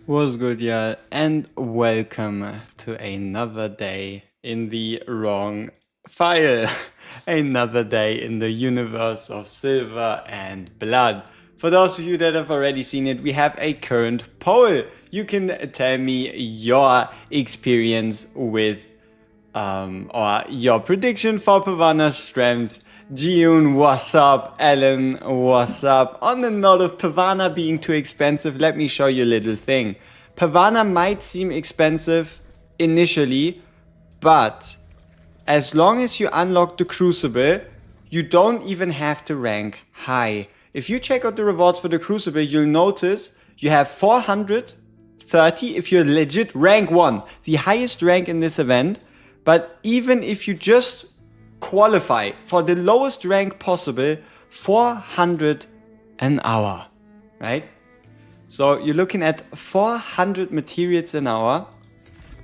What's good, y'all, and welcome to another day in the wrong file. Another day in the universe of silver and blood. For those of you that have already seen it, we have a current poll. You can tell me your experience with or your prediction for Pavana's strength. June, what's up? Ellen, what's up? On the note of Pavana being too expensive, let me show you a little thing. Pavana might seem expensive initially, but as long as you unlock the Crucible, you don't even have to rank high. If you check out the rewards for the Crucible, you'll notice you have 430 if you're legit rank 1, the highest rank in this event. But even if you just qualify for the lowest rank possible, 400 an hour, right? So you're looking at 400 materials an hour.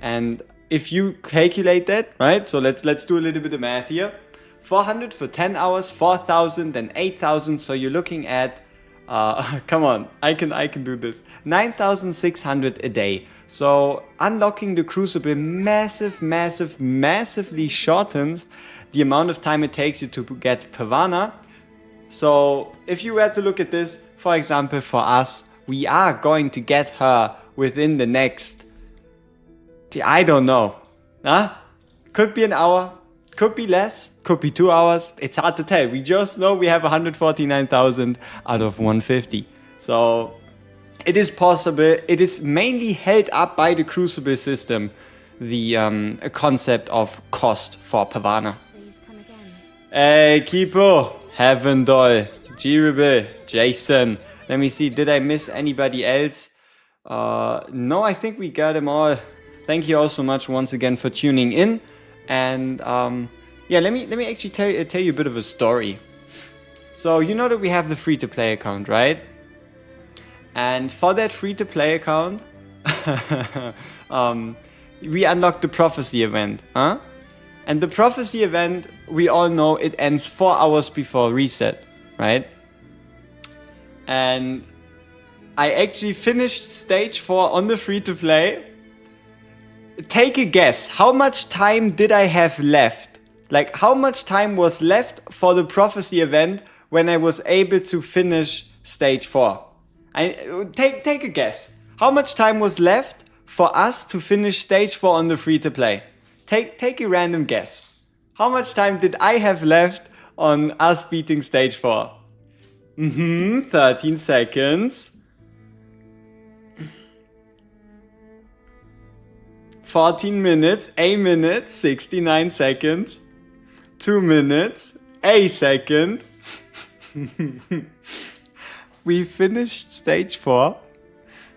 And if you calculate that, right? So let's do a little bit of math here. 400 for 10 hours, 4,000, then 8,000. So you're looking at, come on, I can do this. 9,600 a day. So unlocking the Crucible massively shortens the amount of time it takes you to get Pavana. So if you were to look at this, for example, for us, we are going to get her within the next, I don't know, huh? Could be an hour, could be less, could be 2 hours. It's hard to tell. We just know we have 149,000 out of 150. So it is possible. It is mainly held up by the Crucible system, the concept of cost for Pavana. Hey, Kipo, Heaven Doll, G-Rebel, Jason. Let me see, did I miss anybody else? No, I think we got them all. Thank you all so much once again for tuning in. And yeah, let me actually tell you a bit of a story. So you know that we have the free-to-play account, right? And for that free-to-play account, we unlocked the prophecy event, huh? And the prophecy event, we all know it ends 4 hours before reset, right? And I actually finished stage 4 on the free-to-play. Take a guess, how much time did I have left? Like, how much time was left for the prophecy event when I was able to finish stage 4? Take a guess. How much time was left for us to finish stage 4 on the free-to-play? Take a random guess. How much time did I have left on us beating stage 4? 13 seconds. 14 minutes, a minute, 69 seconds. 2 minutes, a second. We finished stage 4.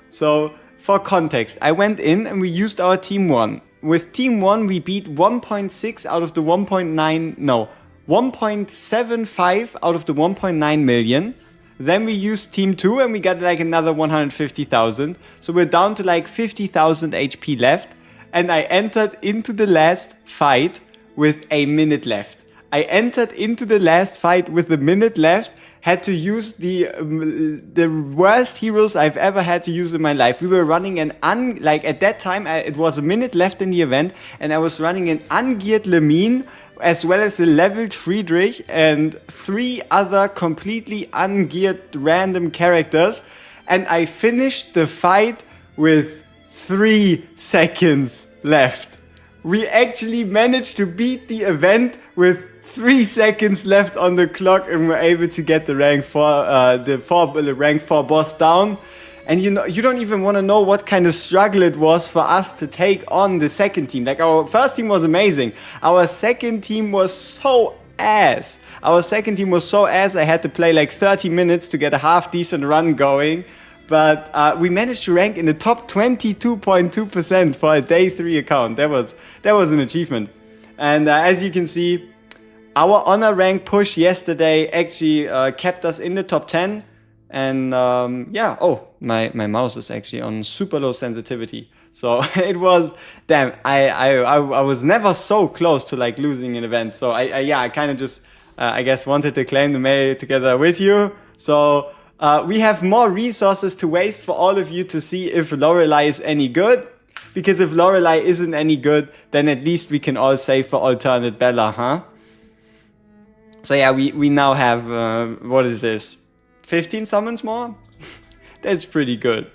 So, for context, I went in and we used our team 1. With team 1, we beat 1.6 out of the 1.75 out of the 1.9 million. Then we used team 2 and we got like another 150,000. So we're down to like 50,000 HP left. And I entered into the last fight with a minute left. I entered into the last fight with a minute left. Had to use the worst heroes I've ever had to use in my life. We were running like at that time, it was a minute left in the event, and I was running an ungeared Lemine, as well as a leveled Friedrich, and 3 other completely ungeared random characters, and I finished the fight with 3 seconds left. We actually managed to beat the event with 3 seconds left on the clock, and we're able to get the rank 4, rank 4 boss down. And you know, you don't even want to know what kind of struggle it was for us to take on the second team. Like, our first team was amazing. Our second team was so ass. I had to play like 30 minutes to get a half decent run going. But we managed to rank in the top 22.2% for a day 3 account. That was an achievement. And as you can see, our honor rank push yesterday actually kept us in the top 10. And yeah, oh, my mouse is actually on super low sensitivity. So it was, damn, I was never so close to like losing an event. So I kind of just, I guess, wanted to claim the May together with you. So We have more resources to waste for all of you to see if Laurelai is any good. Because if Laurelai isn't any good, then at least we can all save for alternate Bella, huh? So yeah, we now have, what is this? 15 summons more? That's pretty good.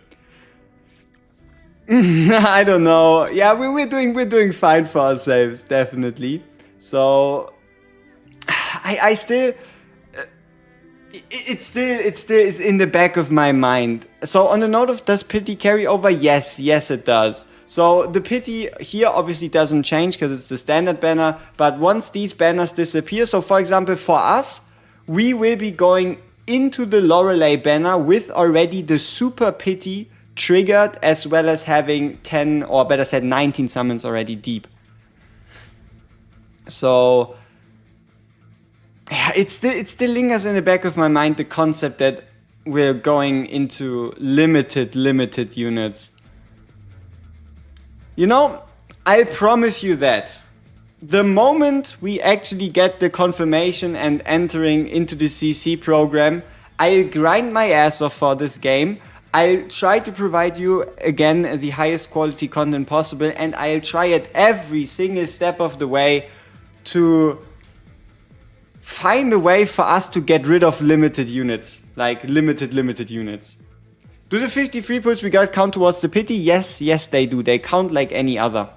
I don't know. Yeah, we're doing fine for our saves, definitely. So I still it's still in the back of my mind. So on the note of does pity carry over? Yes it does. So the pity here obviously doesn't change because it's the standard banner, but once these banners disappear, so for example for us, we will be going into the Laurelai banner with already the super pity triggered, as well as having 10 or better said 19 summons already deep. So yeah, it still lingers in the back of my mind, the concept that we're going into limited units. You know, I promise you that the moment we actually get the confirmation and entering into the CC program, I'll grind my ass off for this game. I'll try to provide you, again, the highest quality content possible, and I'll try at every single step of the way to find a way for us to get rid of limited units. Like, limited units. Do the 53 pulls we got count towards the pity? Yes, they do. They count like any other.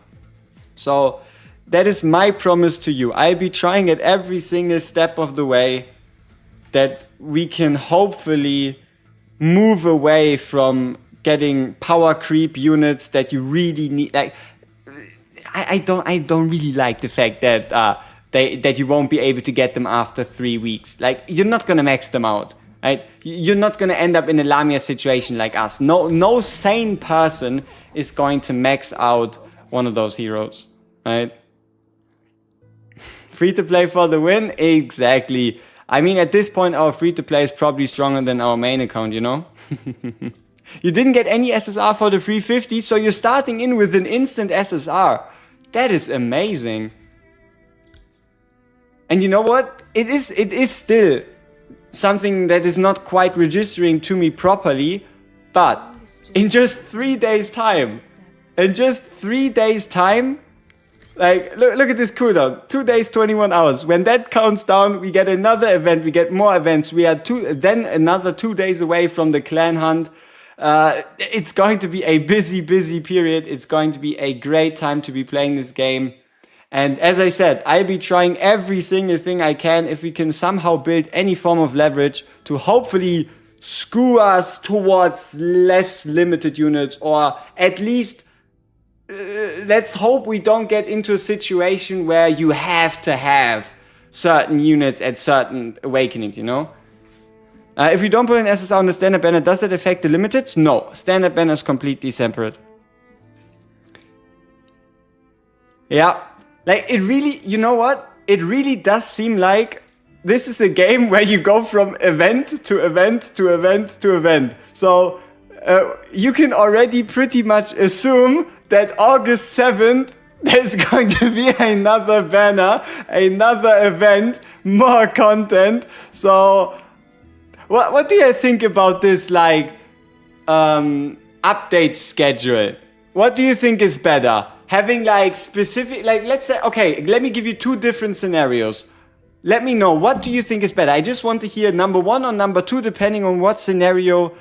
So, that is my promise to you. I'll be trying at every single step of the way that we can hopefully move away from getting power creep units that you really need. Like, I don't really like the fact that that you won't be able to get them after 3 weeks. Like, you're not gonna max them out, right? You're not gonna end up in a Lamia situation like us. No sane person is going to max out one of those heroes, right? Free to play for the win? Exactly. I mean, at this point, our free to play is probably stronger than our main account, you know? You didn't get any SSR for the 350, so you're starting in with an instant SSR. That is amazing. And you know what? It is still something that is not quite registering to me properly, but in just 3 days time, like, look at this cooldown. 2 days, 21 hours. When that counts down, we get another event, we get more events. We are then another 2 days away from the clan hunt. It's going to be a busy period. It's going to be a great time to be playing this game. And as I said, I'll be trying every single thing I can if we can somehow build any form of leverage to hopefully skew us towards less limited units, or at least let's hope we don't get into a situation where you have to have certain units at certain awakenings, you know? If you don't put an SSR on the standard banner, does that affect the limiteds? No, standard banner is completely separate. Yeah, like it really, you know what? It really does seem like this is a game where you go from event to event to event to event. So you can already pretty much assume that August 7th, there's going to be another banner, another event, more content. So, what do you think about this, like, update schedule? What do you think is better? Having, like, specific, like, let's say, okay, let me give you 2 different scenarios. Let me know, what do you think is better? I just want to hear number 1 or number 2, depending on what scenario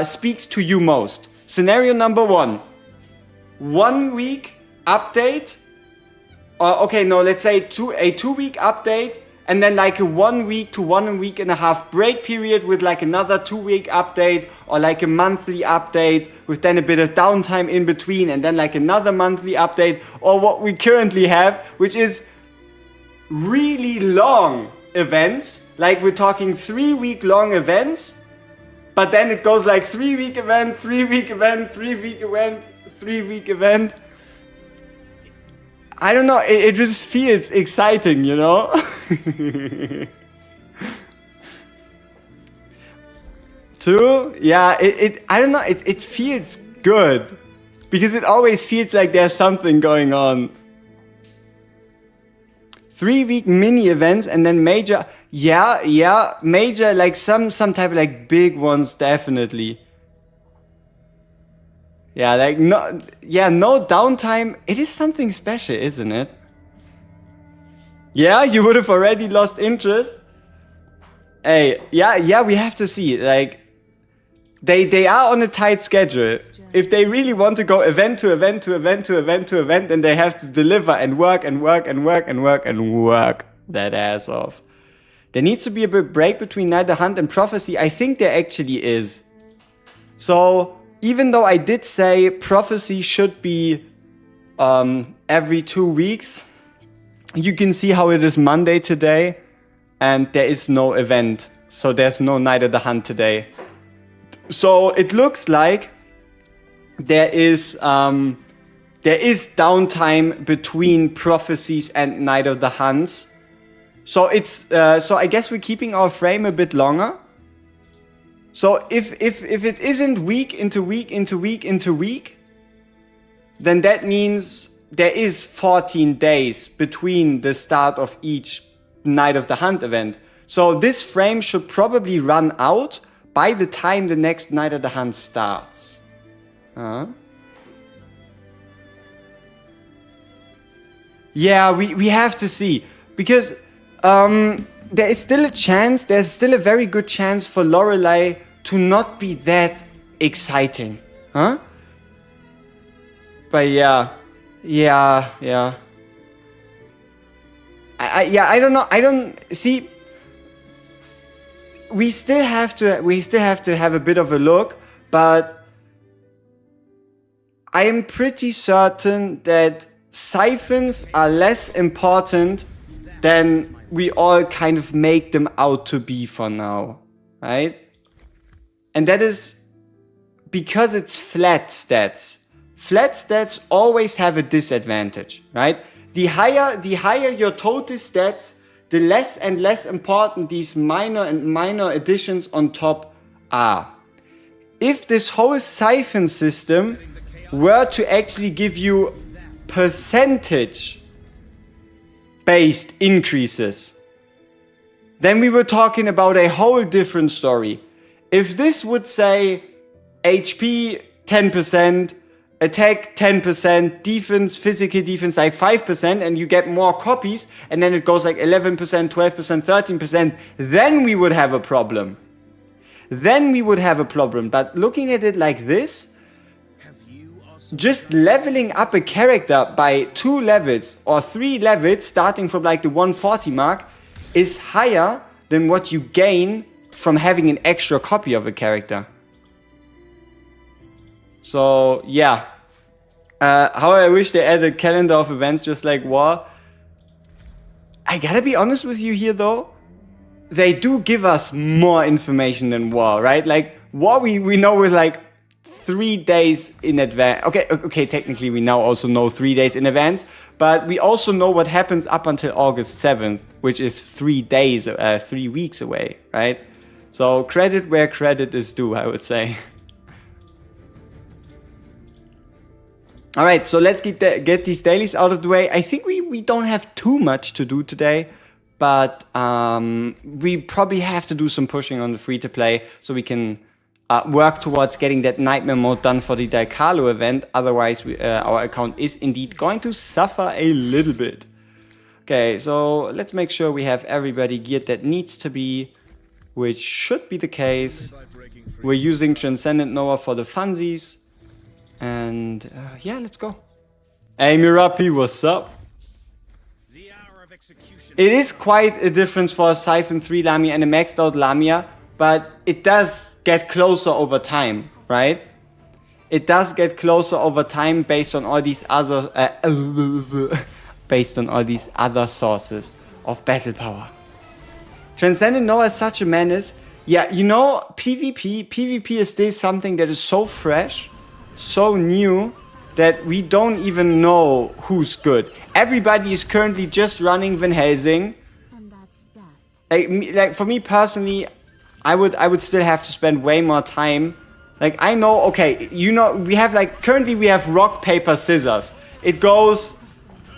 speaks to you most. Scenario number 1. 1 week update, or okay, no, let's say a 2 week update, and then like a 1 week to 1 week and a half break period with like another 2 week update, or like a monthly update with then a bit of downtime in between, and then like another monthly update, or what we currently have, which is really long events. Like, we're talking 3 week long events, but then it goes like 3 week event, 3 week event, 3 week event, 3 week event. I don't know, it just feels exciting, you know? Two, yeah, I don't know, it feels good. Because it always feels like there's something going on. 3-week mini events and then major. Yeah, major, like some type of like big ones, definitely. Yeah, like no downtime. It is something special, isn't it? Yeah, you would have already lost interest. Hey, yeah, we have to see. Like, they are on a tight schedule. If they really want to go event to event to event to event to event, then they have to deliver and work that ass off. There needs to be a break between Night of the Hunt and Prophecy. I think there actually is. So, even though I did say Prophecy should be every 2 weeks, you can see how it is Monday today, and there is no event. So there's no Night of the Hunt today. So it looks like there is downtime between Prophecies and Night of the Hunts. So it's so I guess we're keeping our frame a bit longer. So if it isn't week into week into week into week, then that means there is 14 days between the start of each Night of the Hunt event. So this frame should probably run out by the time the next Night of the Hunt starts. Yeah, we have to see. Because there is still a chance, there's still a very good chance for Laurelai to not be that exciting. But yeah. I don't know. I don't see. We still have to have a bit of a look, but I am pretty certain that siphons are less important than we all kind of make them out to be for now, right? And that is because it's flat stats. Flat stats always have a disadvantage, right? The higher your total stats, the less and less important these minor additions on top are. If this whole siphon system were to actually give you percentage based increases, then we were talking about a whole different story. If this would say HP 10%, attack 10%, defense, physical defense like 5%, and you get more copies, and then it goes like 11%, 12%, 13%, then we would have a problem. But looking at it like this, just leveling up a character by 2 levels or 3 levels, starting from like the 140 mark, is higher than what you gain from having an extra copy of a character. So yeah, how I wish they added a calendar of events just like War. I gotta be honest with you here though, they do give us more information than War, right? Like War we know with like 3 days in advance. Okay, technically we now also know 3 days in advance, but we also know what happens up until August 7th, which is 3 days, 3 weeks away, right? So credit where credit is due, I would say. Alright, so let's get these dailies out of the way. I think we don't have too much to do today, but we probably have to do some pushing on the free-to-play so we can work towards getting that Nightmare mode done for the Daikalo event. Otherwise, our account is indeed going to suffer a little bit. Okay, so let's make sure we have everybody geared that needs to be, which should be the case. We're using Transcendent Noah for the funsies. And yeah, let's go. Hey Mirapi, what's up? It is quite a difference for a Siphon 3 Lamia and a maxed out Lamia, but it does get closer over time, right? It does get closer over time based on all these other sources of battle power. Transcendent Noah is such a menace. Yeah, you know, PvP is still something that is so fresh, so new, that we don't even know who's good. Everybody is currently just running Van Helsing. And that's death. Like for me personally, I would still have to spend way more time. Like I know, okay, you know, we have like currently we have rock paper scissors. It goes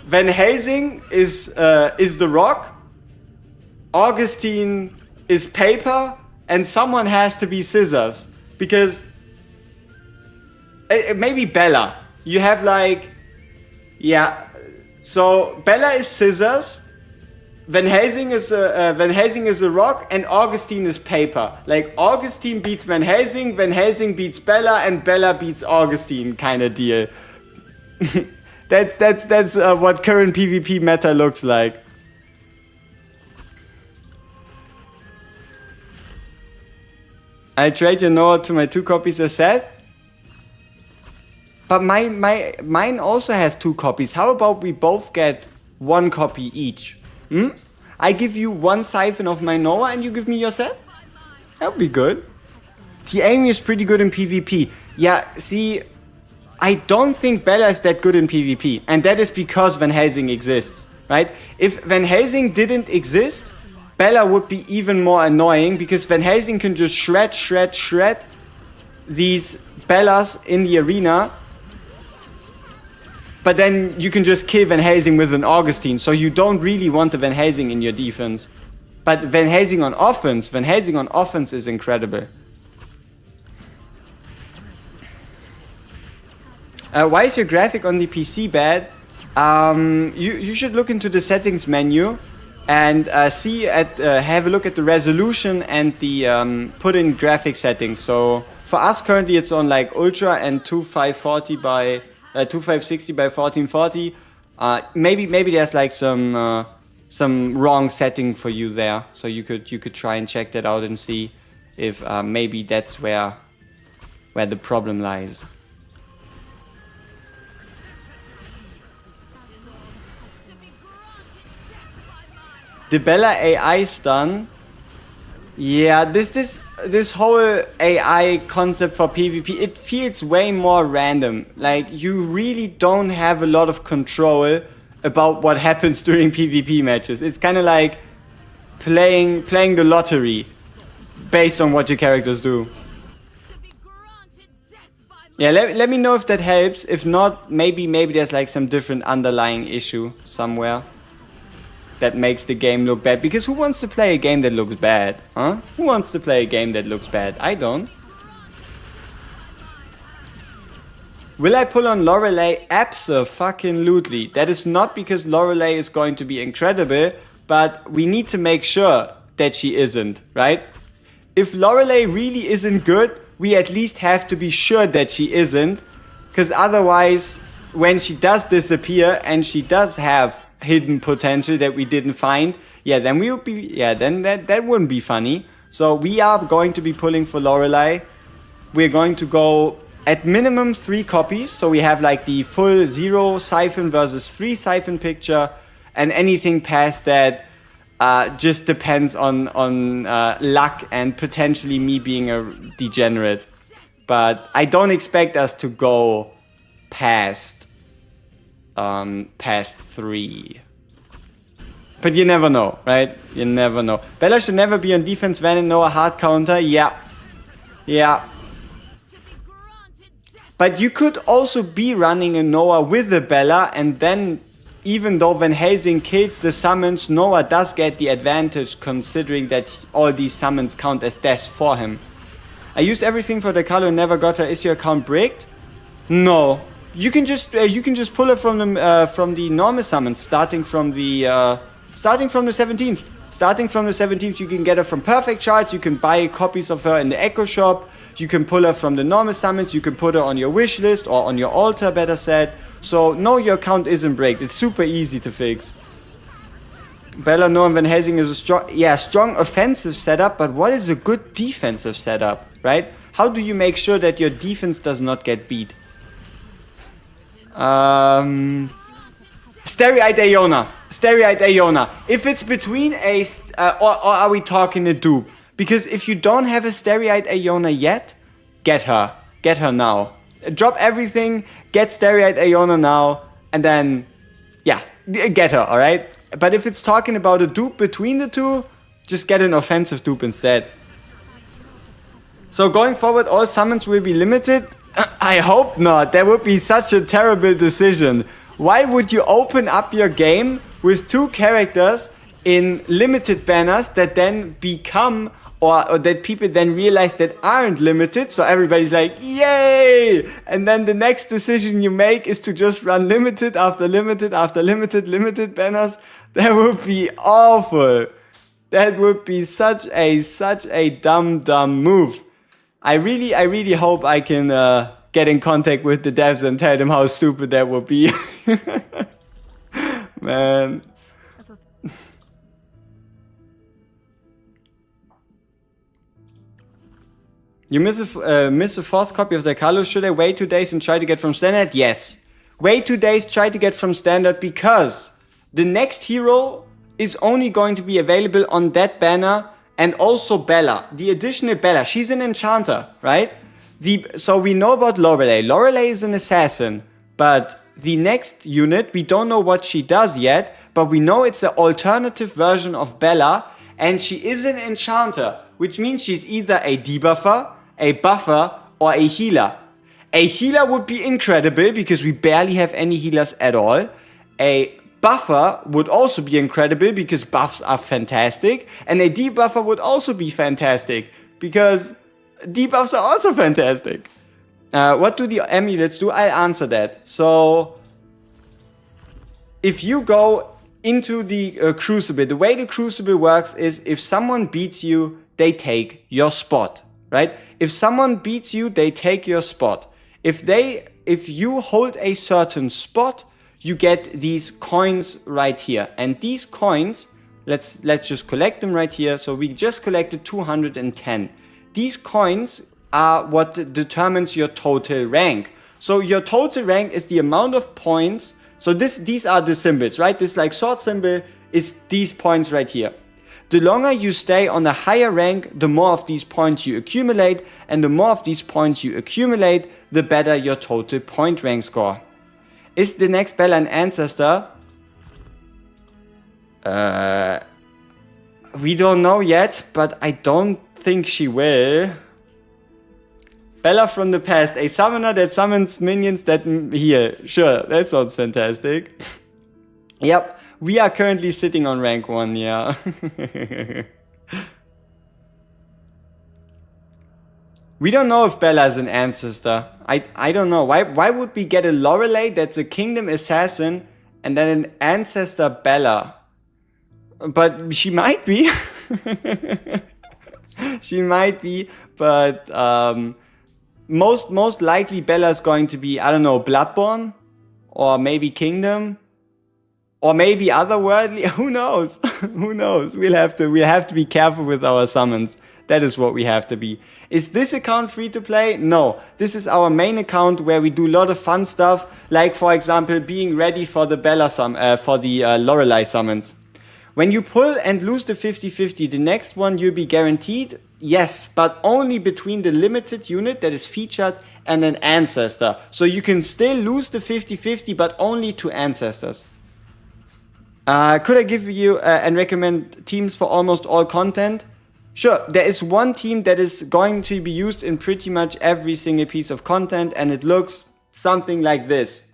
Van Helsing is the rock, Augustine is paper, and someone has to be scissors. Because maybe Bella. You have like, yeah. So Bella is scissors, Van Helsing is a rock, and Augustine is paper. Like Augustine beats Van Helsing beats Bella, and Bella beats Augustine, kind of deal. That's what current PvP meta looks like. I trade your Noah to my 2 copies of set. But mine also has 2 copies. How about we both get 1 copy each? I give you 1 Siphon of my Noah and you give me your set? That would be good. The Amy is pretty good in PvP. Yeah, see, I don't think Bella is that good in PvP. And that is because Van Helsing exists, right? If Van Helsing didn't exist, Bella would be even more annoying because Van Helsing can just shred these Bellas in the arena. But then you can just kill Van Helsing with an Augustine, so you don't really want the Van Helsing in your defense. But Van Helsing on offense is incredible. Why is your graphic on the PC bad? You should look into the settings menu and have a look at the resolution and the put in graphic settings. So for us currently it's on like Ultra and 2540 by 2560 by 1440. Maybe there's like some wrong setting for you there. So you could try and check that out and see if maybe that's where the problem lies. The Bella AI stun. Yeah, this whole AI concept for PvP, it feels way more random. Like, you really don't have a lot of control about what happens during PvP matches. It's kind of like playing the lottery based on what your characters do. Yeah, let me know if that helps. If not, maybe there's like some different underlying issue somewhere that makes the game look bad. Because who wants to play a game that looks bad? Huh? Who wants to play a game that looks bad? I don't. Will I pull on Laurelai? Abso-fucking-lutely. That is not because Laurelai is going to be incredible, but we need to make sure that she isn't, right? If Laurelai really isn't good, we at least have to be sure that she isn't. Because otherwise, when she does disappear and she does have hidden potential that we didn't find, yeah, then we would be, yeah, then that wouldn't be funny. So we are going to be pulling for Laurelai. We're going to go at minimum 3 copies, so we have like the full 0 Siphon versus 3 Siphon picture, and anything past that just depends on luck and potentially me being a degenerate. But I don't expect us to go past 3. But you never know, right? You never know. Bella should never be on defense when no a hard counter. Yeah. But you could also be running a Noah with the Bella, and then even though Van Helsing kills the summons, Noah does get the advantage considering that all these summons count as deaths for him. I used everything for the Carlo and never got her. Is your account bricked? No. You can just pull her from the normal summons, starting from the 17th. Starting from the 17th, you can get her from perfect charts. You can buy copies of her in the Echo shop. You can pull her from the normal summons. You can put her on your wish list or on your altar, better said. So no, your account isn't bricked. It's super easy to fix. Bella, Noah, and Van Helsing is a strong offensive setup. But what is a good defensive setup, right? How do you make sure that your defense does not get beat? Stereite Aeona. If it's between a... or are we talking a dupe? Because if you don't have a Stereite Aeona yet, get her. Get her now. Drop everything, get Stereite Aeona now, and then... yeah, get her, alright? But if it's talking about a dupe between the two, just get an offensive dupe instead. So going forward, all summons will be limited? I hope not. That would be such a terrible decision. Why would you open up your game with 2 characters in limited banners that then become, or that people then realize that aren't limited? So everybody's like, yay! And then the next decision you make is to just run limited after limited after limited banners. That would be awful. That would be such a dumb move. I really hope I can get in contact with the devs and tell them how stupid that would be. Man. You miss a 4th copy of the Carlo. Should I wait 2 days and try to get from standard? Yes. Wait 2 days, try to get from standard, because the next hero is only going to be available on that banner, and also Bella, the additional Bella. She's an enchanter, right? So we know about Laurelai. Laurelai is an assassin, but the next unit, we don't know what she does yet, but we know it's an alternative version of Bella, and she is an enchanter, which means she's either a debuffer, a buffer, or a healer. A healer would be incredible because we barely have any healers at all. A buffer would also be incredible because buffs are fantastic. And a debuffer would also be fantastic because debuffs are also fantastic. What do the amulets do? I'll answer that. So if you go into the Crucible, the way the Crucible works is if someone beats you, they take your spot, right? If someone beats you, they take your spot. If you hold a certain spot, you get these coins right here. And these coins, let's just collect them right here. So we just collected 210. These coins are what determines your total rank. So your total rank is the amount of points. So these are the symbols, right? This like sword symbol is these points right here. The longer you stay on a higher rank, the more of these points you accumulate, and the more of these points you accumulate, the better your total point rank score. Is the next Bella an ancestor? We don't know yet, but I don't think she will. Bella from the past, a summoner that summons minions that heal. Sure, that sounds fantastic. Yep, we are currently sitting on rank 1, yeah. We don't know if Bella is an ancestor. I don't know. Why would we get a Laurelai that's a kingdom assassin and then an ancestor Bella? But she might be. She might be, but most likely Bella is going to be, I don't know, Bloodborne, or maybe Kingdom, or maybe Otherworldly. Who knows? Who knows? We'll have to be careful with our summons. That is what we have to be. Is this account free to play? No. This is our main account where we do a lot of fun stuff, like for example being ready for the Laurelai summons. When you pull and lose the 50-50, the next one you'll be guaranteed. Yes, but only between the limited unit that is featured and an ancestor. So you can still lose the 50-50, but only to ancestors. Could I give you and recommend teams for almost all content? Sure, there is one team that is going to be used in pretty much every single piece of content, and it looks something like this.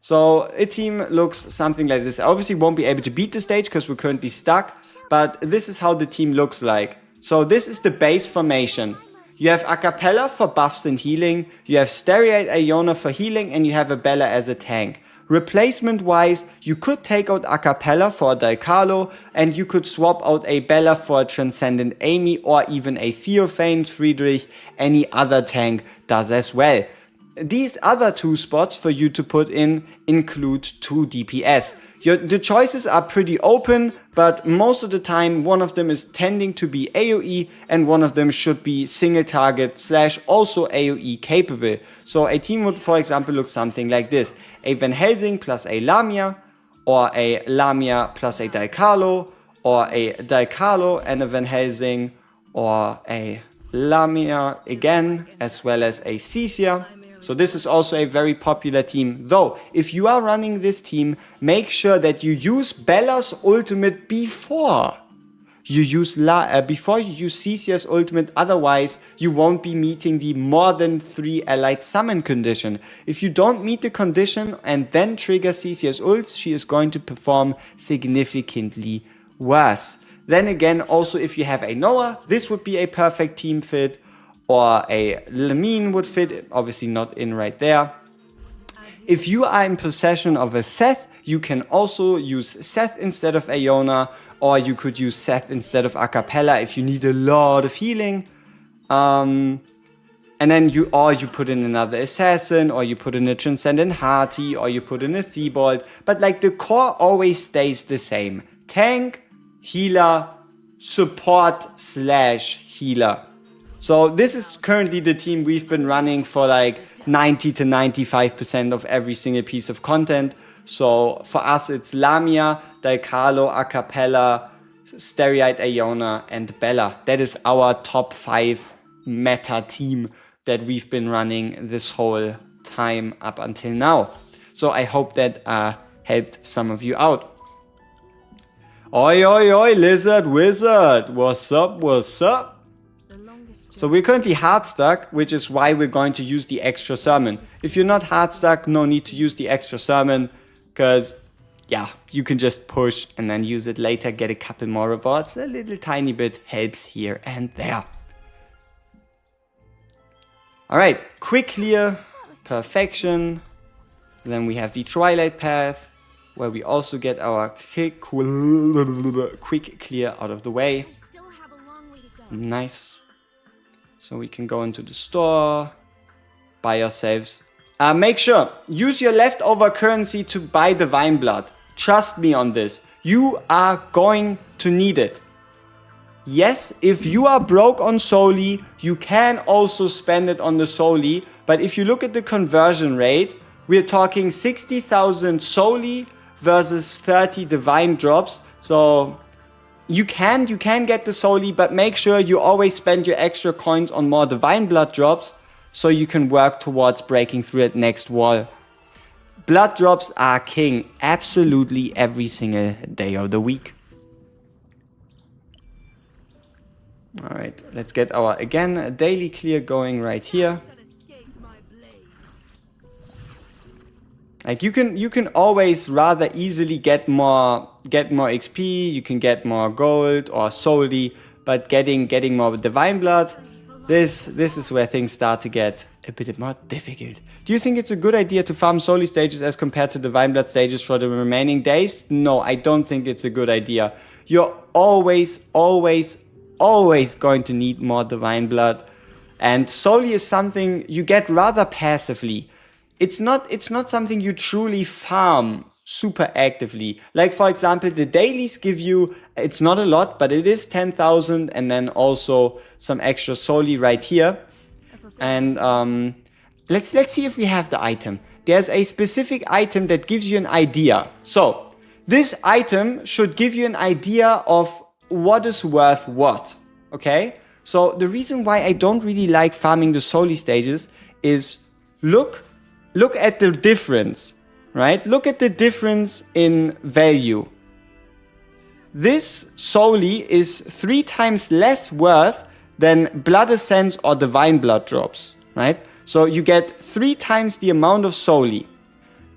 So a team looks something like this. I obviously won't be able to beat the stage because we're currently stuck, but this is how the team looks like. So this is the base formation. You have Acapella for buffs and healing, you have Stereate Iona for healing, and you have a Bella as a tank. Replacement wise, you could take out Acapella for a Dalcarlo, and you could swap out a Bella for a Transcendent Amy, or even a Theophane, Friedrich. Any other tank does as well. These other 2 spots for you to put in include 2 DPS. The choices are pretty open, but most of the time one of them is tending to be AoE and one of them should be single target / also AoE capable. So a team would, for example, look something like this. A Van Helsing plus a Lamia, or a Lamia plus a Dalcarlo, or a Dalcarlo and a Van Helsing, or a Lamia again, as well as a Cecia. So this is also a very popular team. Though, if you are running this team, make sure that you use Bella's ultimate before you use before you use CCS ultimate, otherwise you won't be meeting the more than 3 allied summon condition. If you don't meet the condition and then trigger CCS ults, she is going to perform significantly worse. Then again, also if you have a Noah, this would be a perfect team fit, or a Lamine would fit, obviously not in right there. If you are in possession of a Seth, you can also use Seth instead of Iona, or you could use Seth instead of Acapella if you need a lot of healing. And then you put in another Assassin, or you put in a Transcendent Hearty, or you put in a Thibault. But like the core always stays the same. Tank, healer, support / healer. So this is currently the team we've been running for like 90 to 95% of every single piece of content. So for us, it's Lamia, Daikalo, Acapella, Stereite Iona, and Bella. That is our top 5 meta team that we've been running this whole time up until now. So I hope that helped some of you out. Oi, oi, oi, Lizard Wizard. What's up, what's up? So we're currently hard stuck, which is why we're going to use the extra summon. If you're not hard stuck, no need to use the extra summon, because yeah, you can just push and then use it later, get a couple more rewards. A little tiny bit helps here and there. Alright, quick clear, perfection. Then we have the Twilight Path, where we also get our quick clear out of the way. Nice. So we can go into the store, buy ourselves. Make sure, use your leftover currency to buy Divine Blood. Trust me on this. You are going to need it. Yes, if you are broke on Soli, you can also spend it on the Soli. But if you look at the conversion rate, we're talking 60,000 Soli versus 30 Divine drops. So you can get the Soli, but make sure you always spend your extra coins on more Divine Blood drops, so you can work towards breaking through that next wall. Blood drops are king absolutely every single day of the week. Alright, let's get our, again, daily clear going right here. Like you can always rather easily get more XP, you can get more gold or Soli, but getting more Divine Blood, this is where things start to get a bit more difficult. Do you think it's a good idea to farm Soli stages as compared to Divine Blood stages for the remaining days? No, I don't think it's a good idea. You're always going to need more Divine Blood, and Soli is something you get rather passively. It's not something you truly farm super actively. Like for example, the dailies give you, it's not a lot, but it is 10,000, and then also some extra Soli right here. And let's see if we have the item. There's a specific item that gives you an idea. So this item should give you an idea of what is worth what. Okay? So the reason why I don't really like farming the Soli stages is look at the difference, right? Look at the difference in value. This Soli is 3 times less worth than Blood Essence or Divine Blood drops, right? So you get 3 times the amount of Soli.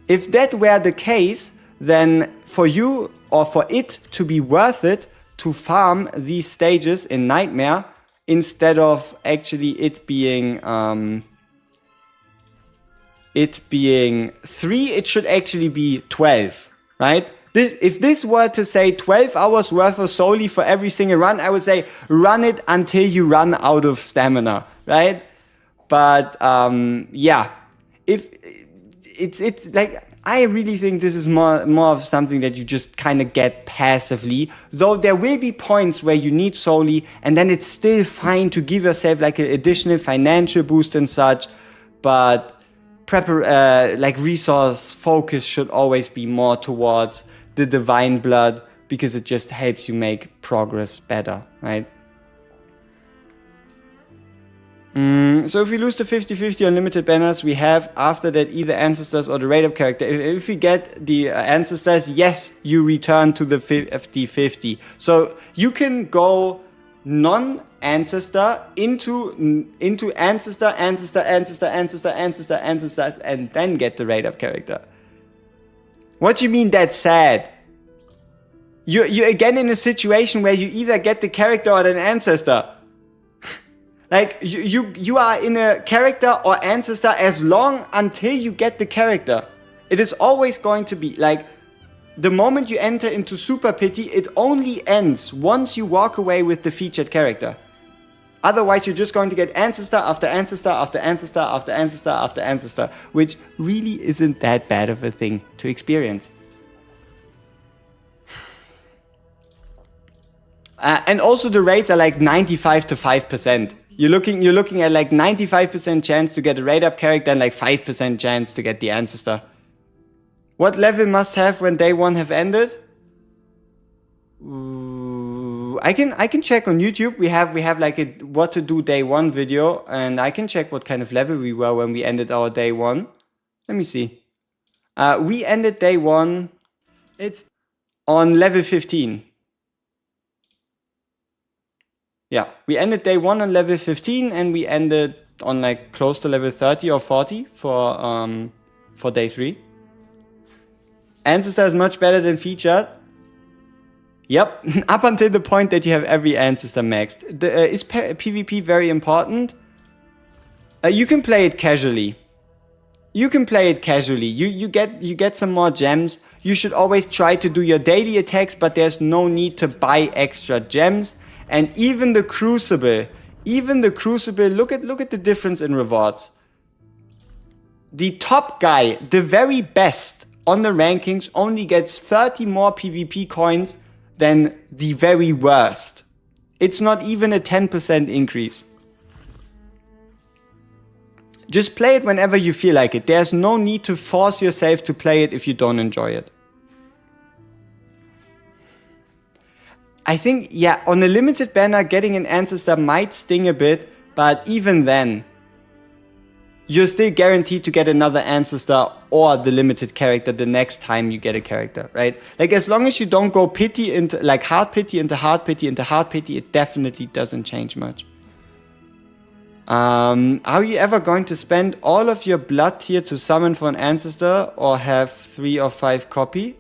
If that were the case, then for you or for it to be worth it to farm these stages in Nightmare, instead of actually it being 3, it should actually be 12, right? If this were to say 12 hours worth of Soli for every single run, I would say run it until you run out of stamina, right? But yeah, if it's like, I really think this is more of something that you just kind of get passively. Though there will be points where you need Soli, and then it's still fine to give yourself like an additional financial boost and such. But like resource focus should always be more towards the Divine Blood, because it just helps you make progress better, right? So if we lose the 50-50 unlimited banners, we have after that either ancestors or the rate up character. If we get the ancestors, yes, you return to the 50-50. So you can go non-ancestor into ancestor, ancestors, and then get the rate up character. What do you mean that's sad? You're again in a situation where you either get the character or an ancestor. Like, you are in a character or ancestor as long until you get the character. It is always going to be, like, the moment you enter into Super Pity, it only ends once you walk away with the featured character. Otherwise, you're just going to get ancestor after ancestor after ancestor after ancestor after ancestor, which really isn't that bad of a thing to experience. And also the rates are like 95 to 5%. You're looking at like 95% chance to get a rate up character and like 5% chance to get the ancestor. What level must have when day 1 have ended? I can check on YouTube. We have like a what to do day 1 video, and I can check what kind of level we were when we ended our day 1. Let me see. We ended day 1. It's on level 15. Yeah, we ended day 1 on level 15, and we ended on like close to level 30 or 40 for day 3. Ancestor is much better than featured. Yep, up until the point that you have every ancestor maxed. Is PvP very important? You can play it casually. You get some more gems. You should always try to do your daily attacks, but there's no need to buy extra gems. And even the Crucible, look at the difference in rewards. The top guy, the very best on the rankings, only gets 30 more PvP coins than the very worst. It's not even a 10% increase. Just play it whenever you feel like it. There's no need to force yourself to play it if you don't enjoy it. I think, yeah, on a limited banner, getting an ancestor might sting a bit, but even then, you're still guaranteed to get another ancestor or the limited character the next time you get a character, right? Like, as long as you don't go pity into, like, hard pity into hard pity into hard pity, it definitely doesn't change much. Are you ever going to spend all of your blood tier to summon for an ancestor or have 3 or 5 copy?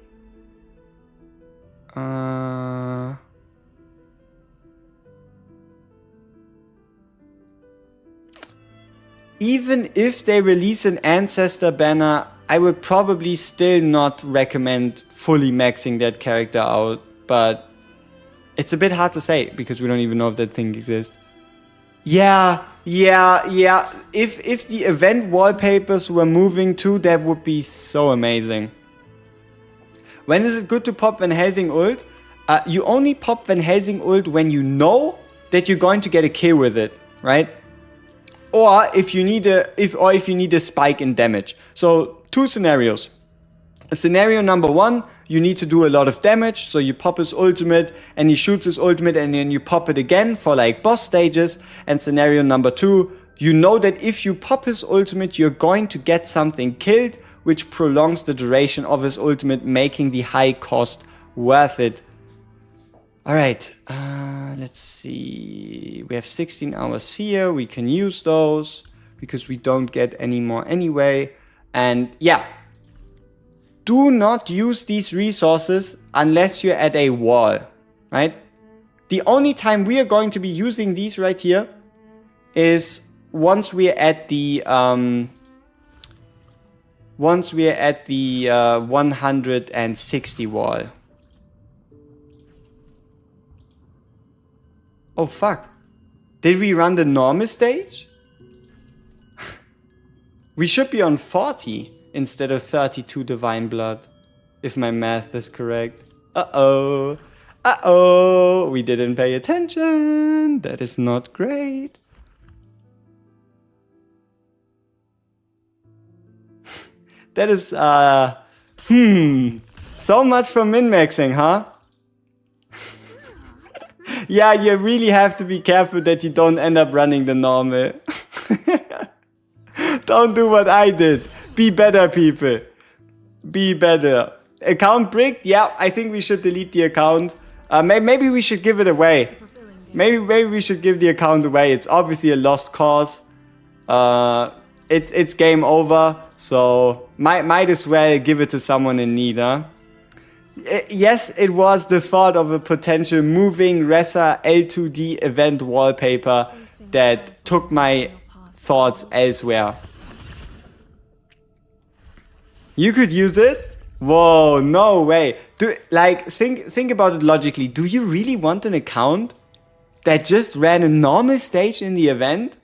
Even if they release an ancestor banner, I would probably still not recommend fully maxing that character out, but it's a bit hard to say because we don't even know if that thing exists. Yeah. If the event wallpapers were moving too, that would be so amazing. When is it good to pop Van Helsing ult? You only pop Van Helsing ult when you know that you're going to get a kill with it, right? Or if you need a spike in damage. So 2 scenarios. Scenario number 1, you need to do a lot of damage, so you pop his ultimate and he shoots his ultimate and then you pop it again for like boss stages. And scenario number 2, you know that if you pop his ultimate, you're going to get something killed, which prolongs the duration of his ultimate, making the high cost worth it. Alright, let's see. We have 16 hours here. We can use those because we don't get any more anyway. And yeah, do not use these resources unless you're at a wall, right? The only time we are going to be using these right here is once we're at the 160 wall. Oh fuck. Did we run the normal stage? We should be on 40 instead of 32 divine blood, if my math is correct. Uh-oh. We didn't pay attention. That is not great. That is, so much for min-maxing, huh? Yeah, you really have to be careful that you don't end up running the normal. Don't do what I did. Be better, people. Be better. Account bricked? Yeah, I think we should delete the account. Maybe we should give it away. Maybe we should give the account away. It's obviously a lost cause. It's game over. So might as well give it to someone in need, huh? Yes, it was the thought of a potential moving Ressa L2D event wallpaper that took my thoughts elsewhere. You could use it? Whoa, no way. Think about it logically. Do you really want an account that just ran a normal stage in the event?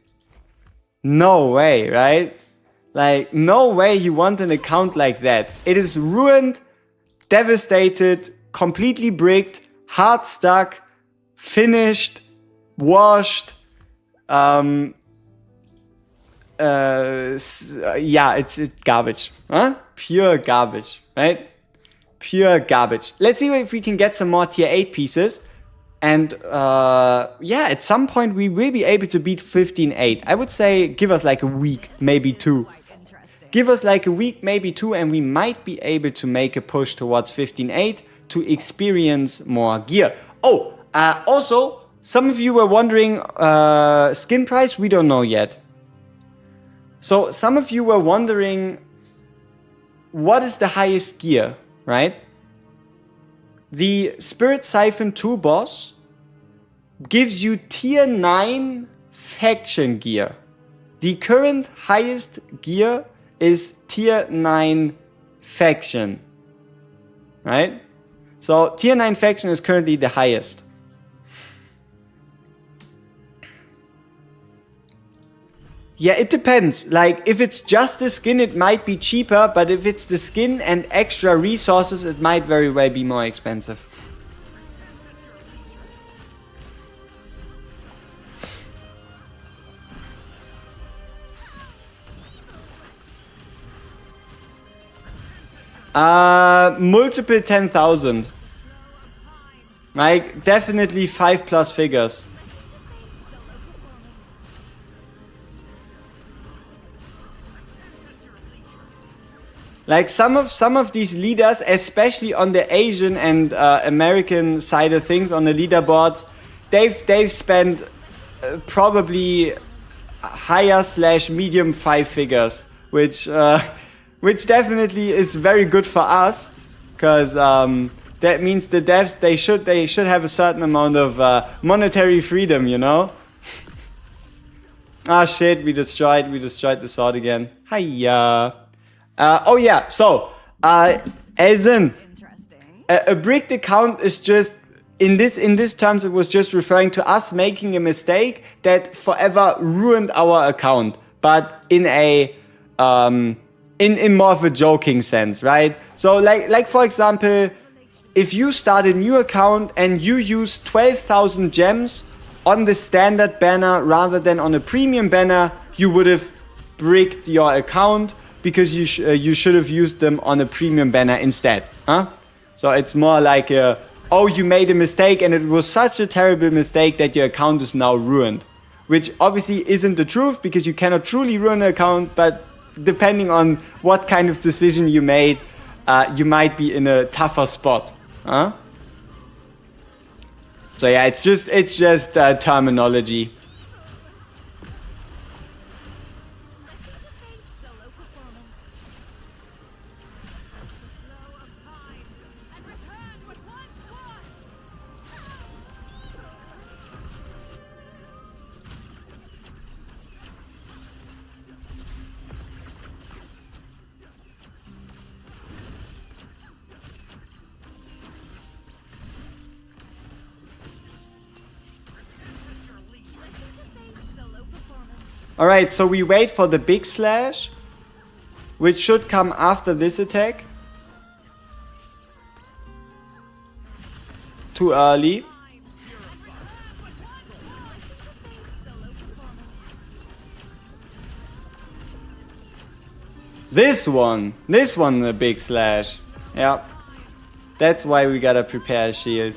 No way, right? Like, no way you want an account like that. It is ruined, devastated, completely bricked, hard stuck, finished, washed. Yeah, it's garbage, huh? Pure garbage, right? Pure garbage. Let's see if we can get some more tier 8 pieces. And yeah, at some point we will be able to beat 15-8. I would say give us like a week, maybe 2. Give us like a week, maybe 2, and we might be able to make a push towards 15-8 to experience more gear. Oh, also, some of you were wondering, skin price, we don't know yet. So some of you were wondering, what is the highest gear, right? The Spirit Siphon 2 boss gives you tier 9 faction gear. The current highest gear is tier 9 faction, right? So tier 9 faction is currently the highest. Yeah, it depends. Like, if it's just the skin, it might be cheaper, but if it's the skin and extra resources, it might very well be more expensive. Multiple 10,000. Like, definitely 5+ figures. Like some of these leaders, especially on the Asian and American side of things, on the leaderboards, they've spent probably higher / medium 5 figures, which definitely is very good for us, because that means the devs they should have a certain amount of monetary freedom, you know. Ah shit, we destroyed the sword again. Hiya. Oh yeah, so, Elzen, a bricked account is just, in this terms, it was just referring to us making a mistake that forever ruined our account, but in a, in more of a joking sense, right? So, like for example, if you start a new account and you use 12,000 gems on the standard banner rather than on a premium banner, you would have bricked your account, because you should have used them on a premium banner instead, huh? So it's more like oh, you made a mistake and it was such a terrible mistake that your account is now ruined. Which obviously isn't the truth, because you cannot truly ruin an account, but depending on what kind of decision you made, you might be in a tougher spot, huh? So yeah, it's just terminology. Alright, so we wait for the big slash, which should come after this attack. Too early. This one, the big slash. Yeah, that's why we gotta prepare a shield.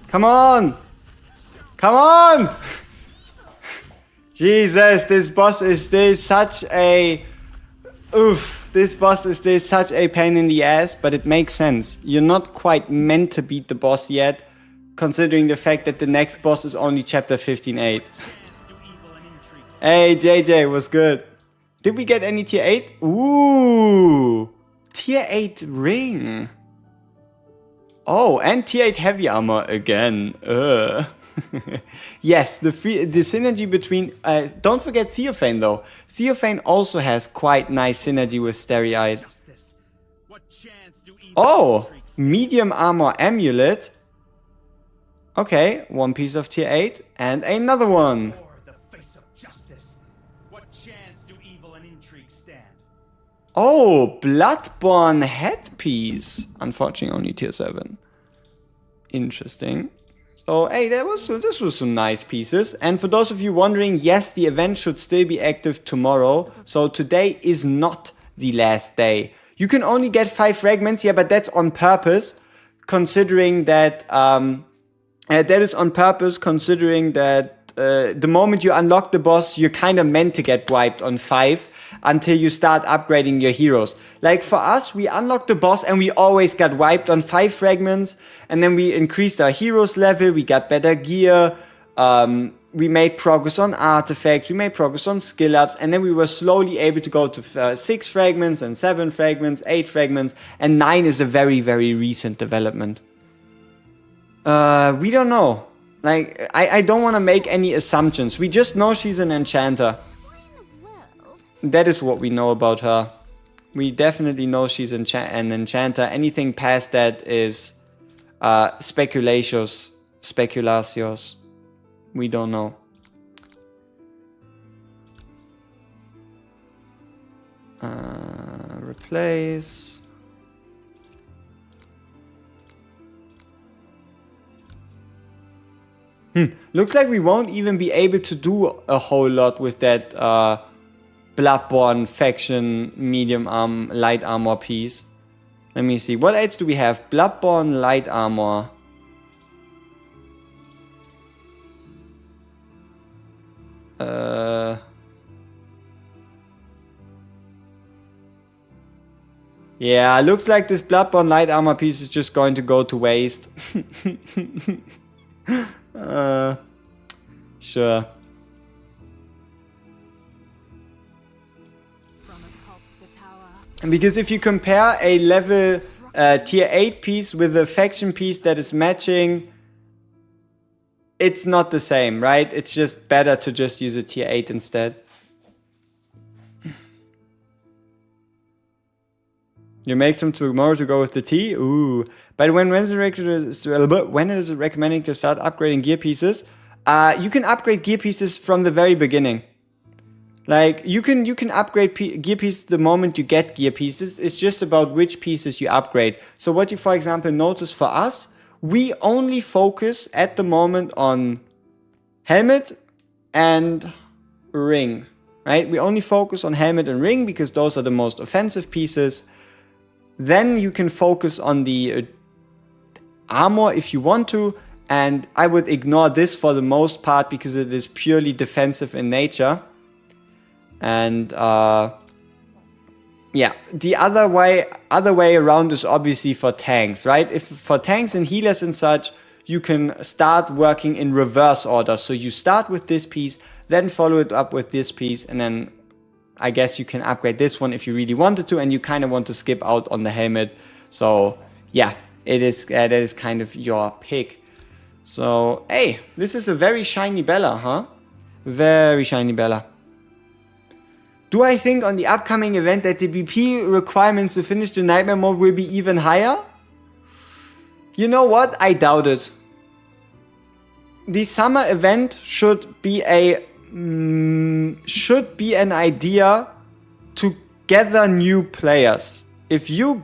Come on! Come on! Jesus, this boss is still such a... Oof, this boss is still such a pain in the ass, but it makes sense. You're not quite meant to beat the boss yet, considering the fact that the next boss is only chapter 15-8. Hey, JJ, was good. Did we get any tier 8? Ooh! Tier 8 ring. Oh, and tier 8 heavy armor again. Yes, the synergy between... don't forget Theophane though. Theophane also has quite nice synergy with Starry-Eyed. Oh! Medium armor amulet. Okay, one piece of tier 8 and another one. Oh, Bloodborne headpiece. Unfortunately, only tier 7. Interesting. So, hey, this was some nice pieces. And for those of you wondering, yes, the event should still be active tomorrow. So today is not the last day. You can only get 5 fragments, yeah, but that's on purpose, considering that the moment you unlock the boss, you're kind of meant to get wiped on 5 until you start upgrading your heroes. Like for us, we unlocked the boss and we always got wiped on 5 fragments, and then we increased our heroes level, we got better gear, we made progress on artifacts, we made progress on skill ups, and then we were slowly able to go to 6 fragments and 7 fragments, 8 fragments, and 9 is a very, very recent development. We don't know. Like, I don't want to make any assumptions. We just know she's an enchanter. That is what we know about her. We definitely know she's an enchanter. Anything past that is speculacios. We don't know. Replace. Looks like we won't even be able to do a whole lot with that Bloodborne faction medium light armor piece. Let me see. What else do we have? Bloodborne light armor. Yeah, looks like this Bloodborne light armor piece is just going to go to waste. Sure. Because if you compare a level tier 8 piece with a faction piece that is matching, it's not the same, right? It's just better to just use a tier 8 instead. You make some tomorrow to go with the tea? Ooh. But when is it recommending to start upgrading gear pieces? You can upgrade gear pieces from the very beginning. Like, you can upgrade gear pieces the moment you get gear pieces. It's just about which pieces you upgrade. So what you, for example, notice for us, we only focus at the moment on helmet and ring, right? We only focus on helmet and ring because those are the most offensive pieces. Then you can focus on the armor if you want to, and I would ignore this for the most part because it is purely defensive in nature. And yeah, the other way around is obviously for tanks, right? If for tanks and healers and such, you can start working in reverse order. So you start with this piece, then follow it up with this piece, and then I guess you can upgrade this one if you really wanted to, and you kind of want to skip out on the helmet. So yeah, that is kind of your pick. So hey, this is a very shiny Bella, huh? Very shiny Bella. Do I think on the upcoming event that the BP requirements to finish the Nightmare mode will be even higher? You know what? I doubt it. The summer event should be an idea to gather new players. If you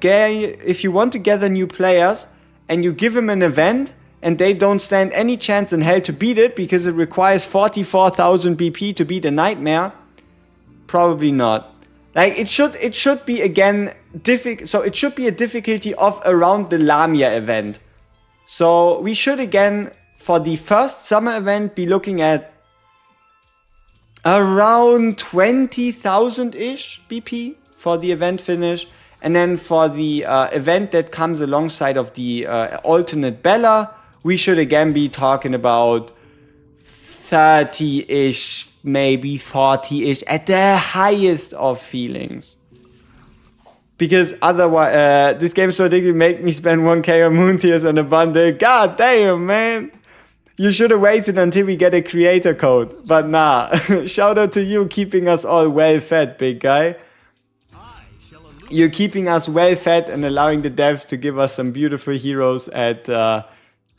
want to gather new players and you give them an event and they don't stand any chance in hell to beat it because it requires 44,000 BP to beat a Nightmare, probably not. Like, it should be again difficult. So it should be a difficulty of around the Lamia event. So we should again, for the first summer event, be looking at around 20,000-ish BP for the event finish. And then for the event that comes alongside of the alternate Bella, we should again be talking about 30-ish, maybe 40-ish at the highest of feelings. Because otherwise, this game so addictive, make me spend 1k on Moon Tears and a bundle. God damn, man. You should have waited until we get a creator code. But nah, shout out to you keeping us all well fed, big guy. You're keeping us well fed and allowing the devs to give us some beautiful heroes at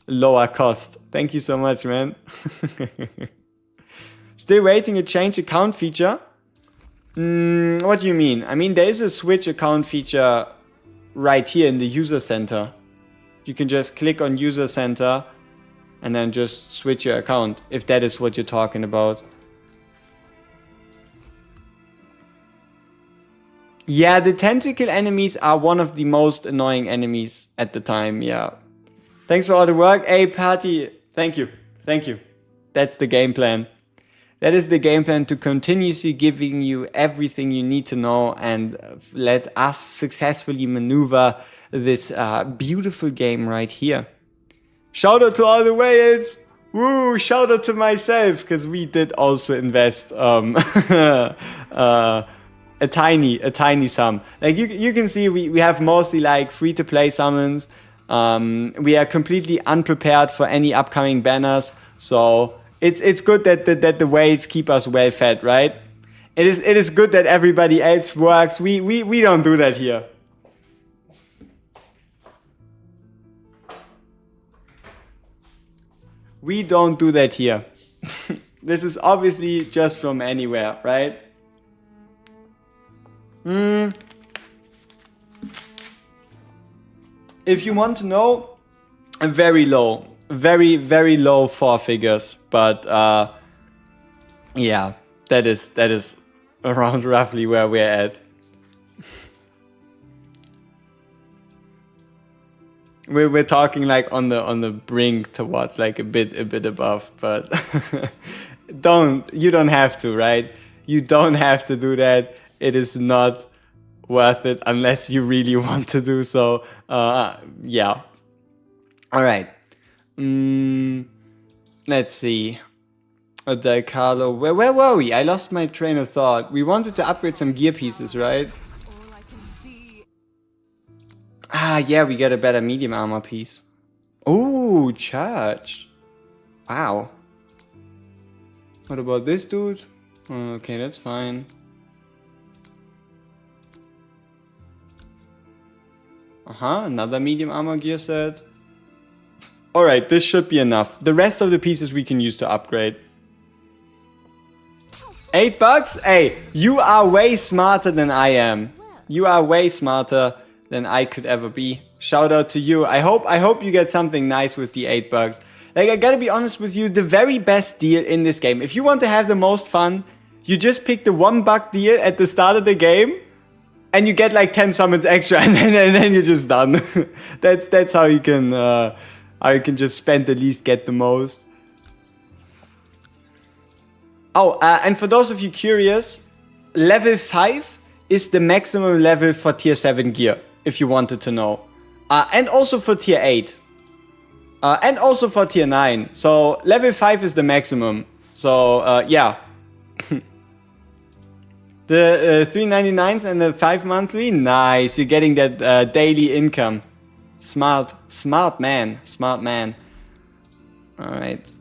lower cost. Thank you so much, man. Still waiting a change account feature? What do you mean? I mean, there is a switch account feature right here in the user center. You can just click on user center and then just switch your account, if that is what you're talking about. Yeah, the tentacle enemies are one of the most annoying enemies at the time, yeah. Thanks for all the work. Hey, Patty, thank you. Thank you. That's the game plan. That is the game plan, to continuously giving you everything you need to know and let us successfully maneuver this beautiful game right here. Shout out to all the whales! Woo! Shout out to myself, because we did also invest a tiny sum. Like you can see, we have mostly like free-to-play summons. We are completely unprepared for any upcoming banners, so it's good that the whales keep us well fed, right? It is good that everybody else works. We don't do that here. We don't do that here. This is obviously just from anywhere, right? If you want to know, very low. Very, very low 4 figures. But yeah, that is around roughly where we're at. We're talking like on the brink towards like a bit above, but you don't have to, right? You don't have to do that. It is not worth it unless you really want to do so. Yeah. All right. Let's see. Del Carlo. Where were we? I lost my train of thought. We wanted to upgrade some gear pieces, right? Ah, yeah, we get a better medium armor piece. Oh, church. Wow. What about this dude? Okay, that's fine. Another medium armor gear set. Alright, this should be enough. The rest of the pieces we can use to upgrade. $8? Hey, you are way smarter than I am. You are way smarter than I could ever be. Shout out to you. I hope you get something nice with the $8. Like, I gotta be honest with you, the very best deal in this game, if you want to have the most fun, you just pick the $1 deal at the start of the game, and you get like 10 summons extra, and then you're just done. That's how you can just spend the least, get the most. Oh, and for those of you curious, level 5 is the maximum level for tier 7 gear, if you wanted to know. And also for tier 8. And also for tier 9. So level 5 is the maximum. So yeah. The 3.99s and the 5 monthly, nice. You're getting that daily income. Smart man. All right.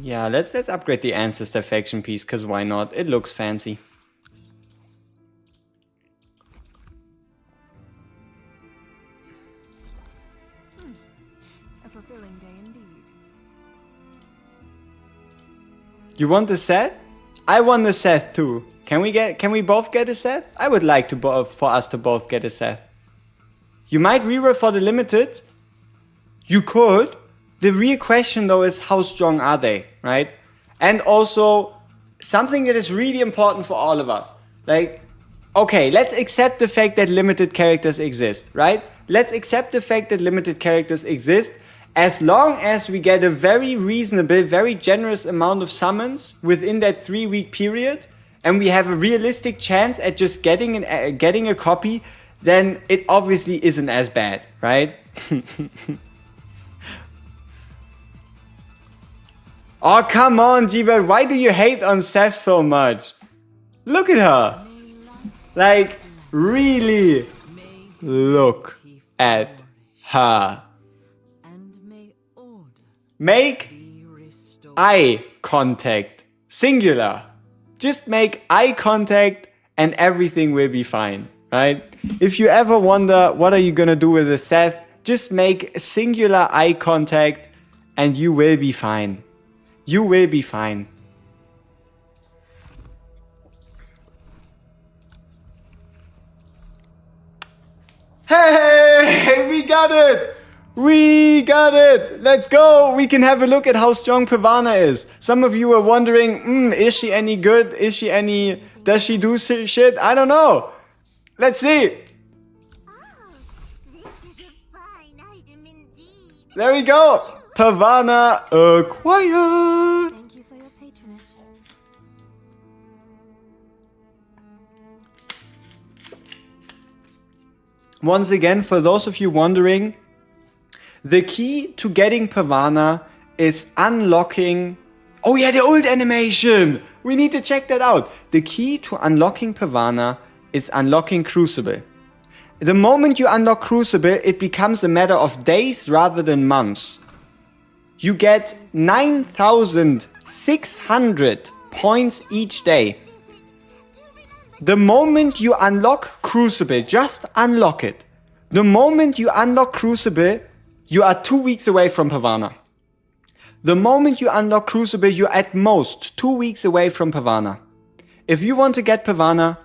Yeah, let's upgrade the Ancestor faction piece, cause why not? It looks fancy. A fulfilling day indeed. You want the set? I want the set too. Can we both get a set? I would like for us to both get a set. You might reroll for the limited. You could. The real question though is how strong are they, right? And also something that is really important for all of us. Like, okay, let's accept the fact that limited characters exist, right? Let's accept the fact that limited characters exist as long as we get a very reasonable, very generous amount of summons within that 3-week period, and we have a realistic chance at just getting a copy, then it obviously isn't as bad, right? Oh, come on, G-Bird, why do you hate on Seth so much? Look at her. Like, really? Look at her. Make eye contact. Singular. Just make eye contact and everything will be fine, right? If you ever wonder what are you gonna do with the Seth, just make singular eye contact and you will be fine. You will be fine. Hey, we got it! We got it! Let's go! We can have a look at how strong Pavana is. Some of you were wondering, is she any good? Does she do shit? I don't know. Let's see. This is a fine item indeed. There we go. Pavana acquired. Thank you for your patronage. Once again, for those of you wondering, the key to getting Pavana is unlocking... Oh yeah, the old animation! We need to check that out. The key to unlocking Pavana is unlocking Crucible. The moment you unlock Crucible, it becomes a matter of days rather than months. You get 9,600 points each day. The moment you unlock Crucible, just unlock it. The moment you unlock Crucible, you are 2 weeks away from Pavana. The moment you unlock Crucible, you're at most 2 weeks away from Pavana. If you want to get Pavana,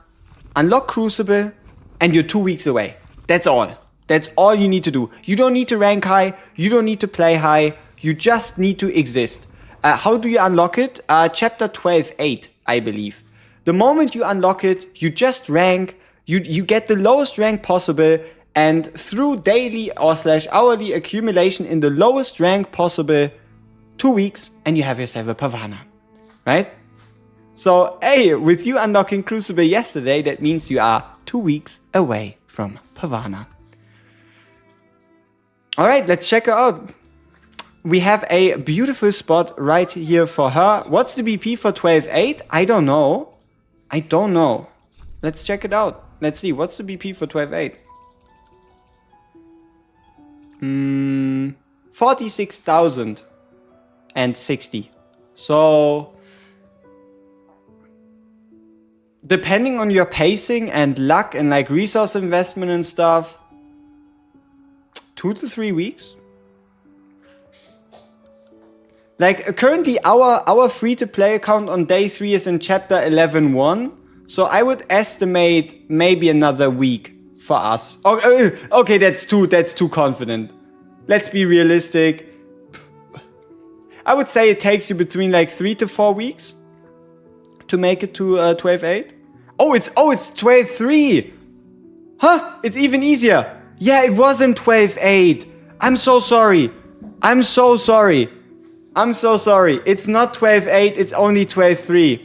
unlock Crucible and you're 2 weeks away. That's all. That's all you need to do. You don't need to rank high. You don't need to play high. You just need to exist. How do you unlock it? Chapter 12.8, I believe. The moment you unlock it, you just rank. You get the lowest rank possible. And through daily or /hourly accumulation in the lowest rank possible, 2 weeks and you have yourself a Pavana, right? So, hey, with you unlocking Crucible yesterday, that means you are 2 weeks away from Pavana. Alright, let's check her out. We have a beautiful spot right here for her. What's the BP for 12.8? I don't know. I don't know. Let's check it out. Let's see, what's the BP for 12.8? 46,060. So, depending on your pacing and luck and like resource investment and stuff, 2 to 3 weeks. Like currently our free-to-play account on day 3 is in chapter 11.1. So I would estimate maybe another week for us. Okay, that's too confident. Let's be realistic. I would say it takes you between like 3 to 4 weeks to make it to 12.8. Oh, it's 12.3. Huh? It's even easier. Yeah, it wasn't 12.8. I'm so sorry. I'm so sorry. It's not 12.8. It's only 12.3.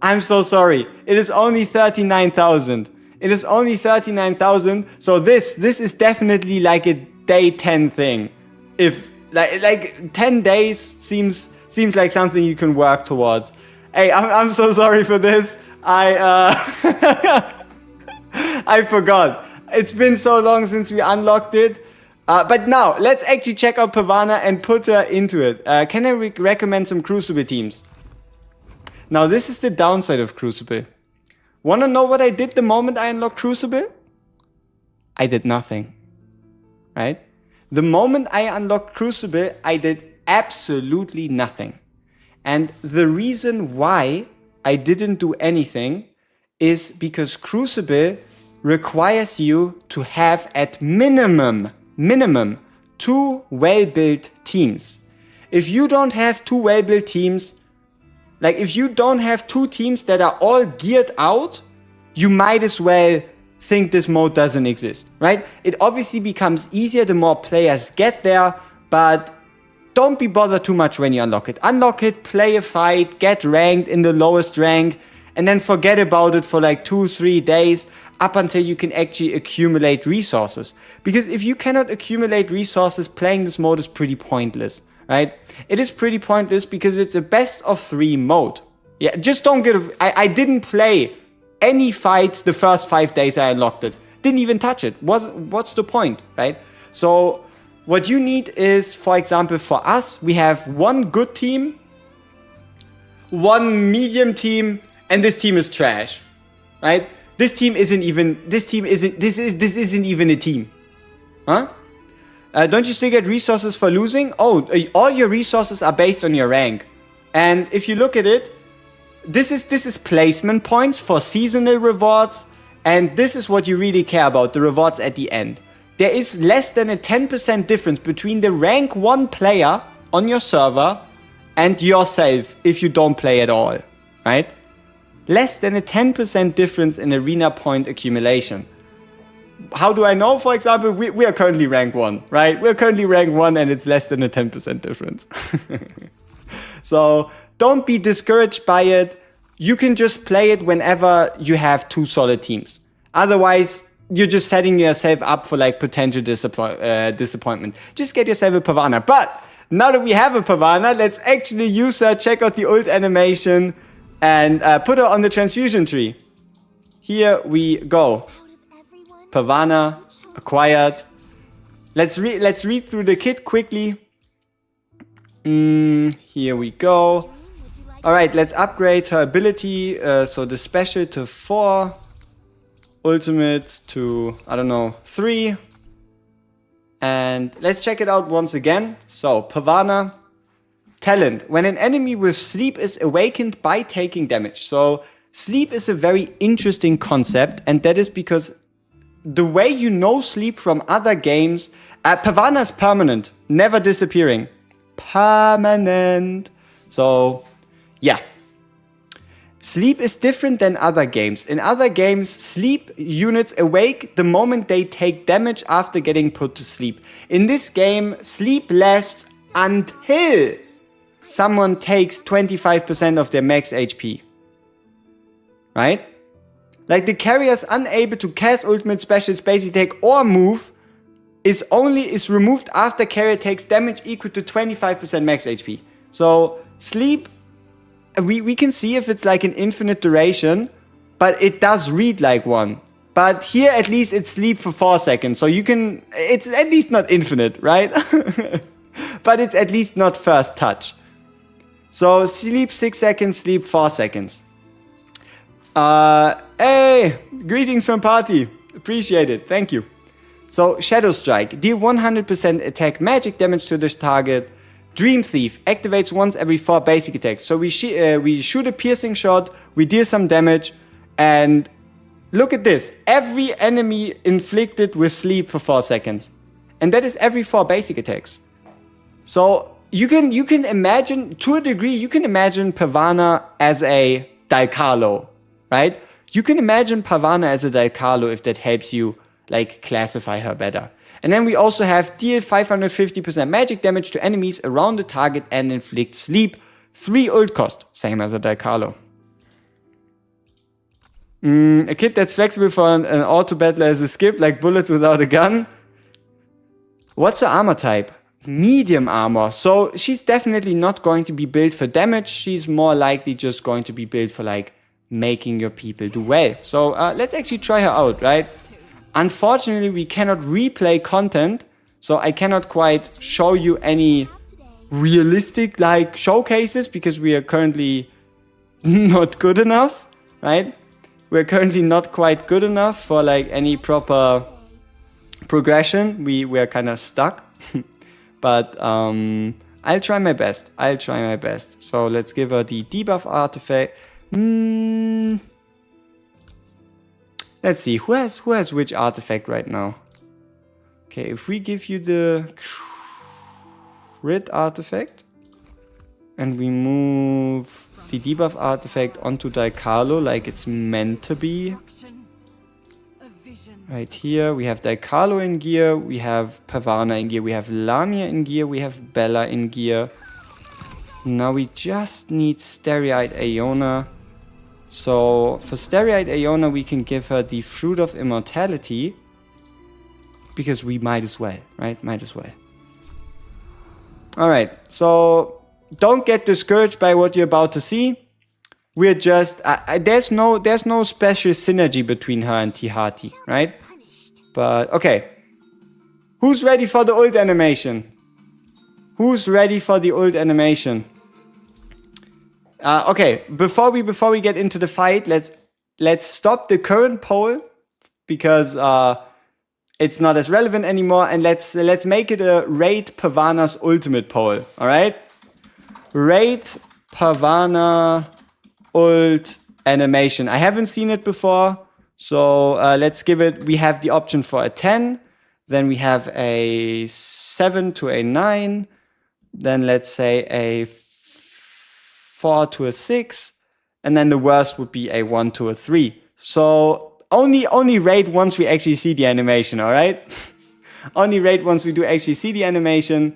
I'm so sorry. It is only 39,000. It is only 39,000. So this is definitely like a day 10 thing. If like 10 days seems like something you can work towards. Hey, I'm so sorry for this. I forgot. It's been so long since we unlocked it. But now, let's actually check out Pavana and put her into it. Can I recommend some Crucible teams? Now, this is the downside of Crucible. Wanna know what I did the moment I unlocked Crucible? I did nothing. Right? The moment I unlocked Crucible, I did absolutely nothing. And the reason why I didn't do anything is because Crucible requires you to have at minimum 2 well-built teams. If you don't have 2 well-built teams, like if you don't have 2 teams that are all geared out, you might as well think this mode doesn't exist, right? It obviously becomes easier the more players get there, but don't be bothered too much when you unlock it. Unlock it, play a fight, get ranked in the lowest rank, and then forget about it for like 2-3 days up until you can actually accumulate resources. Because if you cannot accumulate resources, playing this mode is pretty pointless, right? It is pretty pointless because it's a best of 3 mode. Yeah, just don't get... I didn't play any fights the first 5 days I unlocked it. Didn't even touch it. What's the point, right? So what you need is, for example, for us, we have one good team, one medium team, and this team is trash, right? This isn't even a team, huh? Don't you still get resources for losing? Oh, all your resources are based on your rank. And if you look at it, this is placement points for seasonal rewards, and this is what you really care about, the rewards at the end. There is less than a 10% difference between the rank 1 player on your server and yourself if you don't play at all, right? Less than a 10% difference in arena point accumulation. How do I know? For example, we are currently rank 1, right? We're currently rank 1 and it's less than a 10% difference. So don't be discouraged by it. You can just play it whenever you have 2 solid teams. Otherwise, you're just setting yourself up for like potential disappointment. Just get yourself a Pavana. But now that we have a Pavana, let's actually use her, check out the ult animation, and put her on the transfusion tree. Here we go. Pavana acquired. Let's read through the kit quickly. Here we go. Alright, let's upgrade her ability. So the special to 4. Ultimate to, I don't know, 3. And let's check it out once again. So, Pavana. Talent. When an enemy with sleep is awakened by taking damage. So, sleep is a very interesting concept. And that is because the way you know sleep from other games, Pavana is permanent. Never disappearing. Permanent. So, yeah. Sleep is different than other games. In other games, sleep units awake the moment they take damage after getting put to sleep. In this game, sleep lasts until someone takes 25% of their max HP. Right? Like the carrier is unable to cast ultimate special, basic attack or move is removed after carrier takes damage equal to 25% max HP. So sleep, we can see if it's like an infinite duration, but it does read like one. But here at least it's sleep for 4 seconds, so you can, it's at least not infinite, right? But it's at least not first touch. So sleep 6 seconds, sleep 4 seconds. Hey, greetings from party. Appreciate it, thank you. So Shadow Strike, deal 100% attack magic damage to this target. Dream Thief activates once every 4 basic attacks. So we shoot a piercing shot, we deal some damage, and look at this. Every enemy inflicted with sleep for 4 seconds. And that is every 4 basic attacks. So you can imagine, to a degree, you can imagine Pavana as a Dalcarlo, right? You can imagine Pavana as a Dalcarlo if that helps you like classify her better. And then we also have deal 550% magic damage to enemies around the target and inflict sleep. 3 ult cost, same as a Dalcarlo. A kit that's flexible for an auto battler as a skip, like bullets without a gun. What's her armor type? Medium armor. So she's definitely not going to be built for damage. She's more likely just going to be built for like making your people do well. So let's actually try her out, right? Unfortunately, we cannot replay content, so I cannot quite show you any realistic like showcases because we are currently not good enough, right? We're currently not quite good enough for like any proper progression. We are kind of stuck, but I'll try my best. So let's give her the debuff artifact. Let's see, who has which artifact right now? Okay, if we give you the crit artifact and we move the debuff artifact onto Dalcarlo like it's meant to be, Right here, we have Daikalo in gear, we have Pavana in gear, we have Lamia in gear, we have Bella in gear. Now we just need Stereoid Aeona. So for Stereoid Aeona, we can give her the Fruit of Immortality. Because we might as well, right? Might as well. Alright, so don't get discouraged by what you're about to see. We're just, there's no special synergy between her and Tihati, right? But, okay. Who's ready for the ult animation? Who's ready for the ult animation? Okay, before we get into the fight, let's stop the current poll because it's not as relevant anymore, and let's make it a rate Pavana's ultimate poll. All right, rate Pavana ult animation. I haven't seen it before, so let's give it. We have the option for a 10, then we have a 7 to a 9, then let's say a 4 to a 6, and then the worst would be a 1 to a 3. So only rate once we actually see the animation, all right? Only rate once we do actually see the animation,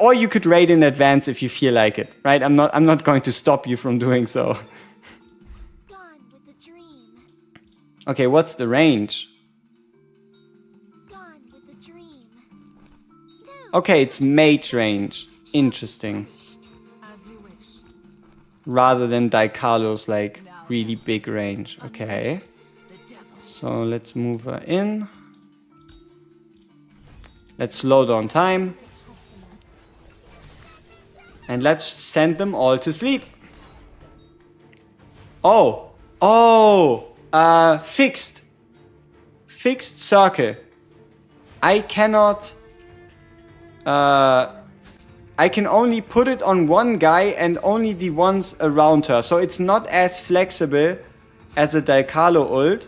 or you could rate in advance if you feel like it, right? I'm not going to stop you from doing so. Gone with the dream. Okay, what's the range? Gone with the dream. Okay, it's mage range. Interesting. Rather than Daikalo's like really big range. Okay. So let's move her in. Let's slow down time. And let's send them all to sleep. Oh. Fixed. Fixed circle. I cannot... I can only put it on one guy and only the ones around her. So it's not as flexible as a Daikalo ult.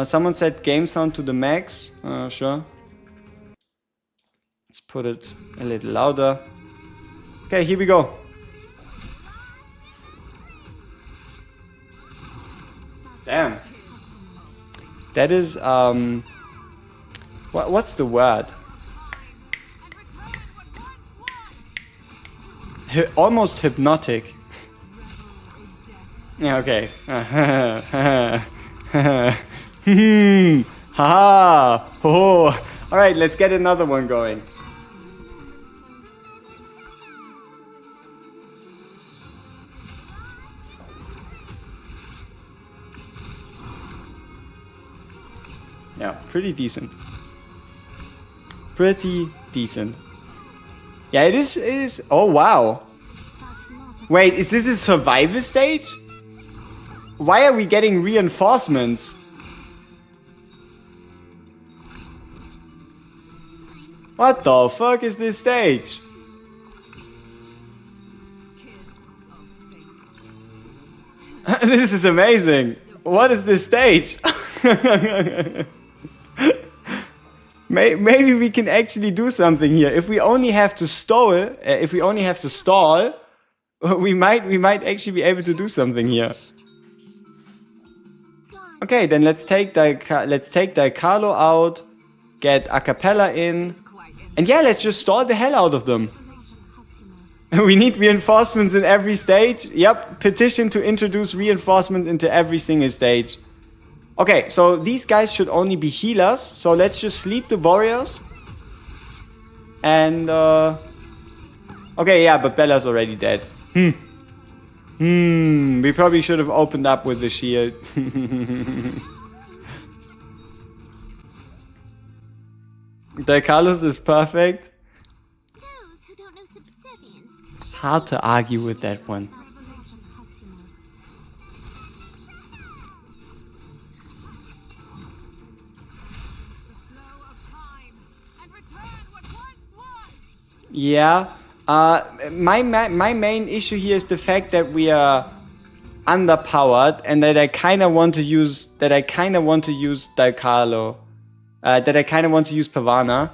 Someone said game sound to the max. Sure. Let's put it a little louder. Okay, here we go. Damn. That is, what's the word? Almost hypnotic. Yeah, okay. Haha. Oh. Alright, let's get another one going. Yeah, pretty decent. Pretty decent. Yeah, it is. Oh, wow. Wait, is this a survival stage? Why are we getting reinforcements? What the fuck is this stage? This is amazing. What is this stage? Maybe we can actually do something here. If we only have to stall, we might actually be able to do something here. Okay, then let's take Daikalo out, get Acapella in, and yeah, let's just stall the hell out of them. We need reinforcements in every stage. Yep, petition to introduce reinforcement into every single stage. Okay, so these guys should only be healers. So let's just sleep the warriors. And, okay, yeah, but Bella's already dead. We probably should have opened up with the shield. Daikalos is perfect. Those who don't know subservience. Hard to argue with that one. Yeah, my main issue here is the fact that we are underpowered and that I kind of want to use Daikalo, that I kind of want to use Pavana,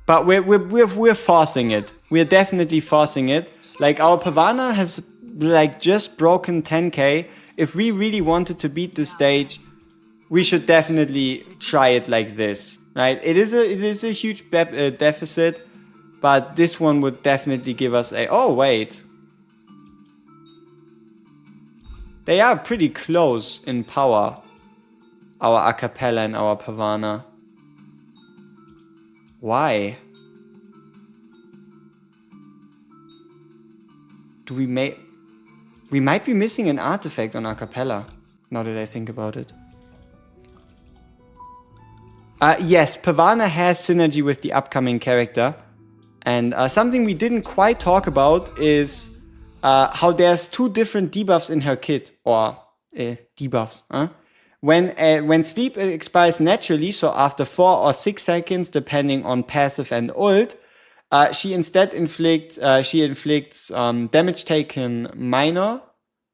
but we're forcing it. We're definitely forcing it. Like our Pavana has like just broken 10k. If we really wanted to beat this stage, we should definitely try it like this, right? It is a huge deficit, but this one would definitely give us a... Oh, wait. They are pretty close in power, our acapella and our Pavana. Why? We might be missing an artifact on acapella, now that I think about it. Yes, Pavana has synergy with the upcoming character. And something we didn't quite talk about is how there's 2 different debuffs in her kit. Or debuffs. When sleep expires naturally, so after 4 or 6 seconds, depending on passive and ult, she instead inflicts damage taken minor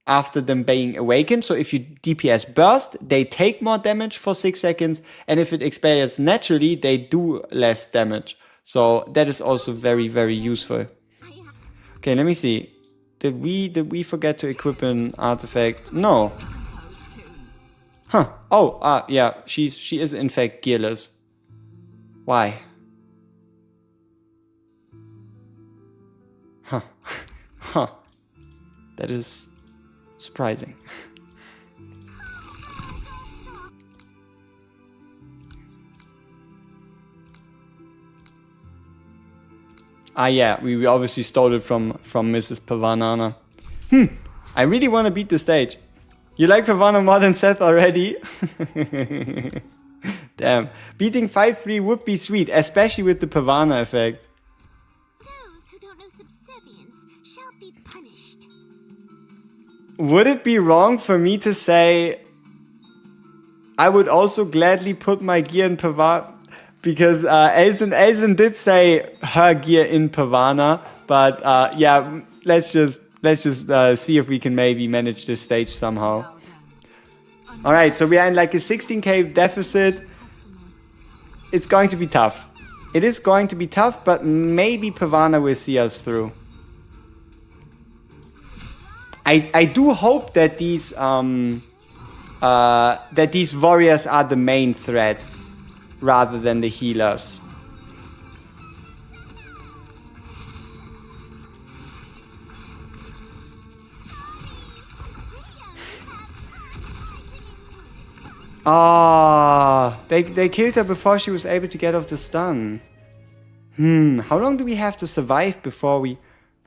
after them being awakened. So if you DPS burst, they take more damage for 6 seconds, and if it expires naturally, they do less damage. So that is also very, very useful. Okay, let me see. Did we forget to equip an artifact? No. Huh. Oh, yeah. She is in fact gearless. Why? Huh. Huh. That is surprising. Yeah, we obviously stole it from Mrs. Pavana. I really want to beat the stage. You like Pavana more than Seth already? Damn. Beating 5-3 would be sweet, especially with the Pavana effect. Those who don't know subservience shall be punished. Would it be wrong for me to say I would also gladly put my gear in Pavana? Because Elsen did say her gear in Pavana, but yeah, let's just see if we can maybe manage this stage somehow. All right, so we are in like a 16k deficit. It's going to be tough. It is going to be tough, but maybe Pavana will see us through. I do hope that these warriors are the main threat, rather than the healers. Ah, they killed her before she was able to get off the stun. How long do we have to survive before we...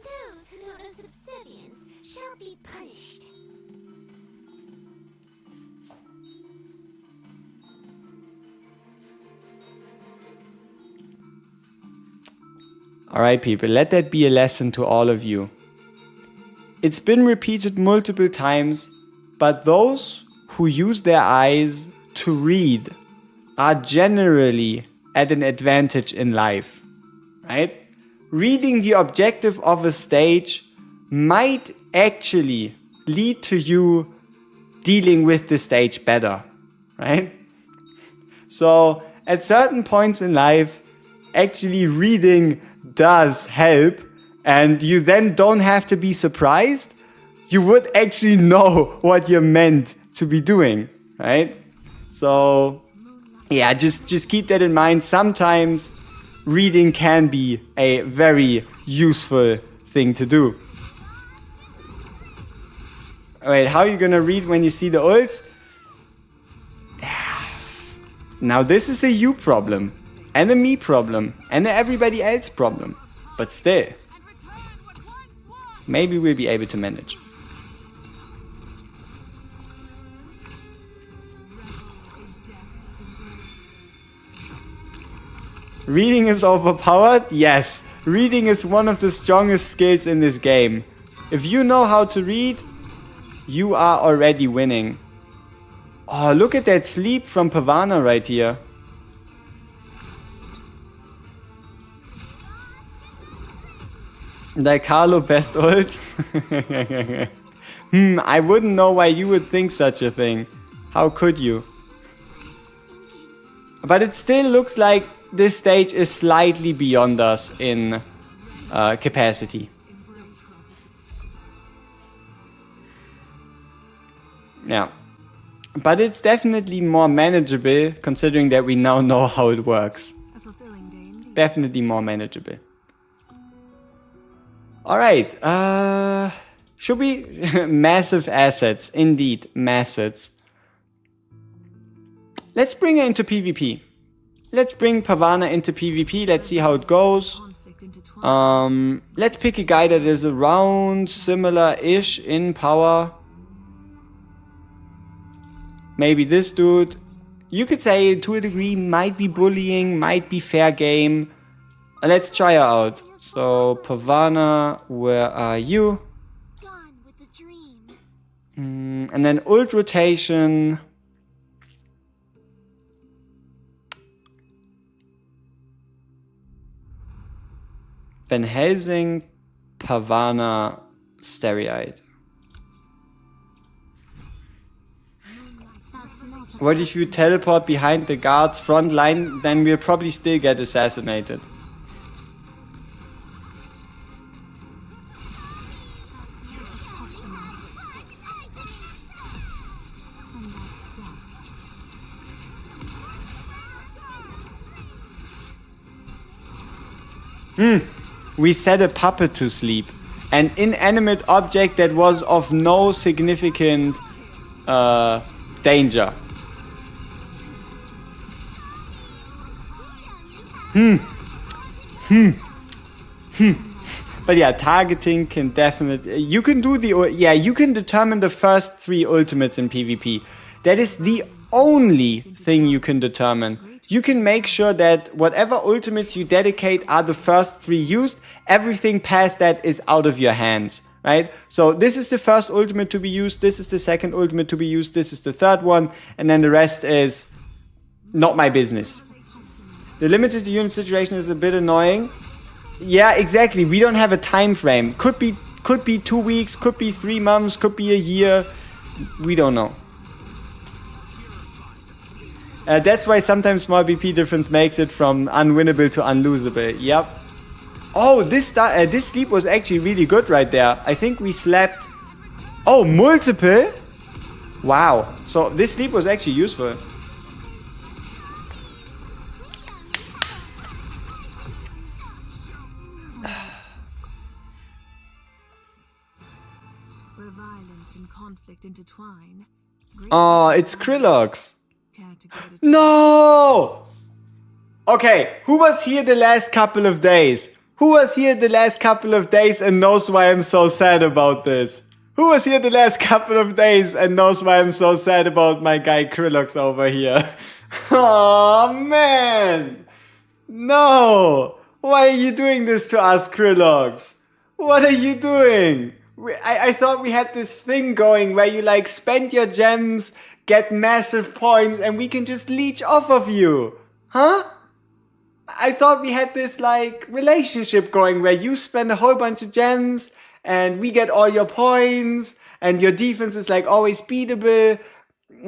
Those who don't know subservience shall be punished. Alright people, let that be a lesson to all of you. It's been repeated multiple times, but those who use their eyes to read are generally at an advantage in life, right? Reading the objective of a stage might actually lead to you dealing with the stage better, right? So at certain points in life, actually reading does help, and you then don't have to be surprised. You would actually know what you're meant to be doing, right? So yeah, just keep that in mind. Sometimes reading can be a very useful thing to do. Alright, how are you gonna read when you see the ults? Now this is a you problem, and a me problem, and a everybody else problem. But still, maybe we'll be able to manage. Reading is overpowered? Yes. Reading is one of the strongest skills in this game. If you know how to read, you are already winning. Oh, look at that sleep from Pavana right here. Daikalo best ult? I wouldn't know why you would think such a thing. How could you? But it still looks like this stage is slightly beyond us in capacity. Yeah. But it's definitely more manageable, considering that we now know how it works. A fulfilling day indeed. Definitely more manageable. Alright, should we? Massive assets, indeed, massive. Let's bring her into PvP. Let's bring Pavana into PvP, let's see how it goes. Conflict intertwined. Let's pick a guy that is around similar-ish in power. Maybe this dude. You could say to a degree might be bullying, might be fair game. Let's try her out. So Pavana, where are you? Gone with the dream. And then ult rotation. Van Helsing, Pavana, Stereoid. That's not a What if you teleport behind the guard's front line? Then we'll probably still get assassinated. We set a puppet to sleep. An inanimate object that was of no significant danger. But yeah, targeting can definitely... You can do the... Yeah, you can determine the first 3 ultimates in PvP. That is the only thing you can determine. You can make sure that whatever ultimates you dedicate are the first 3 used. Everything past that is out of your hands, right? So this is the first ultimate to be used. This is the second ultimate to be used. This is the third one. And then the rest is not my business. The limited unit situation is a bit annoying. Yeah, exactly. We don't have a time frame. Could be 2 weeks, could be 3 months, could be a year. We don't know. That's why sometimes small BP difference makes it from unwinnable to unlosable. Yep. Oh, this sleep was actually really good right there. I think we slept... Oh, multiple? Wow. So this sleep was actually useful. Where violence and conflict intertwine. Oh, it's Krillocks. Care to give it a No! Okay, who was here the last couple of days? Who was here the last couple of days and knows why I'm so sad about this? Who was here the last couple of days and knows why I'm so sad about my guy Krillocks over here? Oh man! No! Why are you doing this to us, Krillocks? What are you doing? I thought we had this thing going where you like spend your gems, get massive points, and we can just leech off of you. Huh? I thought we had this like relationship going where you spend a whole bunch of gems and we get all your points and your defense is like always beatable.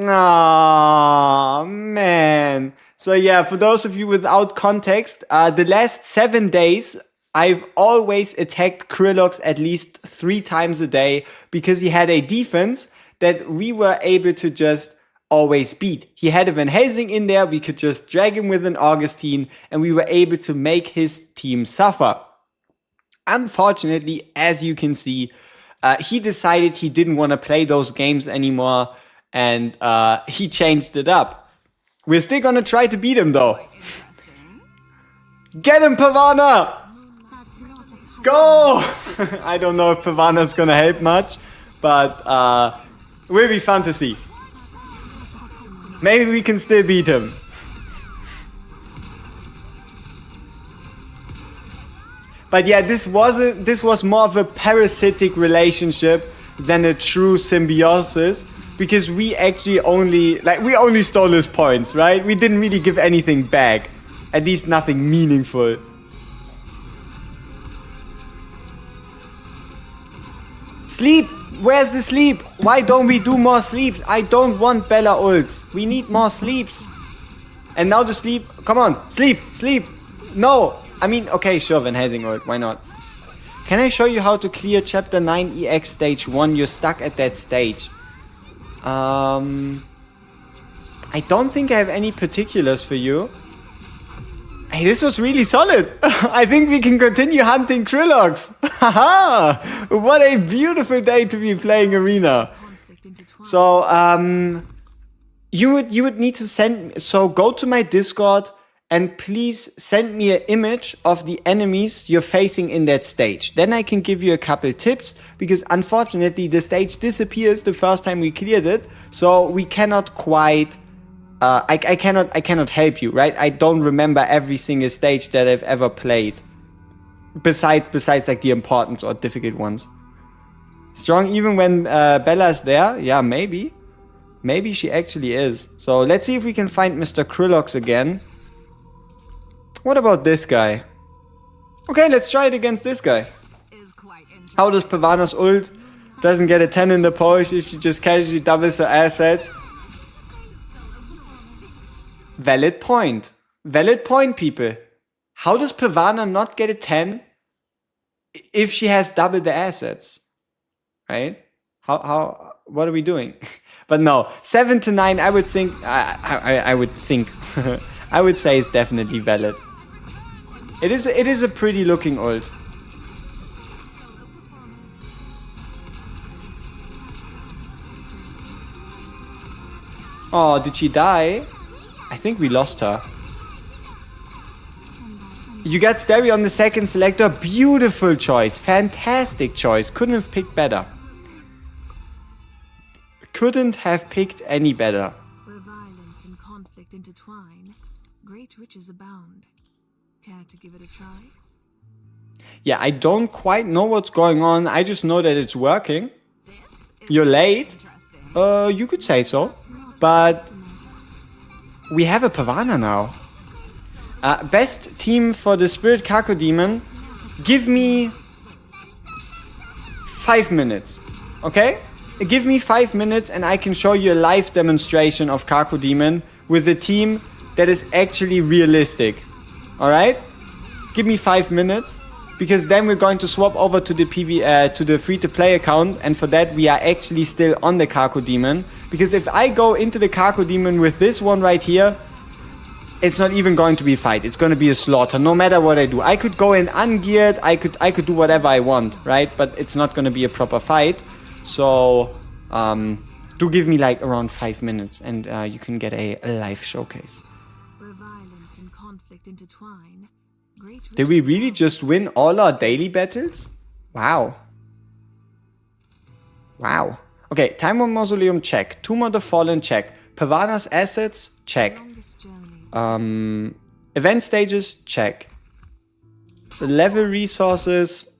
Aw, man. So yeah, for those of you without context, the last 7 days, I've always attacked Krillocks at least 3 times a day because he had a defense that we were able to just always beat. He had a Van Helsing in there, we could just drag him with an Augustine and we were able to make his team suffer. Unfortunately, as you can see, he decided he didn't want to play those games anymore and he changed it up. We're still gonna try to beat him though. Get him, Pavana! That's not a Go! I don't know if Pavana's gonna help much, but will be fun to see. Maybe we can still beat him. But yeah, this was more of a parasitic relationship than a true symbiosis, because we actually only stole his points, right? We didn't really give anything back. At least nothing meaningful. Sleep! Where's the sleep? Why don't we do more sleeps? I don't want Bella ults. We need more sleeps. And now the sleep. Come on, sleep, sleep. No, I mean, okay, sure, Van Helsing ult. Why not? Can I show you how to clear Chapter 9 EX Stage 1? You're stuck at that stage. I don't think I have any particulars for you. Hey, this was really solid. I think we can continue hunting Krillocks. Haha! What a beautiful day to be playing Arena. Conflict intertwined. So, you would need to send. So go to my Discord and please send me an image of the enemies you're facing in that stage. Then I can give you a couple tips, because unfortunately the stage disappears the first time we cleared it, so we cannot quite. I cannot help you, right? I don't remember every single stage that I've ever played. Besides like the important or difficult ones. Strong even when Bella's there? Yeah, maybe. Maybe she actually is. So let's see if we can find Mr. Krillocks again. What about this guy? Okay, let's try it against this guy. Is quite interesting. How does Pavana's ult? Doesn't get a 10 in the polish if she just casually doubles her assets. Valid point. Valid point, people. How does Pavana not get a 10 if she has double the assets? Right? What are we doing? But no, 7 to 9, I would think, I would think, I would say it's definitely valid. It is a pretty looking ult. Oh, did she die? I think we lost her. You got Starry on the second selector. Beautiful choice. Fantastic choice. Couldn't have picked better. Couldn't have picked any better. Where violence and conflict intertwine, great riches abound. Care to give it a try? Yeah, I don't quite know what's going on. I just know that it's working. You're late. You could say so. But we have a Pavana now. Best team for the Spirit Kako Demon. Give me 5 minutes. Okay? Give me 5 minutes and I can show you a live demonstration of Kako Demon with a team that is actually realistic. Alright? Give me 5 minutes. Because then we're going to swap over to the to the free-to-play account, and for that we are actually still on the Kako Demon. Because if I go into the Kako Demon with this one right here, it's not even going to be a fight. It's going to be a slaughter, no matter what I do. I could go in ungeared, I could do whatever I want, right? But it's not going to be a proper fight. So, do give me like around 5 minutes, and you can get a live showcase. Where violence and conflict intertwine. Did we really just win all our daily battles? Wow. Wow. Okay, Time on Mausoleum, check. Tomb of the Fallen, check. Pavana's assets, check. Event stages, check. The level resources,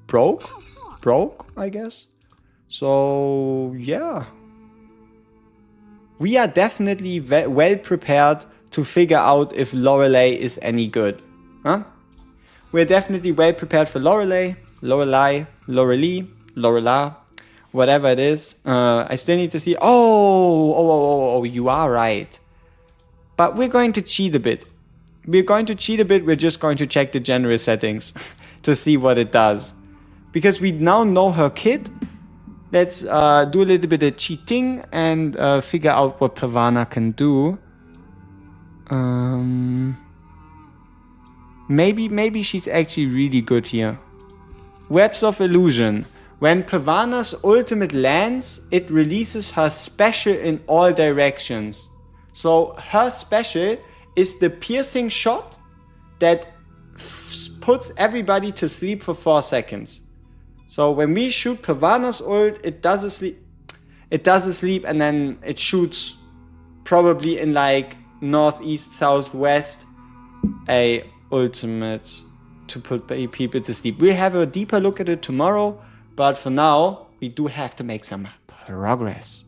broke, I guess. So, yeah. We are definitely well prepared to figure out if Laurelai is any good. Huh? We're definitely well prepared for Laurelai, whatever it is. I still need to see. Oh, you are right. But we're going to cheat a bit. We're just going to check the general settings to see what it does. Because we now know her kit. Let's do a little bit of cheating and figure out what Pavana can do. Maybe she's actually really good here. Webs of Illusion. When Pavana's ultimate lands, it releases her special in all directions. So her special is the piercing shot that puts everybody to sleep for 4 seconds. So when we shoot Pavana's ult, it does a sleep and then it shoots probably in like northeast, southwest, a ultimate to put people to sleep. We'll have a deeper look at it tomorrow, but for now, we do have to make some progress.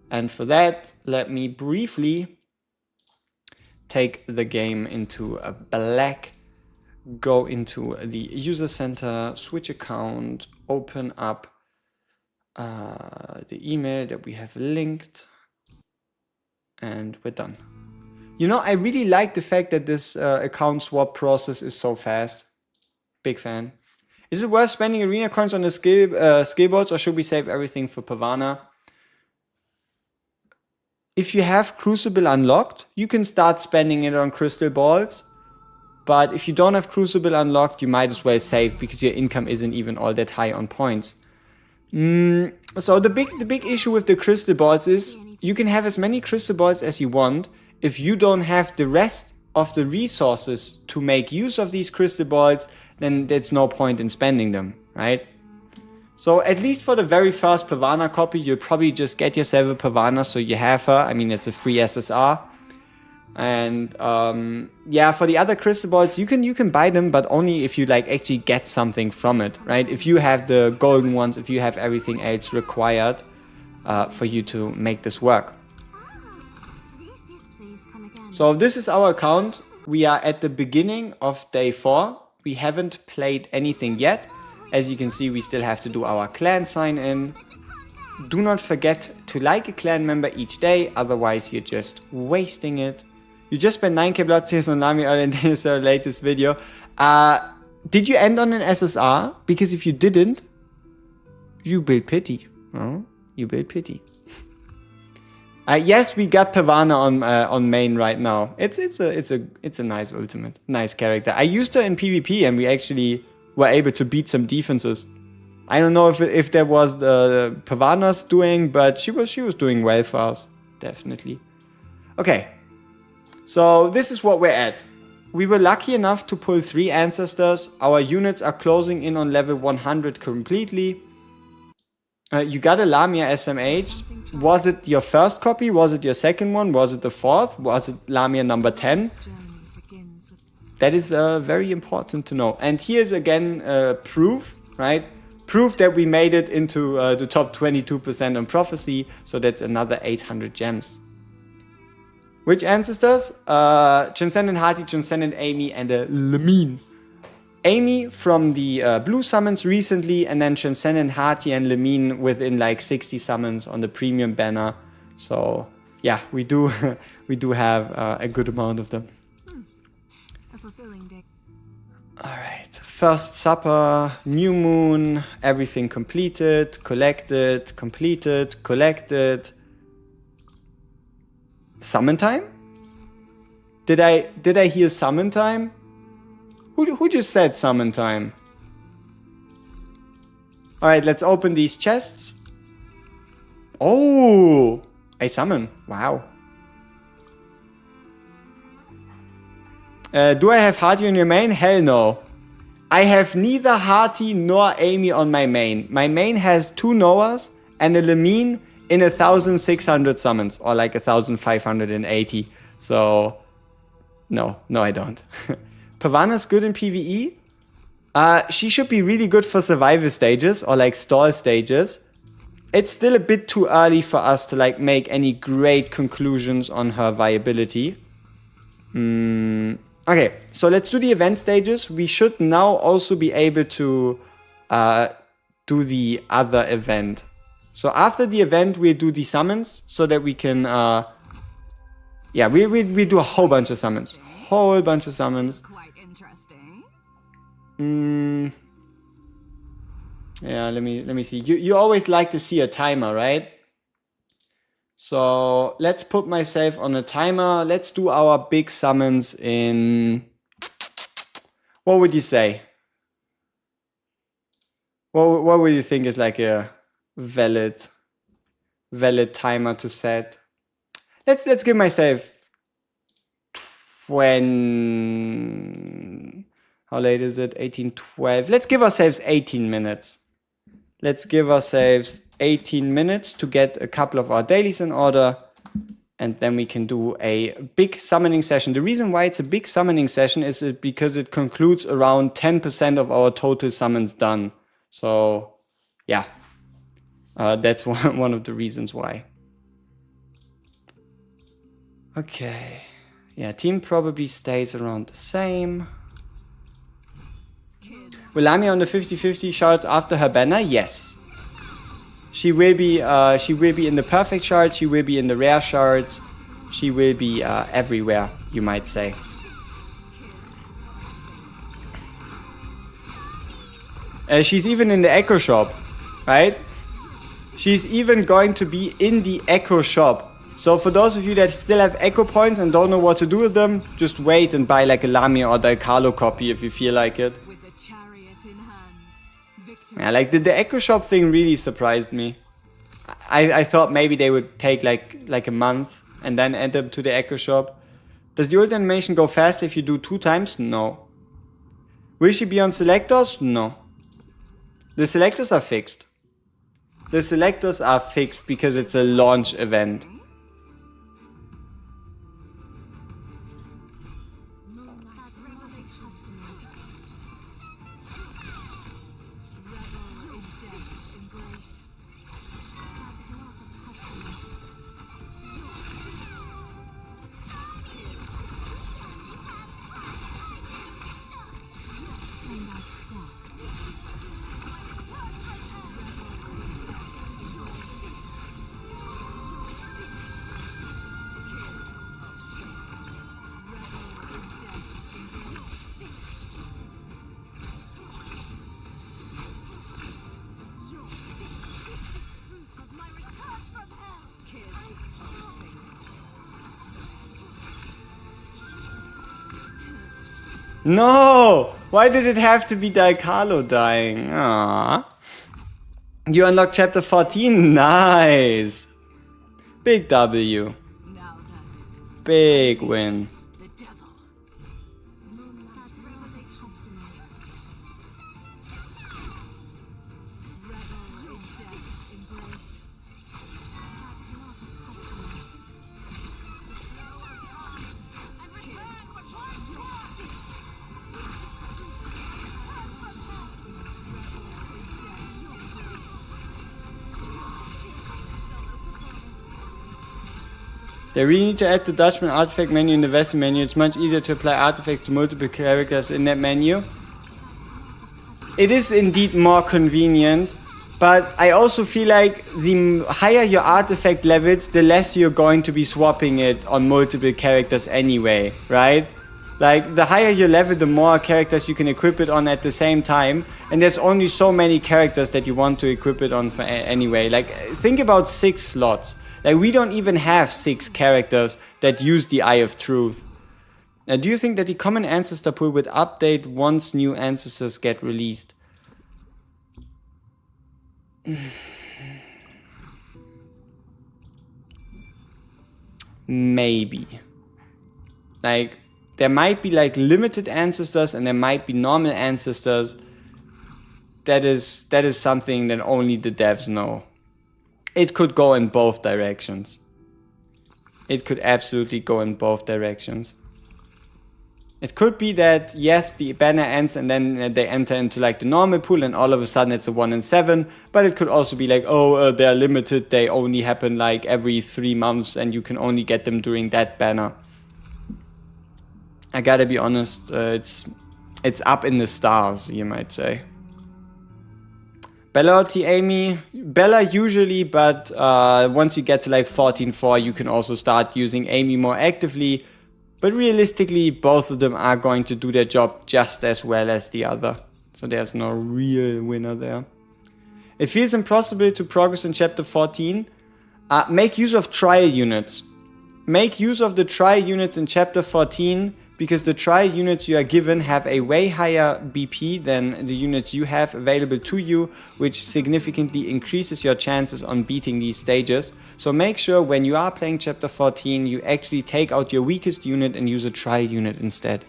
And for that, let me briefly take the game into a black, go into the user center, switch account, open up the email that we have linked, and we're done. You know, I really like the fact that this account swap process is so fast. Big fan. Is it worth spending arena coins on the skill boards, or should we save everything for Pavana? if you have Crucible unlocked, you can start spending it on crystal balls. But if you don't have Crucible unlocked, you might as well save because your income isn't even all that high on points. So the big issue with the crystal balls is you can have as many crystal balls as you want. If you don't have the rest of the resources to make use of these crystal balls, then there's no point in spending them, right? So at least for the very first Pavana copy, you'll probably just get yourself a Pavana so you have her. I mean, it's a free SSR. And yeah, for the other crystal balls, you can buy them, but only if you like actually get something from it, right? If you have the golden ones, if you have everything else required for you to make this work. So this is our account. We are at the beginning of day 4. We haven't played anything yet. As you can see, we still have to do our clan sign in. Do not forget to like a clan member each day, otherwise you're just wasting it. You just spent 9k blood CS on Lami earlier in this latest video. Did you end on an SSR? Because if you didn't, you build pity. Oh, you build pity. Yes, we got Pavana on main right now. It's a nice ultimate, nice character. I used her in PvP and we actually were able to beat some defenses. I don't know if that was the Pavana's doing, but she was doing well for us, definitely. Okay, so this is what we're at. We were lucky enough to pull 3 ancestors. Our units are closing in on level 100 completely. You got a Lamia SMH. Was it your first copy? Was it your second one? Was it the 4th? Was it Lamia number 10? That is very important to know. And here's again proof, right? Proof that we made it into the top 22% on prophecy. So that's another 800 gems. Which ancestors? Transcendent Hati, Transcendent Amy, and a Lamine. Amy from the blue summons recently, and then Transcendent Hati and Lamine within like 60 summons on the premium banner. So yeah, we do have a good amount of them. A fulfilling day. Alright, first supper, new moon, everything completed, collected, completed, collected. Summon time? Did I hear summon time? Who just said summon time? Alright, let's open these chests. Oh, I summon. Wow. Do I have Hati on your main? Hell no. I have neither Hati nor Amy on my main. My main has 2 Noahs and a Lamine in 1,600 summons, or like 1,580. So, no, I don't. Pavana's good in PvE. She should be really good for survival stages or like stall stages. It's still a bit too early for us to like make any great conclusions on her viability. Okay, so let's do the event stages. We should now also be able to do the other event. So after the event, we'll do the summons so that we can... yeah, we do a whole bunch of summons. Whole bunch of summons. Quite interesting. Yeah, let me see. You always like to see a timer, right? So let's put myself on a timer. Let's do our big summons in... What would you say? What would you think is like a valid timer to set? Let's give myself 20... How late is it? 18:12. Let's give ourselves 18 minutes. Let's give ourselves 18 minutes to get a couple of our dailies in order. And then we can do a big summoning session. The reason why it's a big summoning session is because it concludes around 10% of our total summons done. So, yeah. That's one of the reasons why. Okay. Yeah, team probably stays around the same. Will Lamia on the 50-50 shards after her banner? Yes. She will be in the perfect shards, she will be in the rare shards, she will be everywhere, you might say. She's even in the Echo shop, right? She's even going to be in the Echo shop So for those of you that still have echo points and don't know what to do with them, just wait and buy like a Lamia or Diallo copy if you feel like it. With the chariot in hand, victory. Yeah, like the echo shop thing really surprised me. I thought maybe they would take like a month and then add them to the echo shop. Does the ult animation go faster if you do 2 times? No. Will she be on selectors? No. The selectors are fixed. The selectors are fixed because it's a launch event. No! Why did it have to be Diallo dying? Aww. You unlocked chapter 14. Nice. Big W. Now then, Big win. the devil. They really need to add the Dutchman artifact menu in the Western menu. It's much easier to apply artifacts to multiple characters in that menu. It is indeed more convenient, but I also feel like the higher your artifact levels, the less you're going to be swapping it on multiple characters anyway, right? Like, the higher your level, the more characters you can equip it on at the same time, and there's only so many characters that you want to equip it on for anyway. Like, think about 6 slots. Like, we don't even have 6 characters that use the Eye of Truth. Now, do you think that the common ancestor pool would update once new ancestors get released? Maybe. Like, there might be like limited ancestors and there might be normal ancestors. That is something that only the devs know. It could go in both directions. It could absolutely go in both directions. It could be that, yes, the banner ends and then they enter into like the normal pool and all of a sudden it's a 1 in 7. But it could also be like, oh, they're limited. They only happen like every 3 months and you can only get them during that banner. I gotta be honest, it's up in the stars, you might say. Bella or Amy? Bella usually, but once you get to like 14.4, you can also start using Amy more actively. But realistically, both of them are going to do their job just as well as the other. So there's no real winner there. It feels impossible to progress in chapter 14. Make use of trial units. Make use of the trial units in chapter 14. Because the trial units you are given have a way higher BP than the units you have available to you, which significantly increases your chances on beating these stages. So make sure when you are playing chapter 14, you actually take out your weakest unit and use a trial unit instead.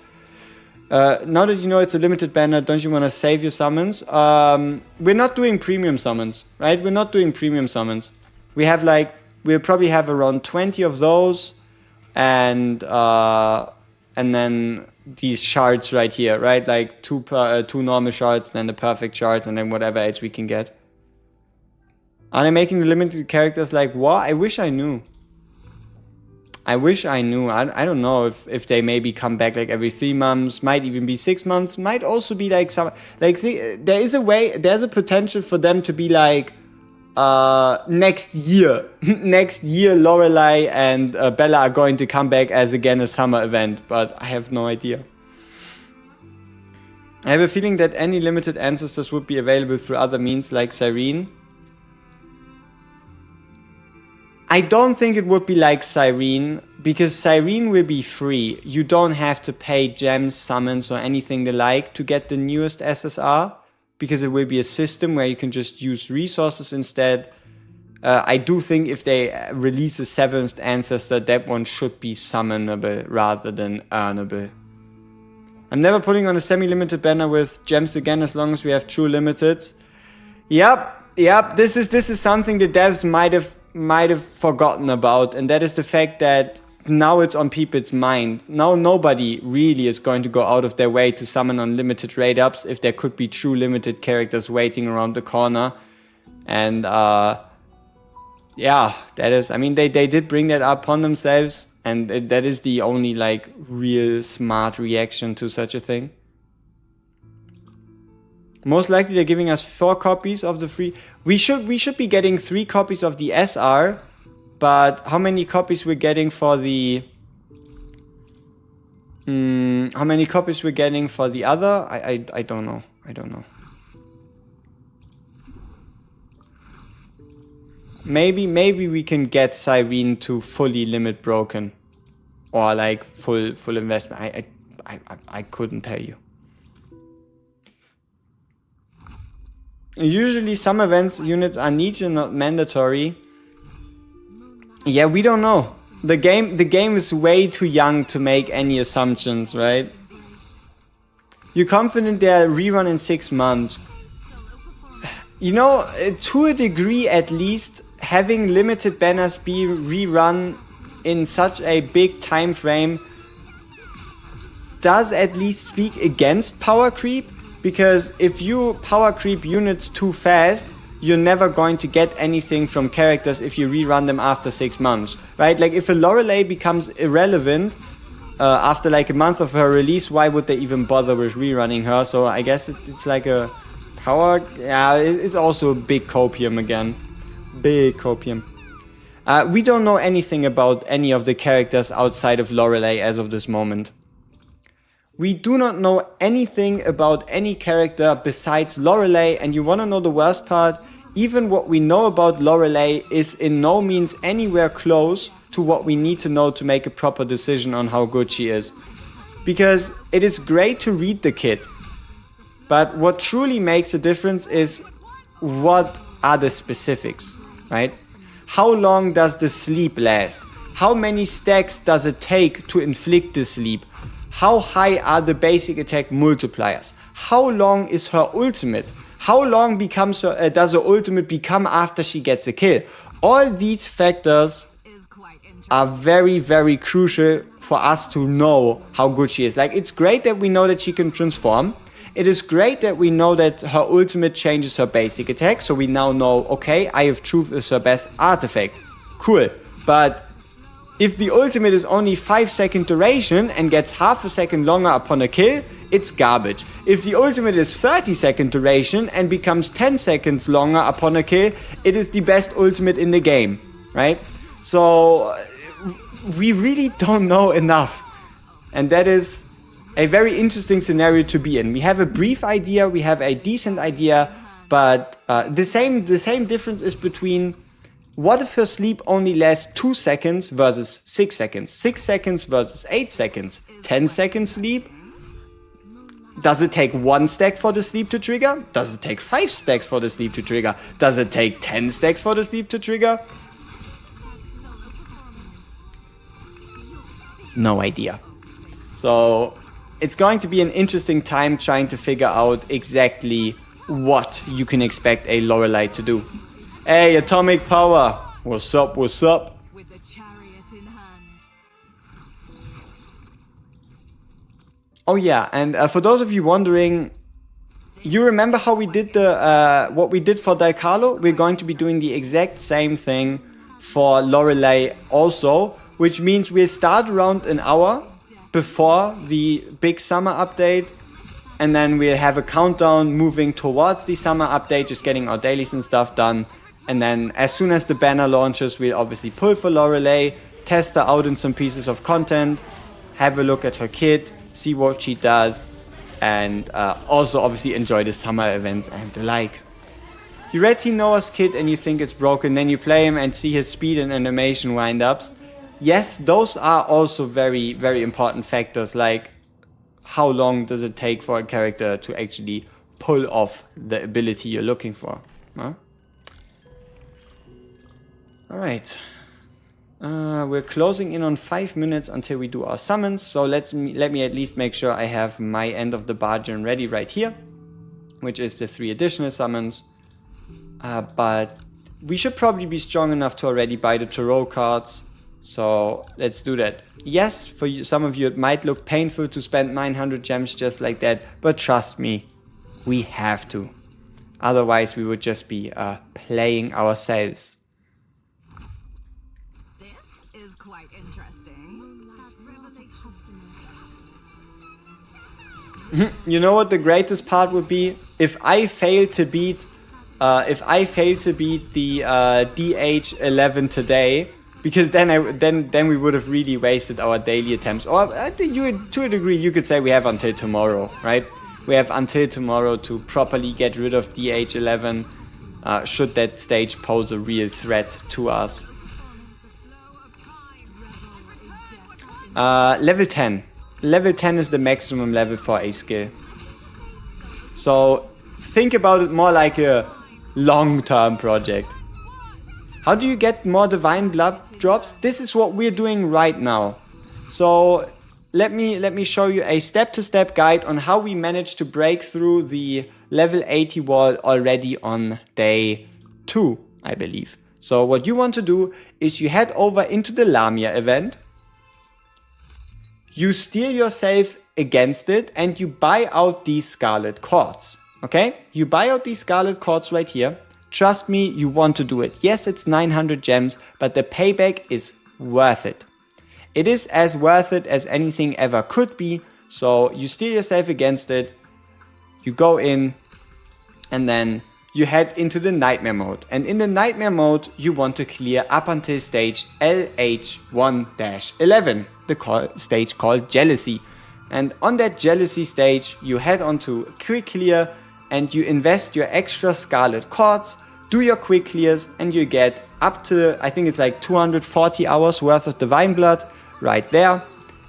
Now that you know it's a limited banner, don't you want to save your summons? We're not doing premium summons, right? We're not doing premium summons. We'll probably have around 20 of those and then these shards right here, right? Like two normal shards, then the perfect shards, and then whatever else we can get. Are they making the limited characters like war? I wish I knew. I wish I knew. I don't know if they maybe come back like every 3 months, might even be 6 months, might also be like some, like there is a way, there's a potential for them to be like, next year Laurelai and Bella are going to come back as again a summer event, but I have no idea. I have a feeling that any limited ancestors would be available through other means like Cyrene. I don't think it would be like Cyrene, because Cyrene will be free. You don't have to pay gems, summons, or anything the like to get the newest SSR, because it will be a system where you can just use resources instead. I do think if they release a 7th ancestor, that one should be summonable rather than earnable. I'm never putting on a semi-limited banner with gems again as long as we have true limiteds. Yep, this is something the devs might have forgotten about, and that is the fact that now it's on people's mind. Now nobody really is going to go out of their way to summon unlimited raid ups if there could be true limited characters waiting around the corner. And yeah, that is, I mean, they did bring that up on themselves, and that is the only like real smart reaction to such a thing. Most likely they're giving us 4 copies of the free. We should be getting 3 copies of the SR, but how many copies we're getting for the how many copies we're getting for the other? I don't know. I don't know. Maybe we can get Cyrene to fully limit broken, or like full investment. I couldn't tell you. Usually some events units are niche and not mandatory. Yeah, we don't know. The game is way too young to make any assumptions, right? You're confident they'll rerun in 6 months. You know, to a degree at least, having limited banners be rerun in such a big time frame does at least speak against power creep. Because if you power creep units too fast, you're never going to get anything from characters if you rerun them after 6 months, right? Like if a Laurelai becomes irrelevant after like a month of her release, why would they even bother with rerunning her? So I guess it's like a power, yeah, it's also a big copium again. Big copium. We don't know anything about any of the characters outside of Laurelai as of this moment. We do not know anything about any character besides Laurelai, and you want to know the worst part? Even what we know about Laurelai is in no means anywhere close to what we need to know to make a proper decision on how good she is. Because it is great to read the kit, but what truly makes a difference is what are the specifics, right? How long does the sleep last? How many stacks does it take to inflict the sleep? How high are the basic attack multipliers? How long is her ultimate? How long does her ultimate become after she gets a kill? All these factors are very, very crucial for us to know how good she is. Like, it's great that we know that she can transform. It is great that we know that her ultimate changes her basic attack. So we now know, okay, Eye of Truth is her best artifact. Cool. But if the ultimate is only 5-second duration and gets half a second longer upon a kill, it's garbage. If the ultimate is 30-second duration and becomes 10 seconds longer upon a kill, it is the best ultimate in the game, right? So we really don't know enough. And that is a very interesting scenario to be in. We have a brief idea, we have a decent idea, but the same difference is between what if her sleep only lasts 2 seconds versus 6 seconds? 6 seconds versus 8 seconds? 10 seconds sleep? Does it take 1 stack for the sleep to trigger? Does it take 5 stacks for the sleep to trigger? Does it take 10 stacks for the sleep to trigger? No idea. So it's going to be an interesting time trying to figure out exactly what you can expect a Laurelai to do. Hey, Atomic Power! What's up, what's up? With the chariot in hand. Oh yeah, and for those of you wondering, you remember how we did the what we did for Daikalo? We're going to be doing the exact same thing for Laurelai also, which means we'll start around an hour before the big summer update, and then we'll have a countdown moving towards the summer update, just getting our dailies and stuff done. And then as soon as the banner launches, we'll obviously pull for Laurelai, test her out in some pieces of content, have a look at her kit, see what she does, and also obviously enjoy the summer events and the like. You read Team Noah's kit and you think it's broken, then you play him and see his speed and animation wind-ups. Yes, those are also very, very important factors, like how long does it take for a character to actually pull off the ability you're looking for. Huh? Alright. We're closing in on 5 minutes until we do our summons, so let me at least make sure I have my end of the bargain ready right here, which is the 3 additional summons. But we should probably be strong enough to already buy the tarot cards, so let's do that. Yes, for you, some of you it might look painful to spend 900 gems just like that, but trust me, we have to. Otherwise we would just be playing ourselves. Quite interesting. You know what the greatest part would be? If I fail to beat the DH11 today, because then we would have really wasted our daily attempts. Or I think to a degree you could say we have until tomorrow, right? We have until tomorrow to properly get rid of DH11 should that stage pose a real threat to us. Level 10. Level 10 is the maximum level for a skill. So think about it more like a long-term project. How do you get more divine blood drops? This is what we're doing right now. So let me show you a step-to-step guide on how we managed to break through the level 80 wall already on day 2, I believe. So what you want to do is you head over into the Lamia event. You steel yourself against it and you buy out these scarlet cords. Okay? You buy out these scarlet cords right here. Trust me, you want to do it. Yes, it's 900 gems, but the payback is worth it. It is as worth it as anything ever could be. So you steel yourself against it. You go in and then you head into the nightmare mode. And in the nightmare mode, you want to clear up until stage LH1-11, the stage called Jealousy. And on that Jealousy stage, you head on to Quick Clear and you invest your extra scarlet cords, do your quick clears, and you get up to, I think it's like 240 hours worth of divine blood right there.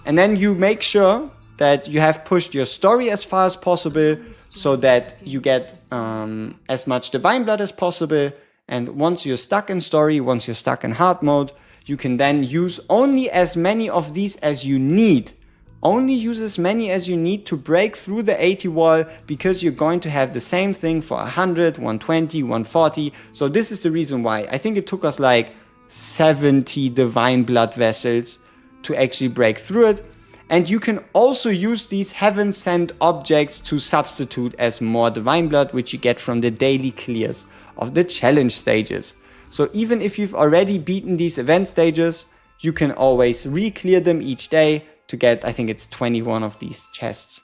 And then you make sure that you have pushed your story as far as possible so that you get as much divine blood as possible. And once you're stuck in story, once you're stuck in hard mode, you can then use only as many of these as you need. Only use as many as you need to break through the 80 wall, because you're going to have the same thing for 100, 120, 140. So this is the reason why. I think it took us like 70 divine blood vessels to actually break through it. And you can also use these heaven sent objects to substitute as more divine blood, which you get from the daily clears of the challenge stages. So even if you've already beaten these event stages, you can always re-clear them each day to get, I think it's 21 of these chests.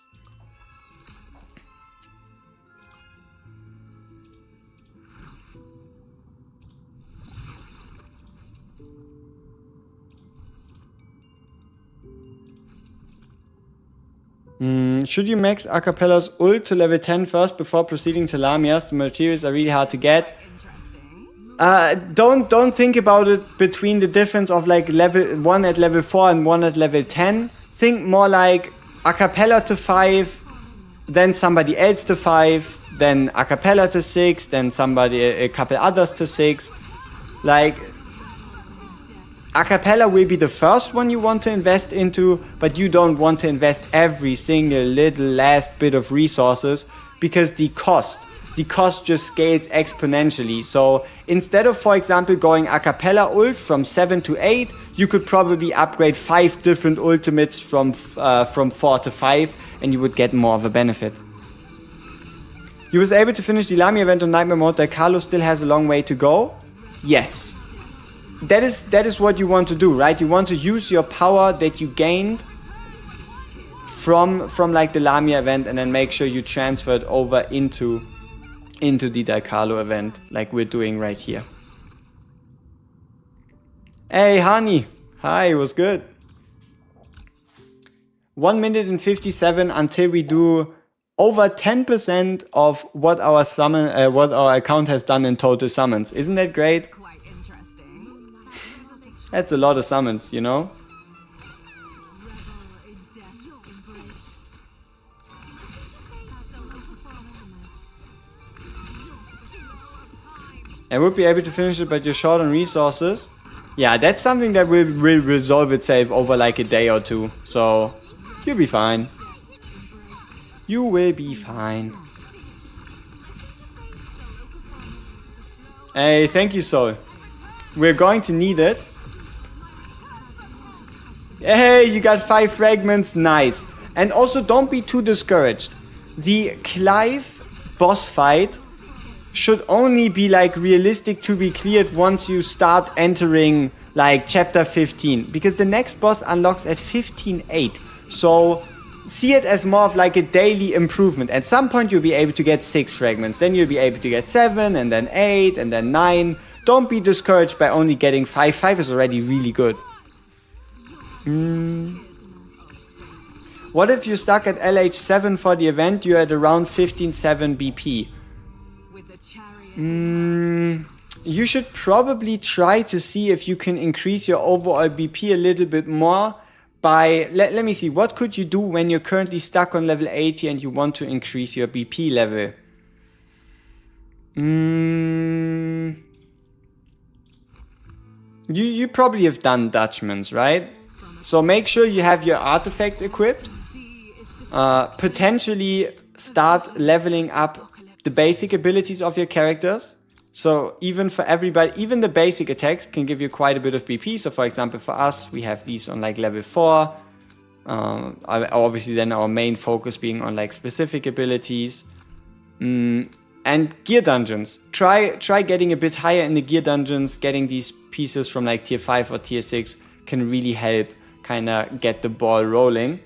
Should you max Acapella's ult to level 10 first before proceeding to Lamias? The materials are really hard to get. Don't think about it between the difference of like level 1 at level 4 and 1 at level 10. Think more like Acapella to 5, then somebody else to 5, then Acapella to 6, then a couple others to 6. Like, Acapella will be the first one you want to invest into, but you don't want to invest every single little last bit of resources, because the cost just scales exponentially. So instead of, for example, going Acapella ult from 7 to 8, you could probably upgrade 5 different ultimates from 4 to 5, and you would get more of a benefit. You was able to finish the Lamia event on Nightmare Mode. Carlo still has a long way to go. Yes. That is what you want to do, right? You want to use your power that you gained from like the Lamia event, and then make sure you transfer it over into the Carlo event, like we're doing right here. Hey, honey. Hi, what's good? 1 minute and 57 until we do over 10% of what our what our account has done in total summons. Isn't that great? Quite interesting. That's a lot of summons, you know? I would be able to finish it, but you're short on resources. Yeah, that's something that will resolve itself over like a day or two. So, you'll be fine. You will be fine. Hey, thank you, Soul. We're going to need it. Hey, you got 5 fragments. Nice. And also, don't be too discouraged. The Clive boss fight should only be like realistic to be cleared once you start entering like chapter 15. Because the next boss unlocks at 15:8. So see it as more of like a daily improvement. At some point you'll be able to get 6 fragments, then you'll be able to get 7, and then 8, and then 9. Don't be discouraged by only getting 5. 5 is already really good. What if you're stuck at LH7 for the event? You're at around 15.7 BP. You should probably try to see if you can increase your overall BP a little bit more by, let me see, what could you do when you're currently stuck on level 80 and you want to increase your BP level? You probably have done Dutchman's, right? So make sure you have your artifacts equipped. Potentially start leveling up the basic abilities of your characters. So even for everybody, even the basic attacks can give you quite a bit of BP. So for example, for us, we have these on like level 4. Obviously then our main focus being on like specific abilities. And gear dungeons. Try getting a bit higher in the gear dungeons. Getting these pieces from like tier 5 or tier 6 can really help kind of get the ball rolling.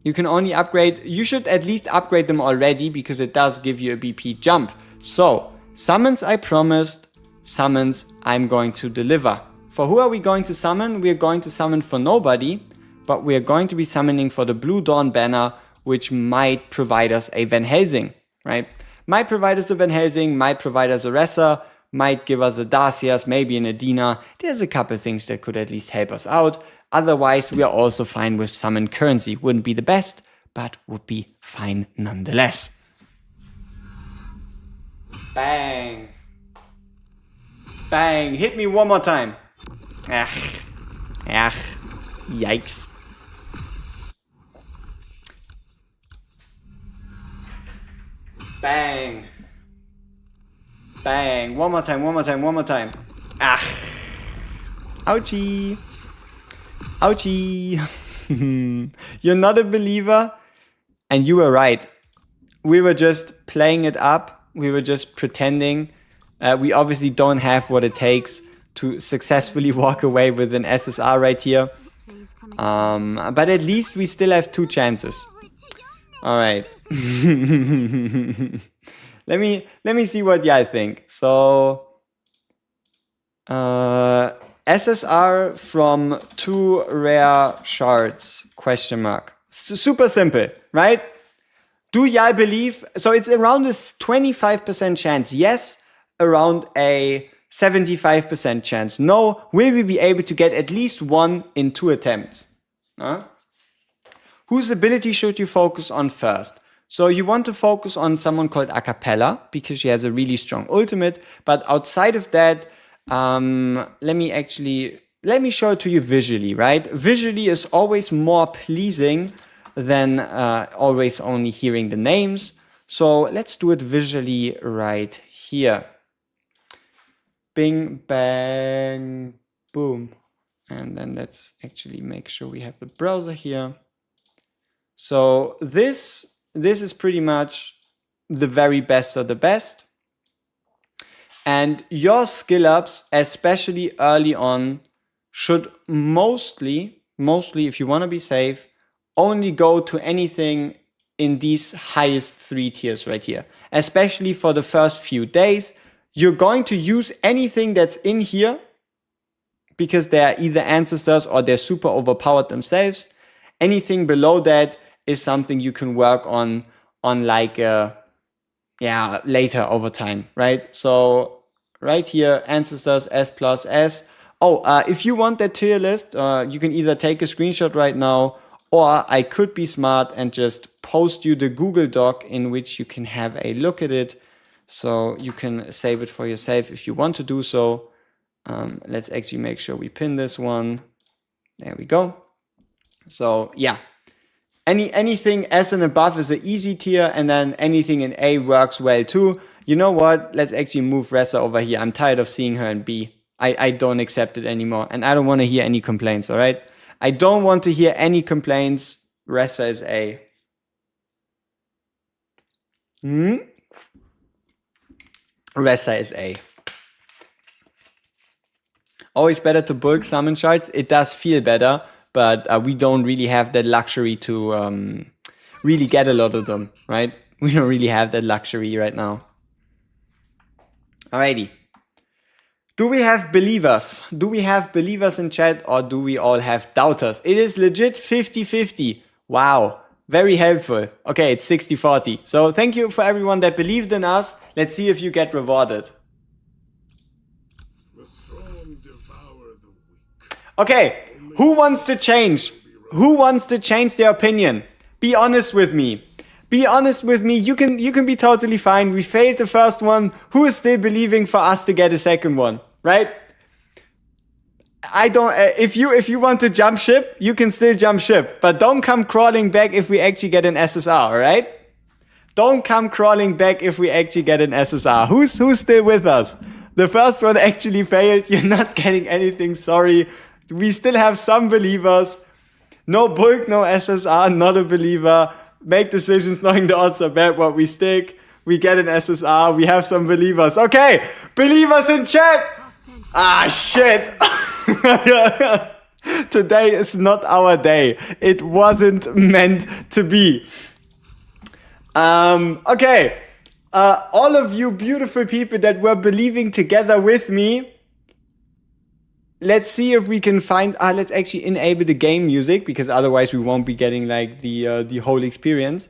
You can only upgrade, you should at least upgrade them already because it does give you a BP jump. So, summons I promised, summons I'm going to deliver. For who are we going to summon? We are going to summon for nobody, but we are going to be summoning for the Blue Dawn banner, which might provide us a Van Helsing, right? Might provide us a Van Helsing, might provide us a Ressa, might give us a Darcias, maybe an Adina. There's a couple things that could at least help us out. Otherwise, we are also fine with summon currency. Wouldn't be the best, but would be fine nonetheless. Bang. Bang. Hit me one more time. Yikes. Bang. Bang. One more time. Ouchie. Ouchie. You're not a believer? And you were right. We were just playing it up. We were just pretending. We obviously don't have what it takes to successfully walk away with an SSR right here. But at least we still have 2 chances. Alright. Let me see what y'all think. So SSR from 2 rare shards, question mark. Super simple, right? Do y'all believe? So it's around this 25% chance. Yes, around a 75% chance. No, will we be able to get at least 1 in 2 attempts? Whose ability should you focus on first? So you want to focus on someone called Acapella because she has a really strong ultimate. But outside of that, let me show it to you visually, right? Visually is always more pleasing than always only hearing the names. So let's do it visually right here. Bing, bang, boom. And then let's actually make sure we have the browser here. So this is pretty much the very best of the best. And your skill ups, especially early on, should mostly, if you want to be safe, only go to anything in these highest 3 tiers right here. Especially for the first few days, you're going to use anything that's in here because they are either ancestors or they're super overpowered themselves. Anything below that is something you can work on like later over time, right? So right here, ancestors S plus S. Oh, if you want that tier list, you can either take a screenshot right now, or I could be smart and just post you the Google Doc in which you can have a look at it. So you can save it for yourself if you want to do so. Let's actually make sure we pin this one. There we go. So yeah, anything S and above is an easy tier, and then anything in A works well too. You know what? Let's actually move Ressa over here. I'm tired of seeing her in B. I don't accept it anymore, and I don't want to hear any complaints, all right? I don't want to hear any complaints. Ressa is A. Ressa is A. Always better to bulk summon shards. It does feel better, but we don't really have that luxury to really get a lot of them, right? We don't really have that luxury right now. Alrighty. Do we have believers? Do we have believers in chat, or do we all have doubters? It is legit 50-50. Wow. Very helpful. Okay, it's 60-40. So thank you for everyone that believed in us. Let's see if you get rewarded. Okay, who wants to change? Who wants to change their opinion? Be honest with me. Be honest with me. You can be totally fine. We failed the first one. Who is still believing for us to get a second one, right? I don't. If you want to jump ship, you can still jump ship, but don't come crawling back if we actually get an SSR, all right? Don't come crawling back if we actually get an SSR. Who's still with us? The first one actually failed. You're not getting anything. Sorry. We still have some believers. No bulk, no SSR, not a believer. Make decisions knowing the odds are bad, but we stick. We get an SSR. We have some believers. Okay, believers in chat. Ah, shit. Today is not our day. It wasn't meant to be. Okay. All of you beautiful people that were believing together with me, let's see if we can find, let's actually enable the game music, because otherwise we won't be getting like the whole experience.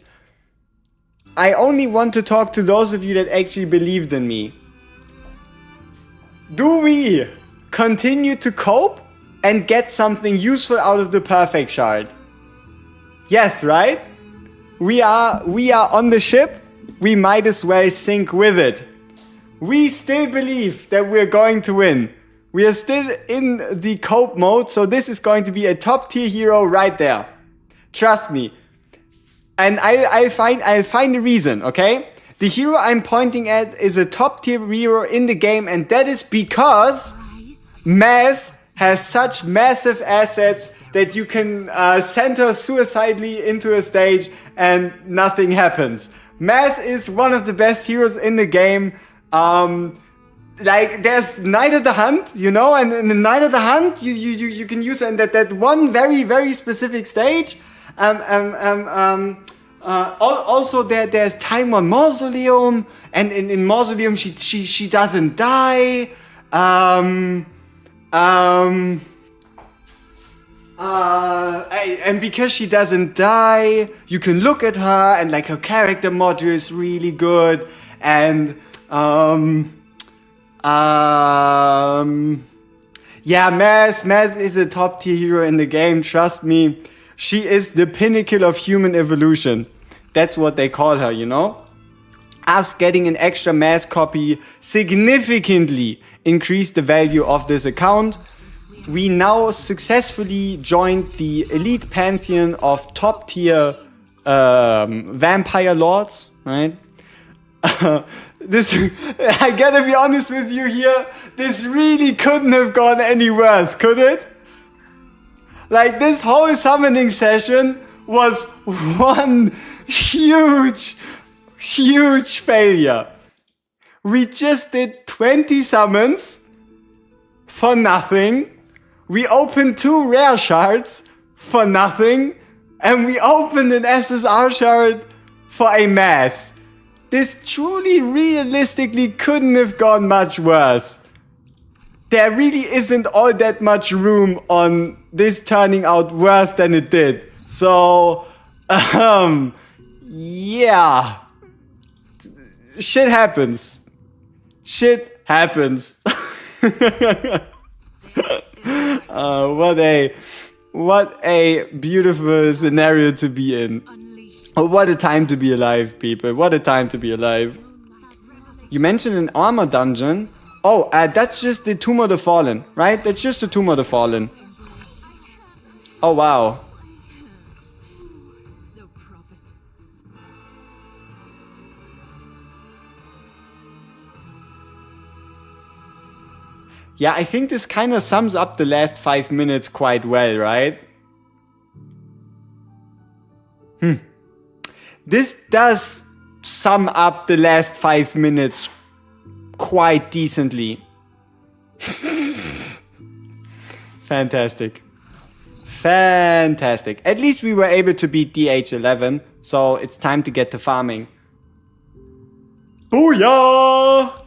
I only want to talk to those of you that actually believed in me. Do we continue to cope and get something useful out of the perfect shard? Yes, right? We are on the ship. We might as well sink with it. We still believe that we're going to win. We are still in the cope mode, so this is going to be a top tier hero right there. Trust me. And I'll find a reason, okay? The hero I'm pointing at is a top tier hero in the game, and that is because Maz has such massive assets that you can send her suicidally into a stage and nothing happens. Maz is one of the best heroes in the game. Like, there's Night of the Hunt, you know, and in the Night of the Hunt, you can use it in that one very, very specific stage. Also, there's time on Mausoleum, and in Mausoleum, she doesn't die. And because she doesn't die, you can look at her, and like her character module is really good, and yeah, Maz is a top tier hero in the game, trust me. She is the pinnacle of human evolution. That's what they call her, you know? Us getting an extra Maz copy significantly increased the value of this account. We now successfully joined the elite pantheon of top tier vampire lords, right? I gotta be honest with you here, this really couldn't have gone any worse, could it? Like, this whole summoning session was one huge failure. We just did 20 summons for nothing. We opened 2 rare shards for nothing. And we opened an SSR shard for a mass. This truly, realistically couldn't have gone much worse. There really isn't all that much room on this turning out worse than it did. So, Yeah. Shit happens. Shit happens. What a beautiful scenario to be in. Oh, what a time to be alive, people. What a time to be alive. You mentioned an armor dungeon. Oh, that's just the Tomb of the Fallen, right? That's just the Tomb of the Fallen. Oh, wow. Yeah, I think this kind of sums up the last 5 minutes quite well, right? This does sum up the last 5 minutes quite decently. Fantastic. Fantastic. At least we were able to beat DH11, so it's time to get to farming. Booyah!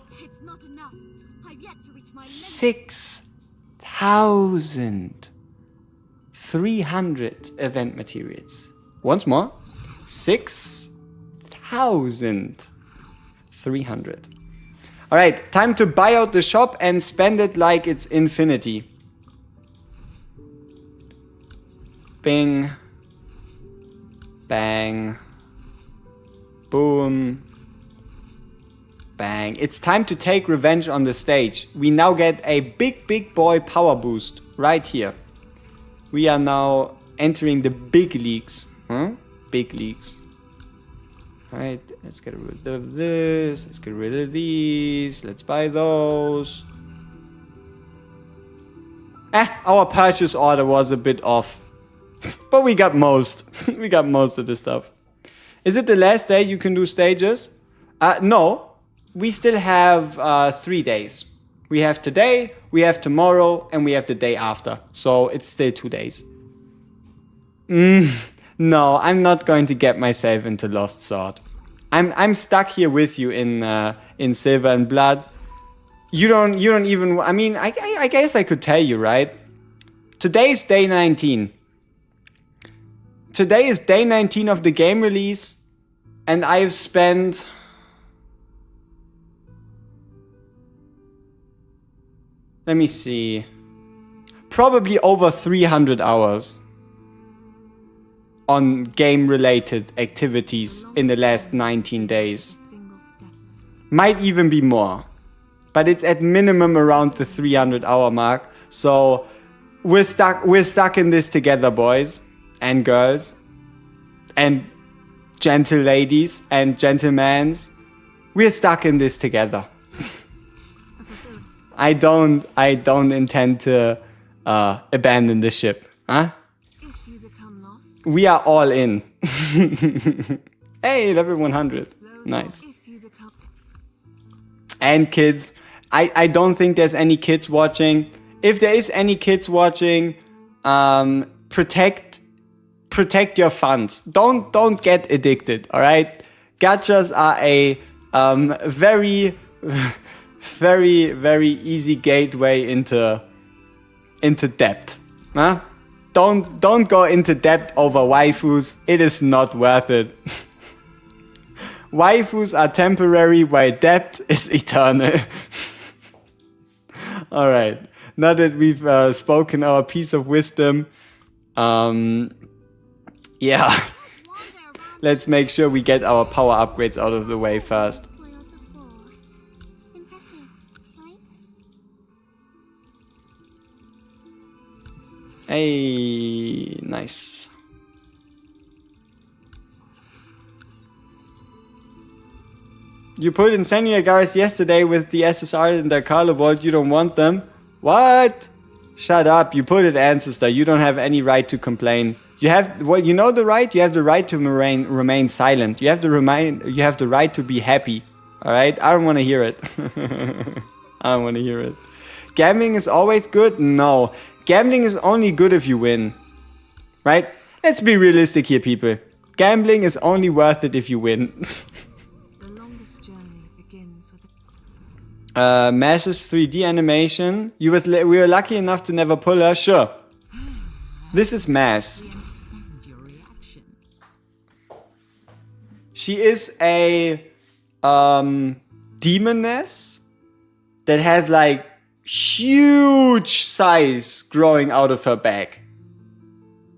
6,300 event materials. Once more. 6,300. Alright, time to buy out the shop and spend it like it's infinity. Bing. Bang. Boom. Bang. It's time to take revenge on the stage. We now get a big boy power boost right here. We are now entering the big leagues. Big leagues. Alright, let's get rid of this. Let's get rid of these. Let's buy those. Our purchase order was a bit off. But we got most. We got most of the stuff. Is it the last day you can do stages? No. We still have 3 days. We have today, we have tomorrow, and we have the day after. So it's still 2 days. No, I'm not going to get myself into Lost Sword. I'm stuck here with you in Silver and Blood. You don't even. I mean, I guess I could tell you, right? Today's day 19. Today is day 19 of the game release, and I've spent. Let me see. Probably over 300 hours on game-related activities in the last 19 days. Might even be more. But it's at minimum around the 300-hour mark. So we're stuck in this together, boys and girls and gentle ladies and gentlemen. We're stuck in this together. I don't intend to abandon the ship, huh? If you become lost, We are all in. Hey, level 100. Nice. if you become And kids. I don't think there's any kids watching. If there is any kids watching, protect your funds. Don't get addicted, alright? Gachas are a very easy gateway into debt. Huh? Don't go into debt over waifus. It is not worth it. Waifus are temporary while debt is eternal. Alright. Now that we've spoken our piece of wisdom, yeah. Let's make sure we get our power upgrades out of the way first. Hey, nice. You put Incendiary Guards yesterday with the SSR in the Carlo Vault. You don't want them. What? Shut up. You put it, Ancestor. You don't have any right to complain. You have what? You know the right. You have the right to remain silent. You have the right to be happy. All right. I don't want to hear it. I don't want to hear it. Gambling is always good. No. Gambling is only good if you win. Right? Let's be realistic here, people. Gambling is only worth it if you win. the longest journey begins with Mass's 3D animation. We were lucky enough to never pull her. Sure. This is Mass. She is a demoness that has like huge size growing out of her back.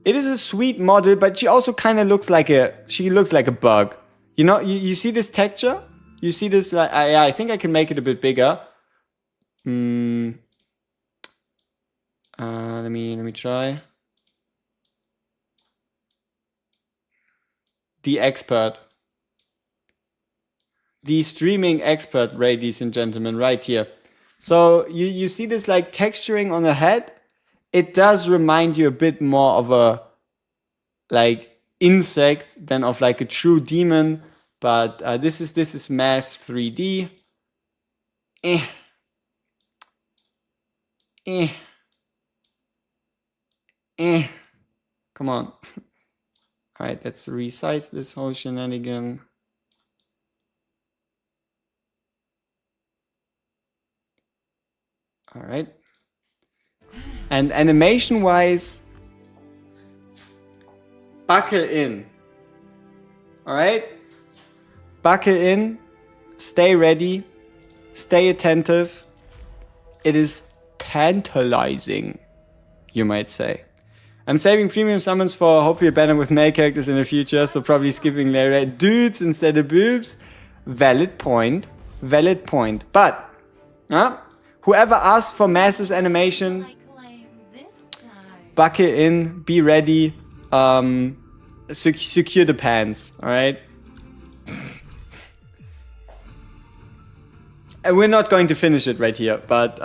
It is a sweet model, but she also kind of looks like a bug. You know, you see this texture? You see this? I think I can make it a bit bigger. Let me try. The expert. The streaming expert, ladies and gentlemen, right here. So you see this like texturing on the head? It does remind you a bit more of a like insect than of like a true demon. But this is Mass 3D. Come on. Alright, let's resize this whole shenanigan. Alright. And animation-wise, buckle in. Alright? Buckle in, stay ready, stay attentive. It is tantalizing, you might say. I'm saving premium summons for hopefully a banner with male characters in the future, so probably skipping Laurelai dudes instead of boobs. Valid point. Valid point. But, whoever asked for Mass's animation, buckle in, be ready, secure the pants, alright? And we're not going to finish it right here, but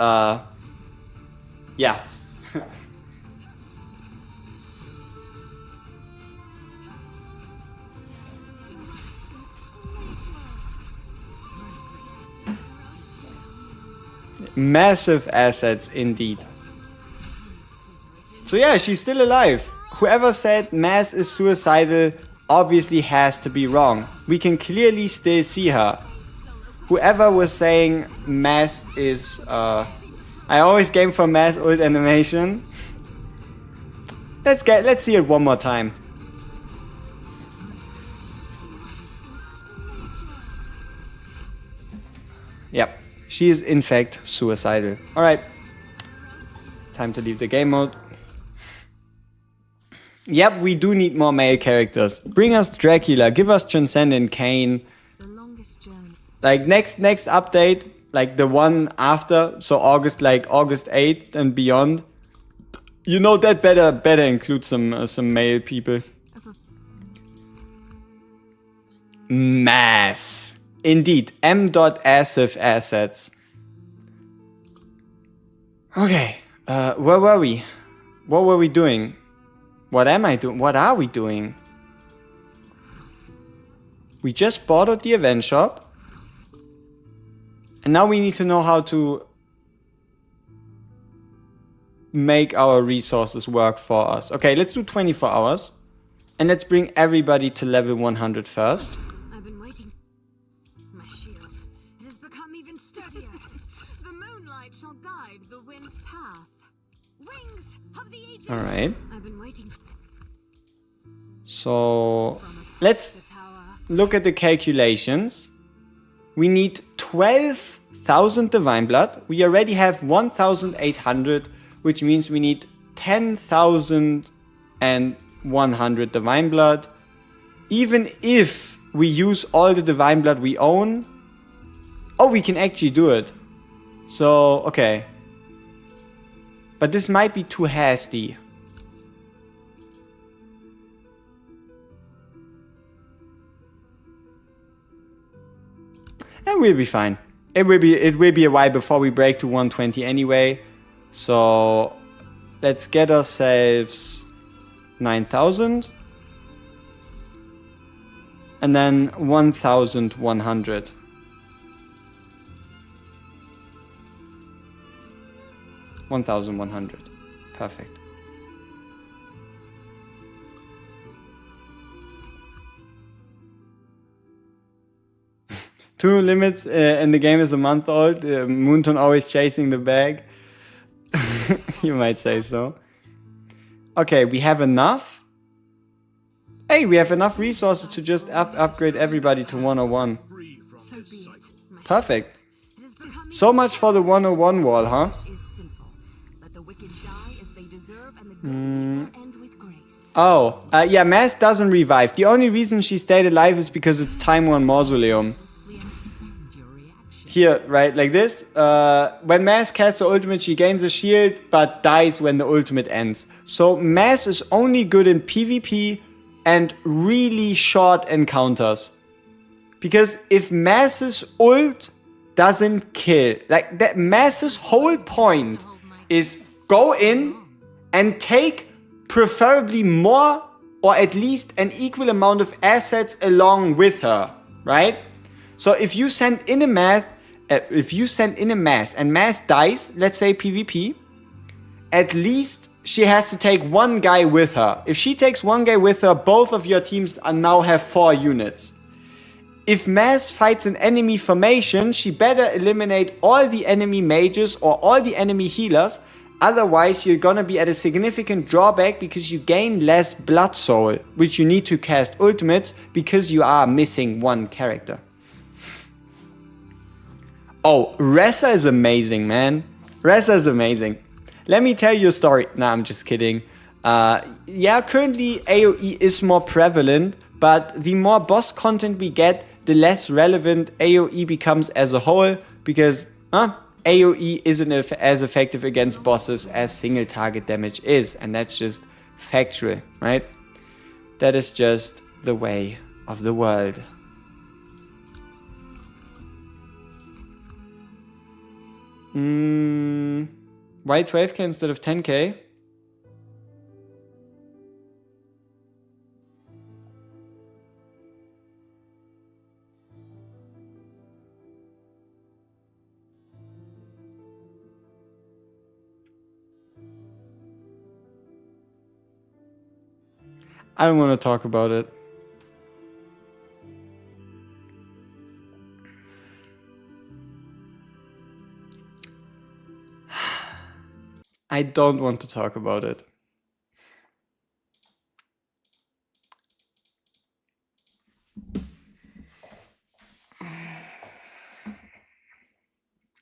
yeah. Massive assets indeed. So yeah, she's still alive. Whoever said Mass is suicidal obviously has to be wrong. We can clearly still see her. Whoever was saying Mass is I always game for Mass ult animation. Let's see it one more time. Yep. She is in fact suicidal. Alright. Time to leave the game mode. Yep, we do need more male characters. Bring us Dracula, give us Transcendent Kane. Like next update, like the one after, so August 8th and beyond. You know that better include some male people. Mass. Indeed, m.asif assets. Okay, where were we? What were we doing? What am I doing? What are we doing? We just bought out the event shop. And now we need to know how to make our resources work for us. Okay, let's do 24 hours. And let's bring everybody to level 100 first. I've been waiting. My shield. It has become even sturdier. The moonlight shall guide the wind's path. Wings of the ages. Alright. I've been waiting. So let's look at the calculations. We need 12,000 divine blood. We already have 1,800, which means we need 10,100 divine blood. Even if we use all the divine blood we own, we can actually do it. So, okay. But this might be too hasty. And we'll be fine. It will be a while before we break to 120 anyway. So let's get ourselves 9,000. And then 1,100. 1,100. Perfect. Two limits in the game is a month old. Moonton always chasing the bag. You might say so. Okay, we have enough. Hey, we have enough resources to just upgrade everybody to 101. So be it. My Perfect. It has become So much for the 101 wall, huh? is simple. Let the wicked die as they deserve, and the good meet their end with grace. Oh, yeah, Mass doesn't revive. The only reason she stayed alive is because it's Time Worn Mausoleum. We understand your reaction. Here, right, like this. When Mass casts her ultimate, she gains a shield, but dies when the ultimate ends. So Mass is only good in PvP and really short encounters. Because if Mass's ult doesn't kill, like that Mass's whole point is go in and take preferably more or at least an equal amount of assets along with her, right? So if you send in a mass and Mass dies, let's say PvP, at least she has to take one guy with her. If she takes one guy with her, both of your teams now have 4 units. If Mass fights an enemy formation, she better eliminate all the enemy mages or all the enemy healers. Otherwise, you're gonna be at a significant drawback because you gain less blood soul, which you need to cast ultimates because you are missing one character. Oh, Ressa is amazing, man. Ressa is amazing. Let me tell you a story. Nah, I'm just kidding. Yeah, currently AoE is more prevalent, but the more boss content we get, the less relevant AoE becomes as a whole, because AoE isn't as effective against bosses as single target damage is, and that's just factual, right? That is just the way of the world. Why 12k instead of 10k? I don't want to talk about it. I don't want to talk about it.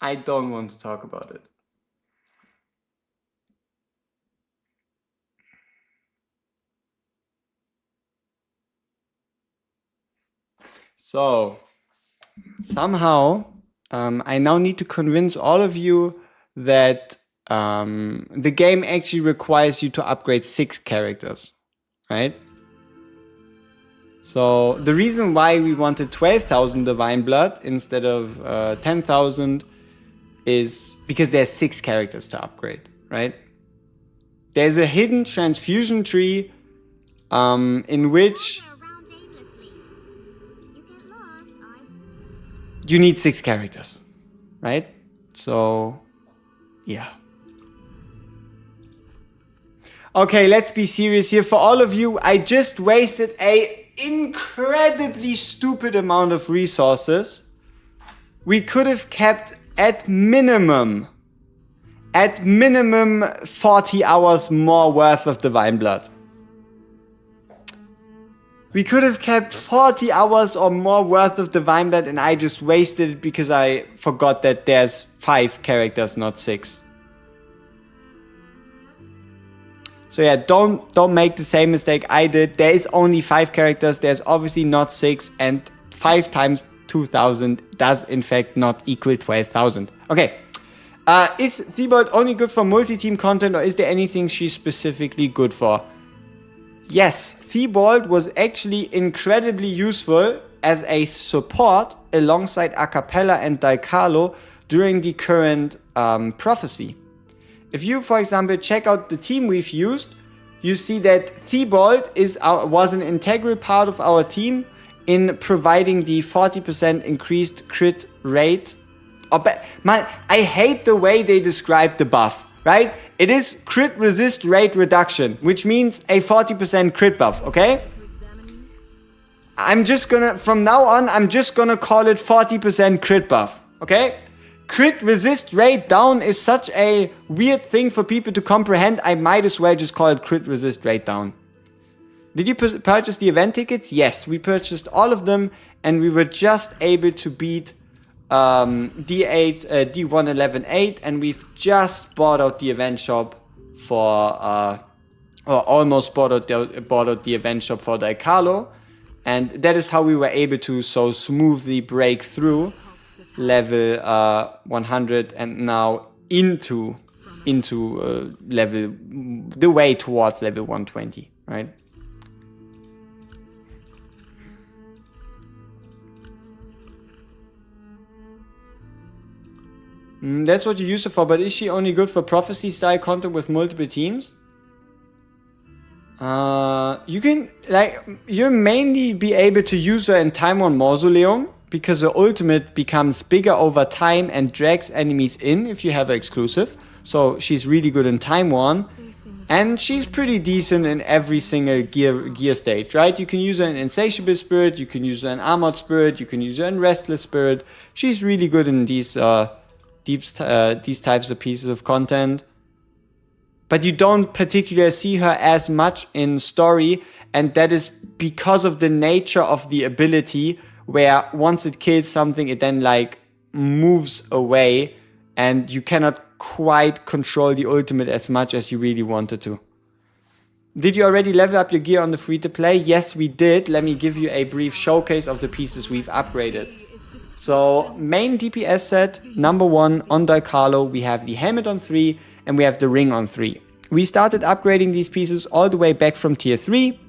I don't want to talk about it. So, somehow, I now need to convince all of you that the game actually requires you to upgrade 6 characters, right? So, the reason why we wanted 12,000 Divine Blood instead of 10,000 is because there's 6 characters to upgrade, right? There's a hidden transfusion tree in which you need 6 characters, right? So, yeah. Okay, let's be serious here. For all of you, I just wasted an incredibly stupid amount of resources. We could have kept at minimum 40 hours more worth of Divine Blood. We could have kept 40 hours or more worth of Divine Blood, and I just wasted it because I forgot that there's 5 characters, not 6. So yeah, don't make the same mistake I did. There is only 5 characters. There's obviously not 6, and 5 times 2,000 does in fact not equal 12,000. Okay. Is Thibault only good for multi-team content, or is there anything she's specifically good for? Yes, Thibault was actually incredibly useful as a support alongside Acapella and Dalcalo during the current prophecy. If you, for example, check out the team we've used, you see that Thibault was an integral part of our team in providing the 40% increased crit rate. Man, I hate the way they describe the buff, right? It is crit resist rate reduction, which means a 40% crit buff, okay? From now on, I'm just gonna call it 40% crit buff, okay? Crit resist rate down is such a weird thing for people to comprehend. I might as well just call it crit resist rate down. Did you purchase the event tickets? Yes, we purchased all of them, and we were just able to beat D8, D1118, and we've just bought out the event shop for, or almost bought out the event shop for the Carlo, and that is how we were able to so smoothly break through level 100 and now into level, the way towards level 120, right? That's what you use her for, but is she only good for prophecy style content with multiple teams? You can, like, you'll mainly be able to use her in Time 1 Mausoleum, because her ultimate becomes bigger over time and drags enemies in if you have her exclusive. So she's really good in Time 1. And she's pretty decent in every single gear stage, right? You can use her in Insatiable Spirit, you can use her in Armored Spirit, you can use her in Restless Spirit. She's really good in these types of pieces of content. But you don't particularly see her as much in story, and that is because of the nature of the ability, where once it kills something, it then like moves away, and you cannot quite control the ultimate as much as you really wanted to. Did you already level up your gear on the free-to-play? Yes, we did. Let me give you a brief showcase of the pieces we've upgraded. So, main DPS set, number 1 on Carlo, we have the helmet on 3 and we have the ring on 3. We started upgrading these pieces all the way back from tier 3,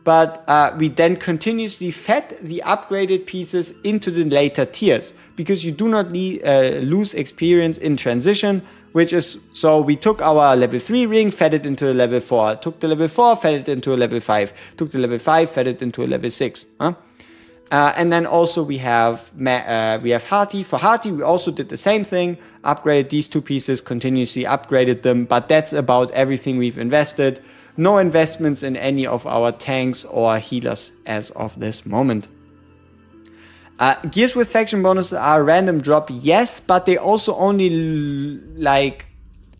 but we then continuously fed the upgraded pieces into the later tiers, because you do not lose experience in transition, which is, so we took our level 3 ring, fed it into a level 4, took the level 4, fed it into a level 5, took the level 5, fed it into a level 6. And then also we have Hati. For Hati, we also did the same thing, upgraded these 2 pieces, continuously upgraded them, but that's about everything we've invested. No investments in any of our tanks or healers as of this moment. Gears with faction bonuses are random drop, yes, but they also only like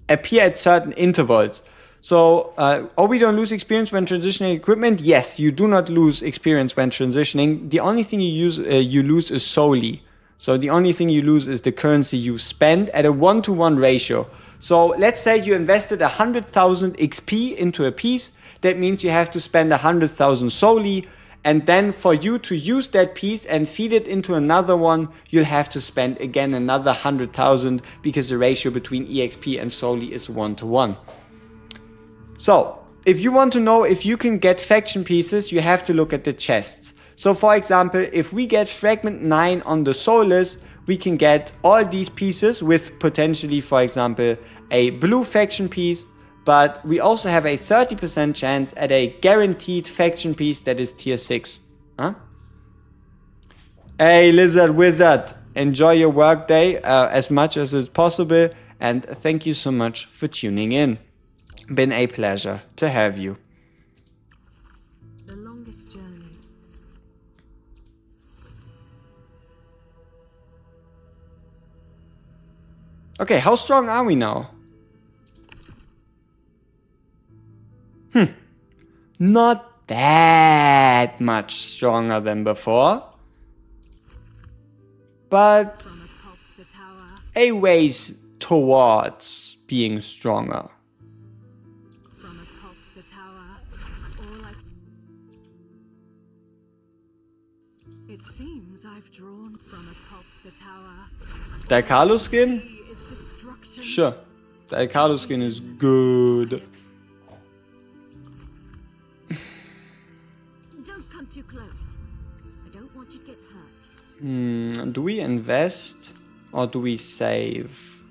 appear at certain intervals. So, we don't lose experience when transitioning equipment? Yes, you do not lose experience when transitioning. The only thing you lose is solely. So the only thing you lose is the currency you spend at a 1-to-1 ratio. So let's say you invested 100,000 XP into a piece. That means you have to spend 100,000 solely. And then for you to use that piece and feed it into another one, you'll have to spend again another 100,000, because the ratio between EXP and solely is 1-to-1. So, if you want to know if you can get faction pieces, you have to look at the chests. So, for example, if we get Fragment 9 on the Soulless, we can get all these pieces with potentially, for example, a blue faction piece, but we also have a 30% chance at a guaranteed faction piece that is tier 6. Hey, Lizard Wizard, enjoy your workday as much as is possible, and thank you so much for tuning in. Been a pleasure to have you. The longest journey. Okay, how strong are we now? Not that much stronger than before, but a ways towards being stronger. It seems I've drawn from atop the tower. The Carlo skin? Sure. The Carlo skin is good. Don't come too close. I don't want you to get hurt. Do we invest or do we save?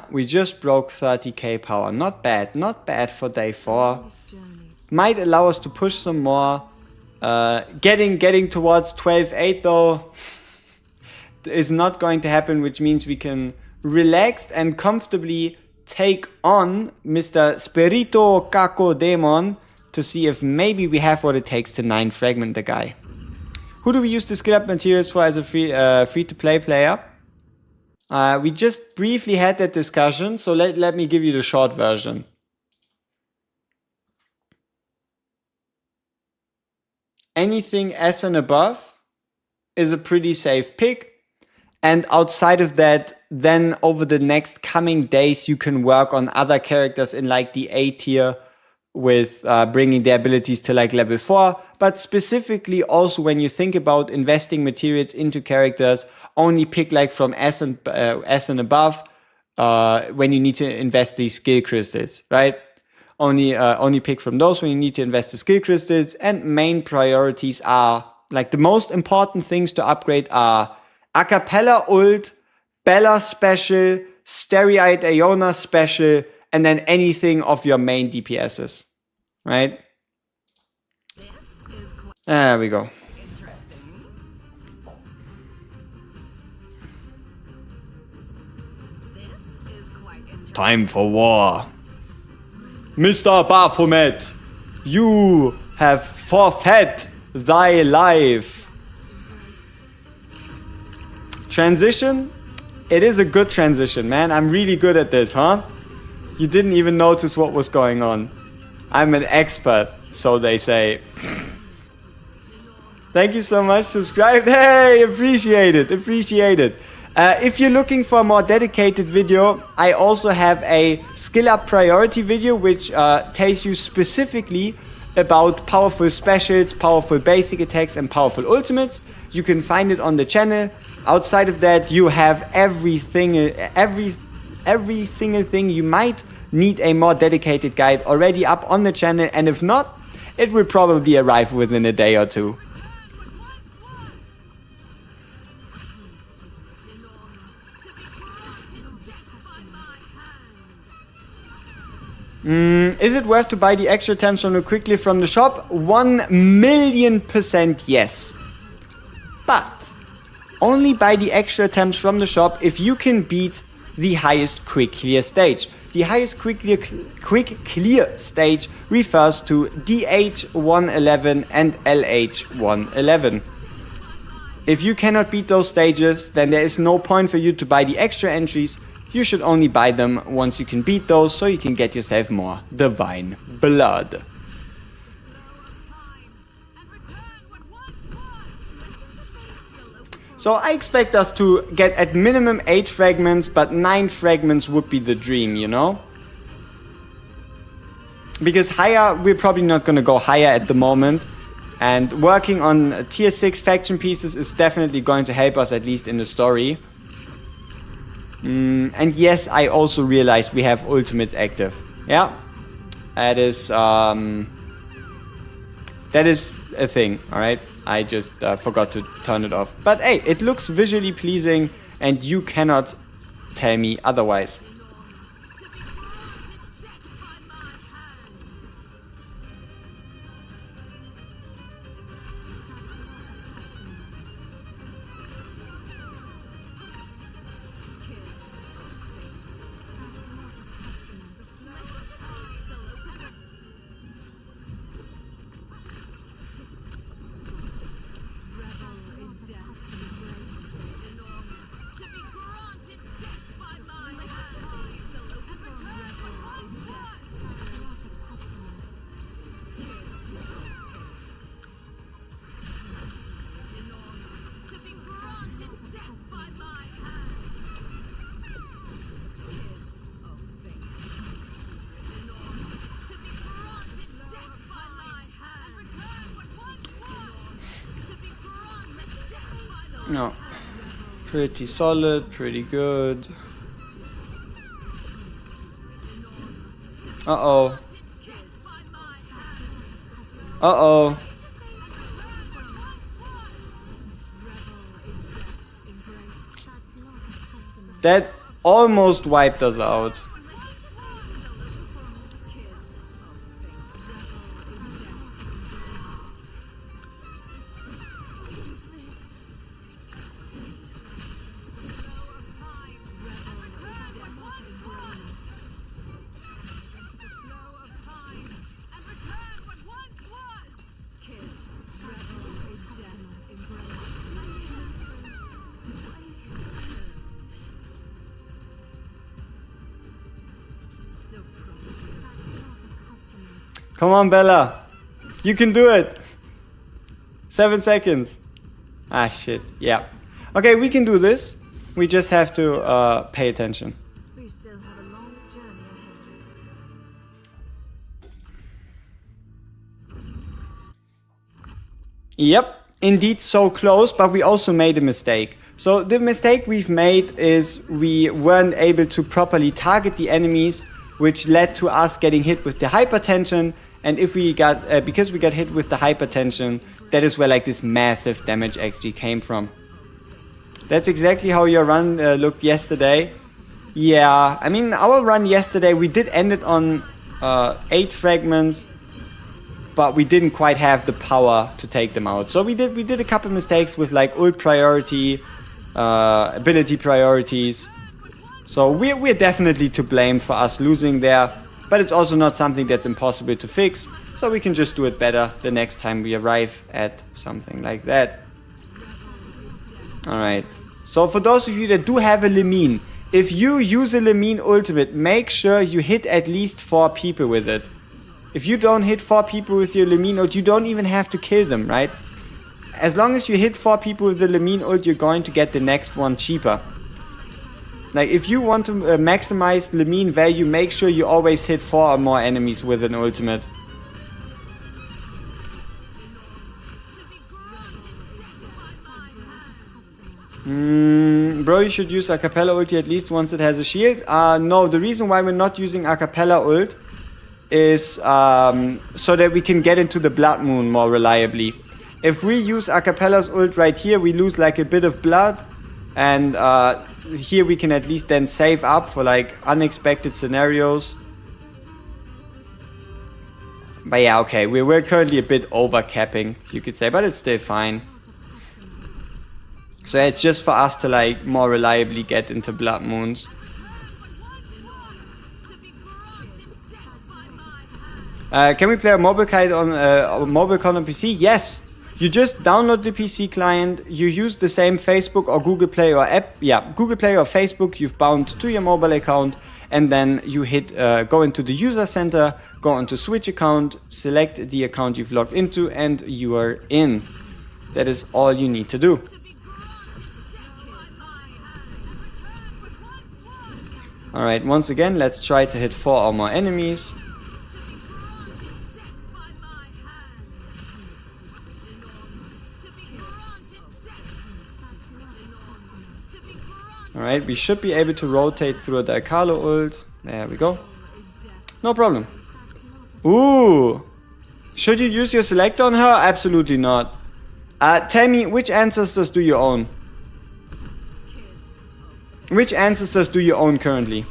We just broke 30k power. Not bad. Not bad for day 4. Might allow us to push some more. Getting towards 12.8 though is not going to happen, which means we can relaxed and comfortably take on Mr. Spirito Kako Demon to see if maybe we have what it takes to 9 fragment the guy. Who do we use the skill up materials for as a free to play player? We just briefly had that discussion, so let me give you the short version. Anything S and above is a pretty safe pick. And outside of that, then over the next coming days, you can work on other characters in like the A tier with bringing their abilities to like level 4. But specifically also when you think about investing materials into characters, only pick like from S and above when you need to invest these skill crystals, right? Only pick from those when you need to invest the skill crystals. And main priorities are like the most important things to upgrade are Acapella ult, Bella special, Stereoid Iona special, and then anything of your main DPSs, right? There we go. Time for war. Mr. Baphomet, you have forfeit thy life. Transition? It is a good transition, man. I'm really good at this, huh? You didn't even notice what was going on. I'm an expert, so they say. Thank you so much. Subscribed. Hey, appreciate it. Appreciate it. If you're looking for a more dedicated video, I also have a skill up priority video, which tells you specifically about powerful specials, powerful basic attacks, and powerful ultimates. You can find it on the channel. Outside of that, you have every single thing you might need a more dedicated guide already up on the channel, and if not, it will probably arrive within a day or two. Is it worth to buy the extra items quickly from the shop? 1,000,000% yes. But only buy the extra items from the shop if you can beat the highest quick clear stage. The highest quick clear stage refers to DH111 and LH111. If you cannot beat those stages, then there is no point for you to buy the extra entries. You should only buy them once you can beat those, so you can get yourself more divine blood. So I expect us to get at minimum 8 fragments, but 9 fragments would be the dream, you know? Because higher, we're probably not going to go higher at the moment. And working on tier 6 faction pieces is definitely going to help us, at least in the story. And yes, I also realized we have ultimates active. Yeah, that is a thing, alright? I just forgot to turn it off. But hey, it looks visually pleasing and you cannot tell me otherwise. No, pretty solid, pretty good. Uh-oh. Uh-oh. That almost wiped us out. Come on, Bella. You can do it. 7 seconds. Ah, shit. Yeah. Okay, we can do this. We just have to pay attention. We still have a long journey ahead. Yep, indeed so close, but we also made a mistake. So the mistake we've made is we weren't able to properly target the enemies, which led to us getting hit with the hypertension. And if we got, because we got hit with the hypertension, that is where like this massive damage actually came from. That's exactly how your run looked yesterday. Yeah, I mean, our run yesterday, we did end it on 8 fragments, but we didn't quite have the power to take them out. So we did a couple mistakes with like ult priority, ability priorities. So we're definitely to blame for us losing there, but it's also not something that's impossible to fix. So we can just do it better the next time we arrive at something like that. Alright, so for those of you that do have a Lemine, if you use a Lemine ultimate, make sure you hit at least 4 people with it. If you don't hit 4 people with your Lemine ult, you don't even have to kill them, right? As long as you hit 4 people with the Lemine ult, you're going to get the next one cheaper. Like, if you want to maximize Lemine value, make sure you always hit 4 or more enemies with an ultimate. Bro, you should use Acapella ulti at least once it has a shield. No, the reason why we're not using Acapella ult is so that we can get into the Blood Moon more reliably. If we use Acapella's ult right here, we lose like a bit of blood, and here we can at least then save up for like unexpected scenarios. But yeah, okay, we're currently a bit over capping, you could say, but it's still fine. So it's just for us to like more reliably get into Blood Moons. Can we play a mobile kite on a mobile con on PC? Yes. You just download the PC client. You use the same Facebook or Google Play or app. Yeah, Google Play or Facebook. You've bound to your mobile account, and then you hit go into the user center, go into Switch account, select the account you've logged into, and you are in. That is all you need to do. Alright, once again, let's try to hit 4 or more enemies. Alright, we should be able to rotate through the Akalo ult. There we go. No problem. Ooh! Should you use your Selector on her? Absolutely not. Tell me, which ancestors do you own? Which ancestors do you own currently?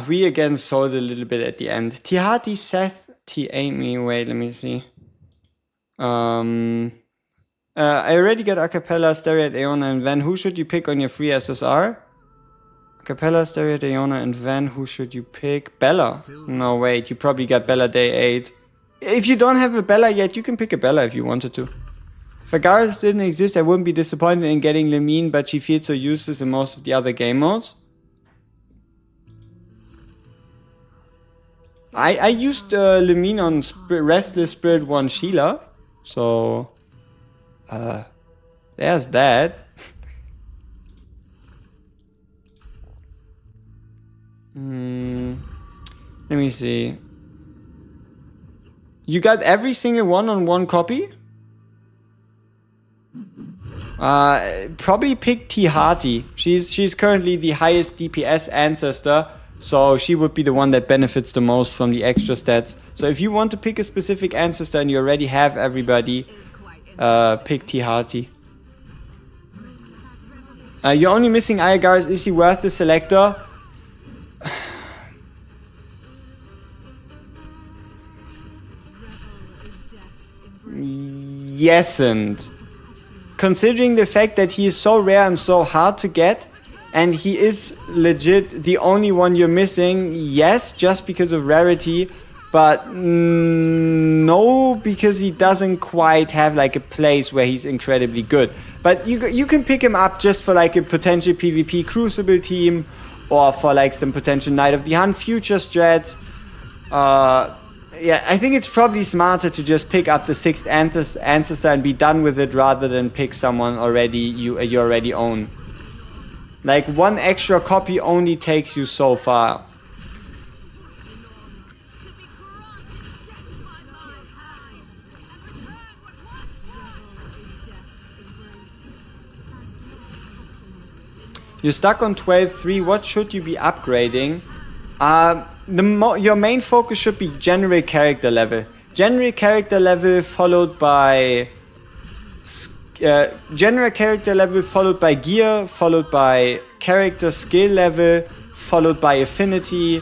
We again sold a little bit at the end. Tihati, Seth, T-Amy, wait, let me see. I already got Acapella, Stereo, Aeona, and Van. Who should you pick on your free SSR? Acapella, Stereo, Aeona, and Van. Who should you pick? Bella. No, wait, you probably got Bella day 8. If you don't have a Bella yet, you can pick a Bella if you wanted to. If Agaris didn't exist, I wouldn't be disappointed in getting Lemine, but she feels so useless in most of the other game modes. I used Lemine on Restless Spirit 1 Sheila, so there's that. Let me see. You got every single one on 1 copy? Probably pick Tihati. She's currently the highest DPS ancestor. So she would be the one that benefits the most from the extra stats. So if you want to pick a specific ancestor and you already have everybody, pick Tihati. You're only missing Ayagaris. Is he worth the Selector? Yes, and considering the fact that he is so rare and so hard to get, and he is legit the only one you're missing, yes, just because of rarity, but no, because he doesn't quite have like a place where he's incredibly good. But you can pick him up just for like a potential PvP Crucible team, or for like some potential Knight of the Hunt future strats. Yeah, I think it's probably smarter to just pick up the 6th Ancestor and be done with it, rather than pick someone you already own. Like, one extra copy only takes you so far. You're stuck on 12.3. What should you be upgrading? Your main focus should be general character level. General character level followed by gear, followed by character skill level, followed by affinity.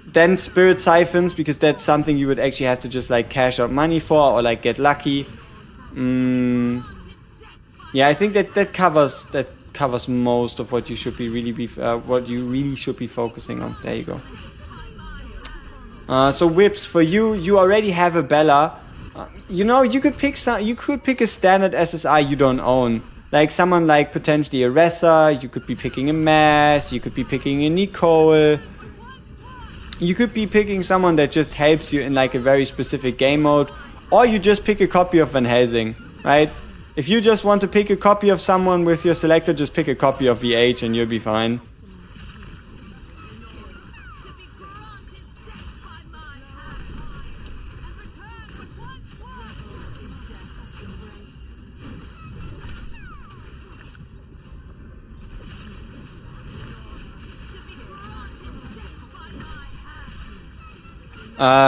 Then spirit siphons, because that's something you would actually have to just like cash out money for, or like get lucky. Yeah, I think that covers most of what you should be what you really should be focusing on. There you go. So whips for you. You already have a Bella. You know, you could pick a standard SSI you don't own. Like someone like potentially a Ressa. You could be picking a Mass. You could be picking a Nicole. You could be picking someone that just helps you in like a very specific game mode. Or you just pick a copy of Van Helsing, right? If you just want to pick a copy of someone with your Selector, just pick a copy of VH and you'll be fine.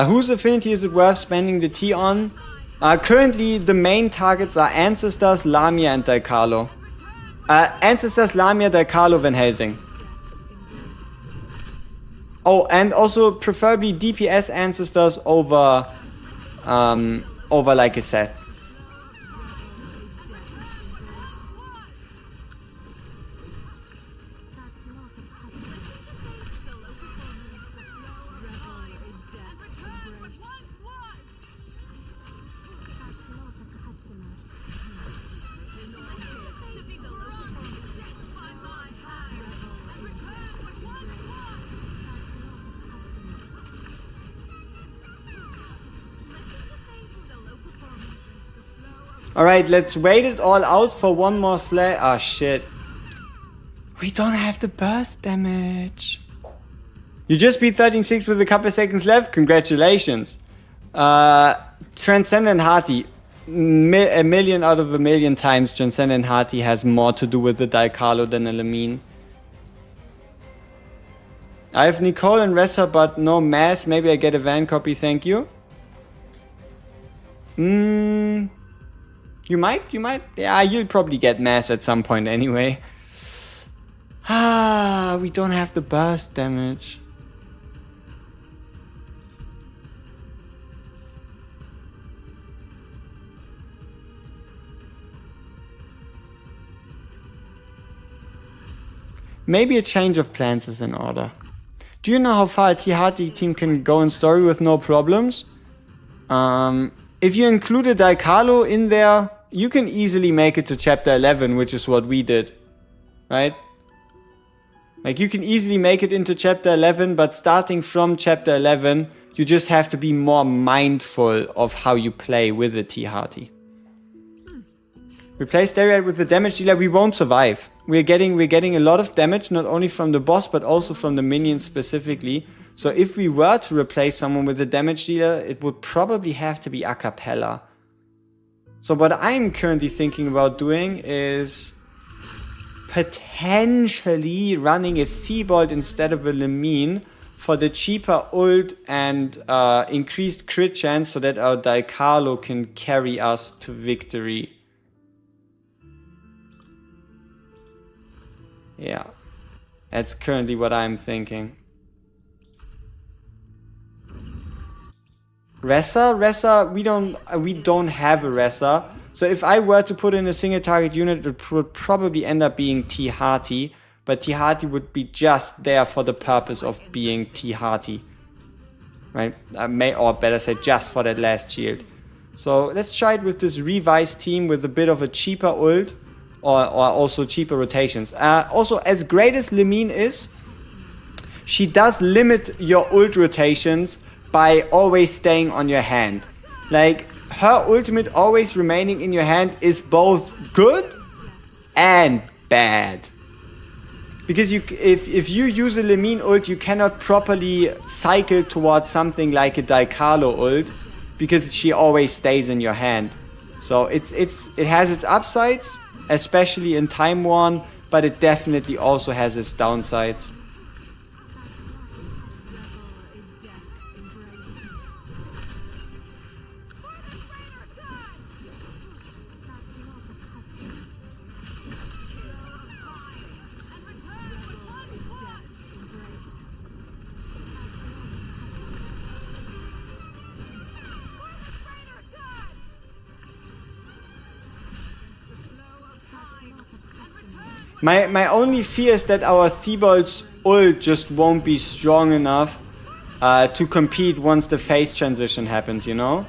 Whose affinity is it worth spending the T on? Currently, the main targets are Ancestors, Lamia, and Dialkalo. Ancestors, Lamia, Dialkalo, Van Helsing. Oh, and also preferably DPS Ancestors over like a Seth. Alright, let's wait it all out for one more slash. Ah, shit. We don't have the burst damage. You just beat 13-6 with a couple of seconds left. Congratulations. Transcendent Hearty. A million out of a million times Transcendent Hearty has more to do with the Dialkalo than a Lamine. I have Nicole and Ressa, but no Mass. Maybe I get a Van copy, thank you. You might. Yeah, you'll probably get Mass at some point anyway. We don't have the burst damage. Maybe a change of plans is in order. Do you know how far a T-Hearty team can go in story with no problems? If you include a Dialkalo in there, you can easily make it to chapter 11, which is what we did. Right? Like, you can easily make it into chapter 11, but starting from chapter 11, you just have to be more mindful of how you play with a T-Hearty. Replace Dariad with the damage dealer, we won't survive. We're getting a lot of damage, not only from the boss, but also from the minions specifically. So if we were to replace someone with a damage dealer, it would probably have to be a cappella. So what I'm currently thinking about doing is potentially running a Thibault instead of a Lamine for the cheaper ult and increased crit chance, so that our Dialkalo can carry us to victory. Yeah. That's currently what I'm thinking. Resa, we don't have a Resa. So if I were to put in a single target unit, it would probably end up being T Hearty. But T Hearty would be just there for the purpose of being T Hearty. Right? Or better say, just for that last shield. So let's try it with this revised team with a bit of a cheaper ult. Or also cheaper rotations. Also, as great as Lemine is, she does limit your ult rotations by always staying on your hand. Like, her ultimate always remaining in your hand is both good and bad. Because if you use a Lemine ult, you cannot properly cycle towards something like a Daikalo ult, because she always stays in your hand. So it has its upsides, especially in Time Worn, but it definitely also has its downsides. My only fear is that our Thibault's ult just won't be strong enough to compete once the phase transition happens, you know?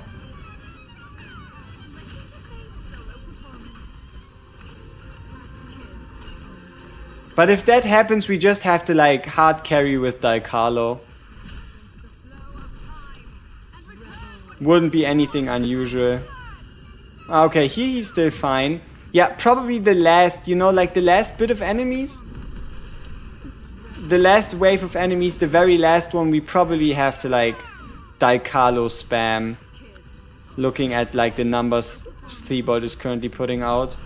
But if that happens, we just have to like hard carry with Daikalo. Wouldn't be anything unusual. Okay, here he's still fine. Yeah, probably the last, you know, like the last bit of enemies. The last wave of enemies, the very last one, we probably have to like Daikalo spam. Looking at like the numbers Thibault is currently putting out.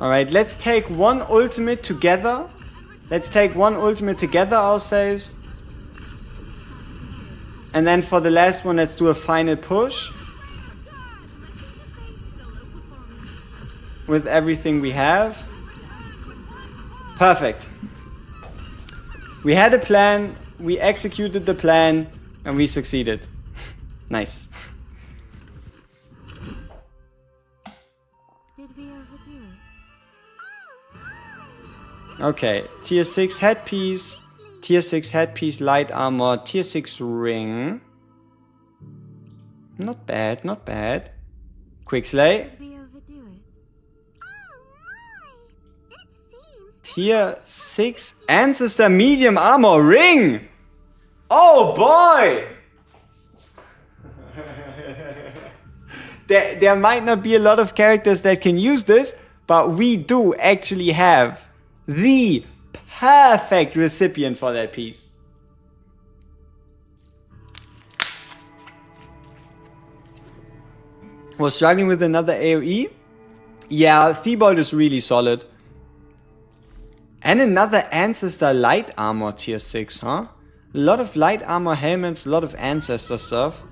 Alright, let's take one ultimate together. Let's take one ultimate together ourselves. And then for the last one, let's do a final push. With everything we have. Perfect. We had a plan, we executed the plan, and we succeeded. Nice. Okay, tier 6 headpiece, tier 6 headpiece, light armor, tier 6 ring. Not bad, not bad. Quick slay. Tier 6 ancestor medium armor ring. Oh boy! There might not be a lot of characters that can use this, but we do actually have the perfect recipient for that piece. Was struggling with another AoE? Yeah, Thibault is really solid. And another Ancestor light armor tier 6, huh? A lot of light armor helmets, a lot of Ancestor stuff.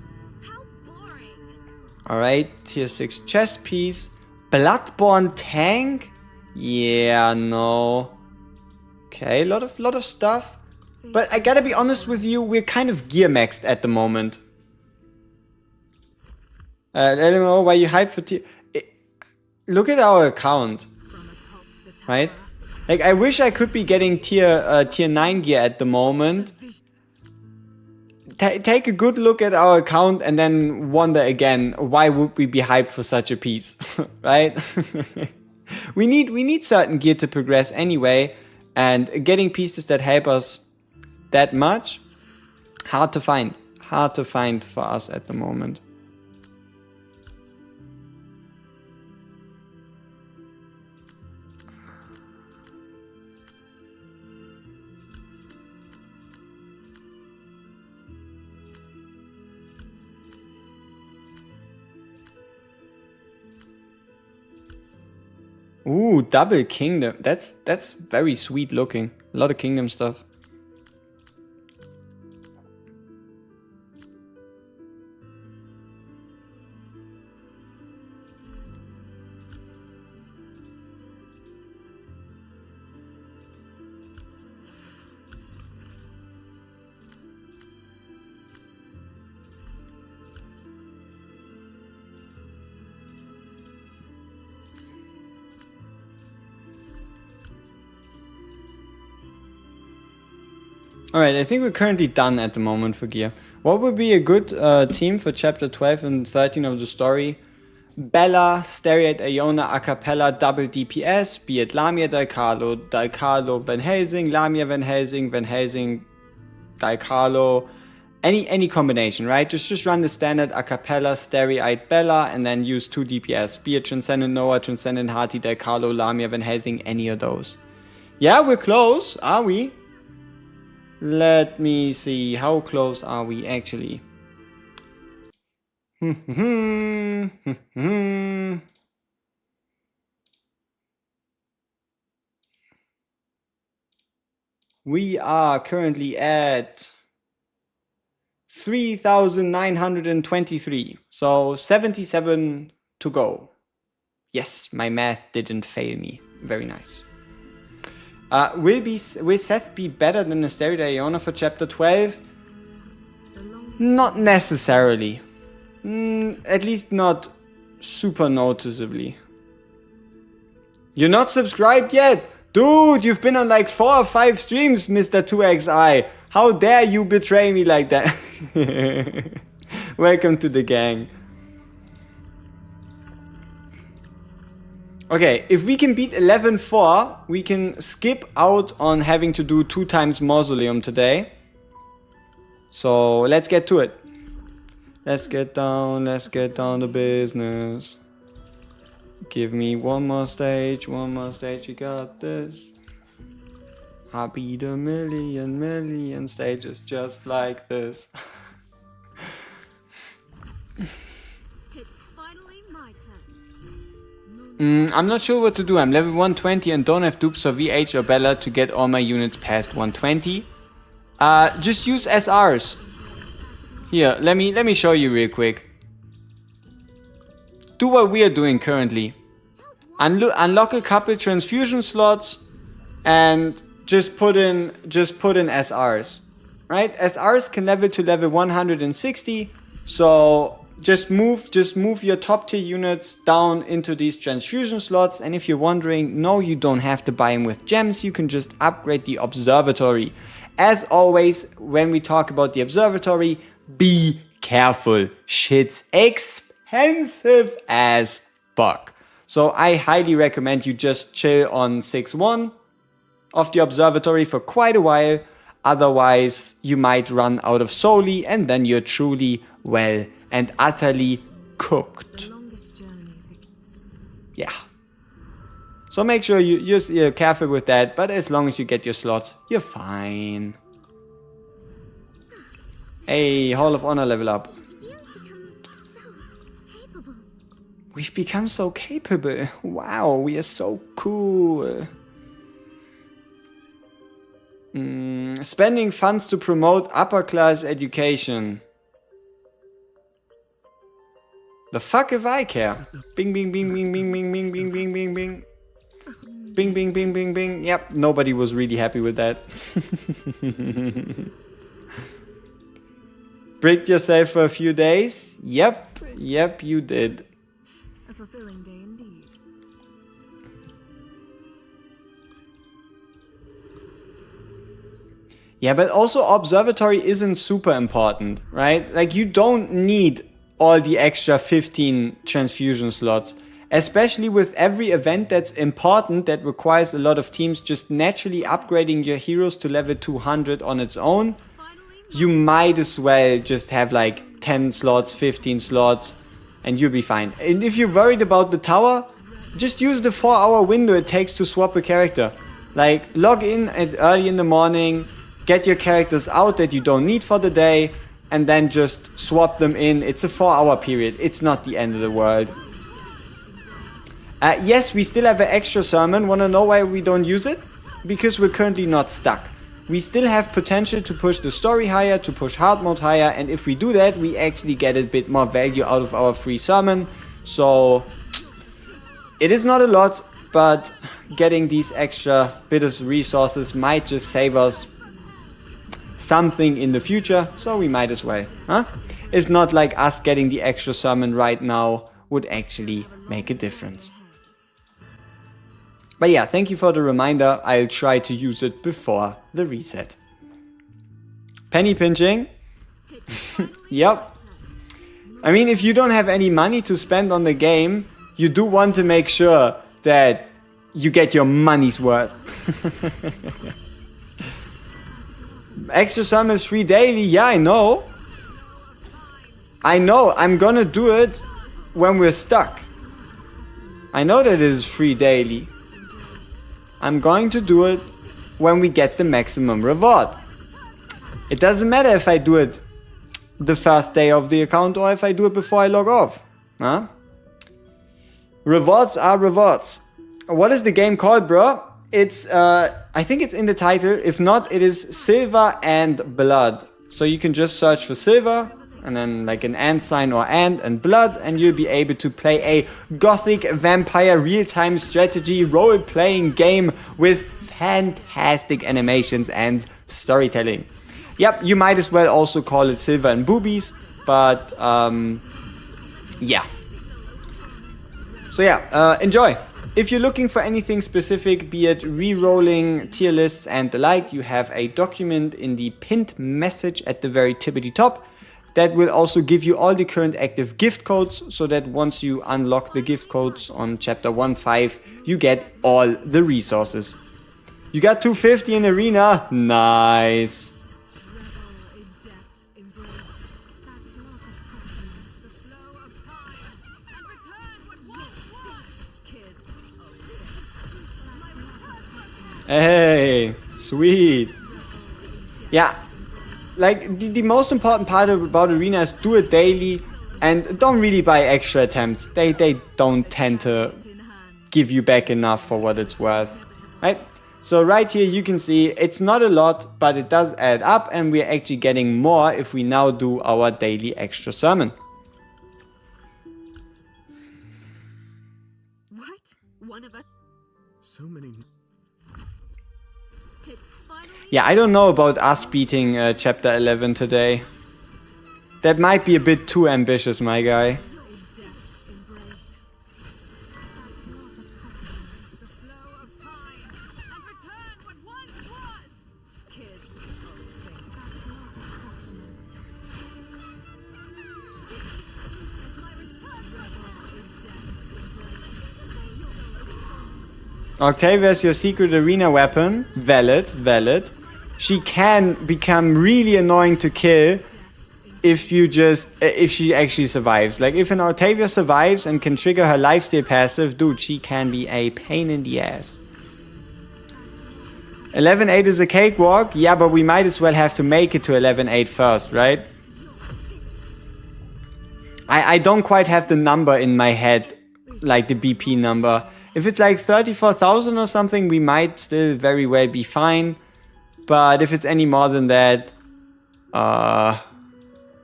Alright, tier 6 chest piece. Bloodborne tank? Yeah, no. Okay, a lot of stuff. But I gotta be honest with you, we're kind of gear maxed at the moment. I don't know why you hype for tier... Look at our account. Right? Like, I wish I could be getting tier 9 gear at the moment. take a good look at our account and then wonder again, why would we be hyped for such a piece, right? we need certain gear to progress anyway, and getting pieces that help us that much, hard to find for us at the moment. Ooh, double kingdom. That's very sweet looking. A lot of kingdom stuff. Alright, I think we're currently done at the moment for gear. What would be a good team for chapter 12 and 13 of the story? Bella, Stereate, Iona, Acapella, double DPS, be it Lamia, Dalcarlo, Van Helsing, Lamia, Van Helsing, Dalcarlo, any combination, right? Just run the standard Acapella, Stereate, Bella, and then use 2 DPS, be it Transcendent Noah, Transcendent Hati, Dalcarlo, Lamia, Van Helsing, any of those. Yeah, we're close, are we? Let me see, how close are we actually? We are currently at 3,923, so 77 to go. Yes, my math didn't fail me. Very nice. Will Seth be better than Asteria Iona for chapter 12? Not necessarily. At least not super noticeably. You're not subscribed yet? Dude, you've been on like 4 or 5 streams, Mr. 2XI. How dare you betray me like that? Welcome to the gang. Okay, if we can beat 11-4, we can skip out on having to do 2 times Mausoleum today. So let's get to it. Let's get down to business. Give me one more stage, you got this. I'll beat a million stages just like this. I'm not sure what to do. I'm level 120 and don't have dupes or VH or Bella to get all my units past 120. Just use SRs. Here, let me show you real quick. Do what we are doing currently. Unlock a couple transfusion slots and just put in SRs. Right? SRs can level to level 160. So just move your top tier units down into these transfusion slots, and if you're wondering, no, you don't have to buy them with gems, you can just upgrade the observatory. As always, when we talk about the observatory, be careful. Shit's expensive as fuck. So I highly recommend you just chill on 6-1 of the observatory for quite a while, otherwise you might run out of Soli and then you're truly well and utterly cooked. Yeah. So make sure you're careful with that, but as long as you get your slots, you're fine. Hey, Hall of Honor level up. We've become so capable. Wow, we are so cool. Spending funds to promote upper class education. The fuck if I care? Bing, bing, bing, bing, bing, bing, bing, bing, bing, bing, bing. Bing, bing, bing, bing, bing. Yep, nobody was really happy with that. Bricked yourself for a few days? Yep, you did. A fulfilling day indeed. Yeah, but also Observatory isn't super important, right? Like, you don't need all the extra 15 transfusion slots. Especially with every event that's important, that requires a lot of teams just naturally upgrading your heroes to level 200 on its own. You might as well just have like 10 slots, 15 slots, and you'll be fine. And if you're worried about the tower, just use the 4-hour window it takes to swap a character. Like, log in at early in the morning, get your characters out that you don't need for the day, and then just swap them in. It's a 4-hour period. It's not the end of the world. Yes, we still have an extra summon. Wanna know why we don't use it? Because we're currently not stuck. We still have potential to push the story higher, to push hard mode higher, and if we do that, we actually get a bit more value out of our free summon. So, it is not a lot, but getting these extra bit of resources might just save us something in the future, so we might as well, huh? It's not like us getting the extra summon right now would actually make a difference. But yeah, thank you for the reminder. I'll try to use it before the reset. Penny pinching. Yep. I mean, if you don't have any money to spend on the game, you do want to make sure that you get your money's worth. Extra summon is free daily. Yeah, I know. I'm gonna do it when we're stuck. I know that it is free daily. I'm going to do it when we get the maximum reward. It doesn't matter if I do it the first day of the account or if I do it before I log off. Huh? Rewards are rewards. What is the game called, bro? It's, I think it's in the title. If not, it is Silver and Blood. So you can just search for silver and then like an and sign or and blood, and you'll be able to play a gothic vampire real-time strategy role-playing game with fantastic animations and storytelling. Yep, you might as well also call it Silver and Boobies, but yeah. So yeah, enjoy. If you're looking for anything specific, be it re-rolling, tier lists and the like, you have a document in the pinned message at the very tippity top. That will also give you all the current active gift codes, so that once you unlock the gift codes on chapter 1.5, you get all the resources. You got 250 in arena, nice. Hey, sweet. Yeah. Like, the most important part about Arena is do it daily and don't really buy extra attempts. They don't tend to give you back enough for what it's worth, right? So right here you can see it's not a lot, but it does add up, and we're actually getting more if we now do our daily extra summon. What? One of us? So many. Yeah, I don't know about us beating chapter 11 today. That might be a bit too ambitious, my guy. Octavia's your secret arena weapon. Valid, valid. She can become really annoying to kill if she actually survives. Like, if an Octavia survives and can trigger her lifesteal passive, dude, she can be a pain in the ass. 11-8 is a cakewalk. Yeah, but we might as well have to make it to 11-8 first, right? I don't quite have the number in my head, like the BP number. If it's like 34,000 or something, we might still very well be fine. But if it's any more than that,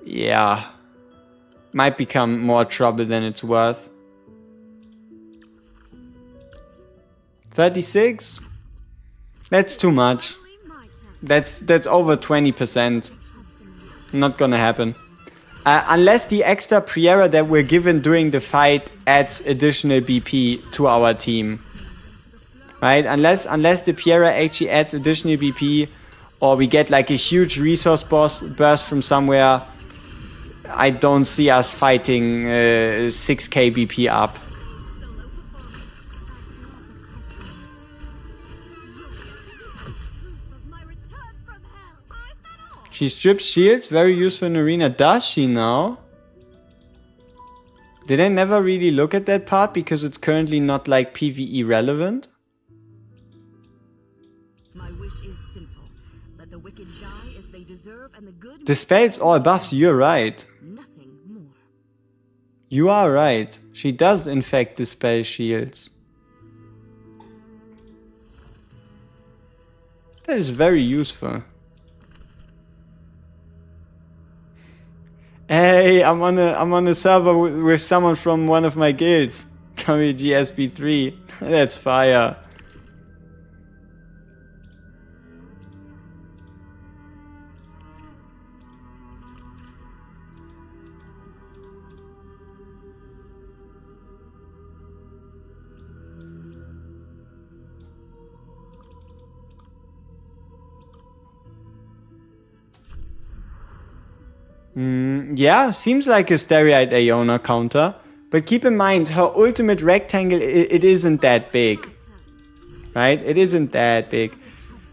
yeah, might become more trouble than it's worth. 36? That's too much. That's over 20%. Not gonna happen. Unless the extra Priera that we're given during the fight adds additional BP to our team. Right? Unless the Priera actually adds additional BP, or we get like a huge resource burst from somewhere, I don't see us fighting 6k BP up. She strips shields, very useful in arena. Does she now? Did I never really look at that part because it's currently not like PvE relevant? My wish is simple. Let the wicked die as they deserve and the good Dispels all buffs, you're right. nothing more. You are right. She does in fact dispel shields. That is very useful. Hey, I'm on a server with someone from one of my guilds. WGSB3. That's fire. Yeah, seems like a Steroid Aeona counter. But keep in mind, her ultimate rectangle, it isn't that big. Right? It isn't that big.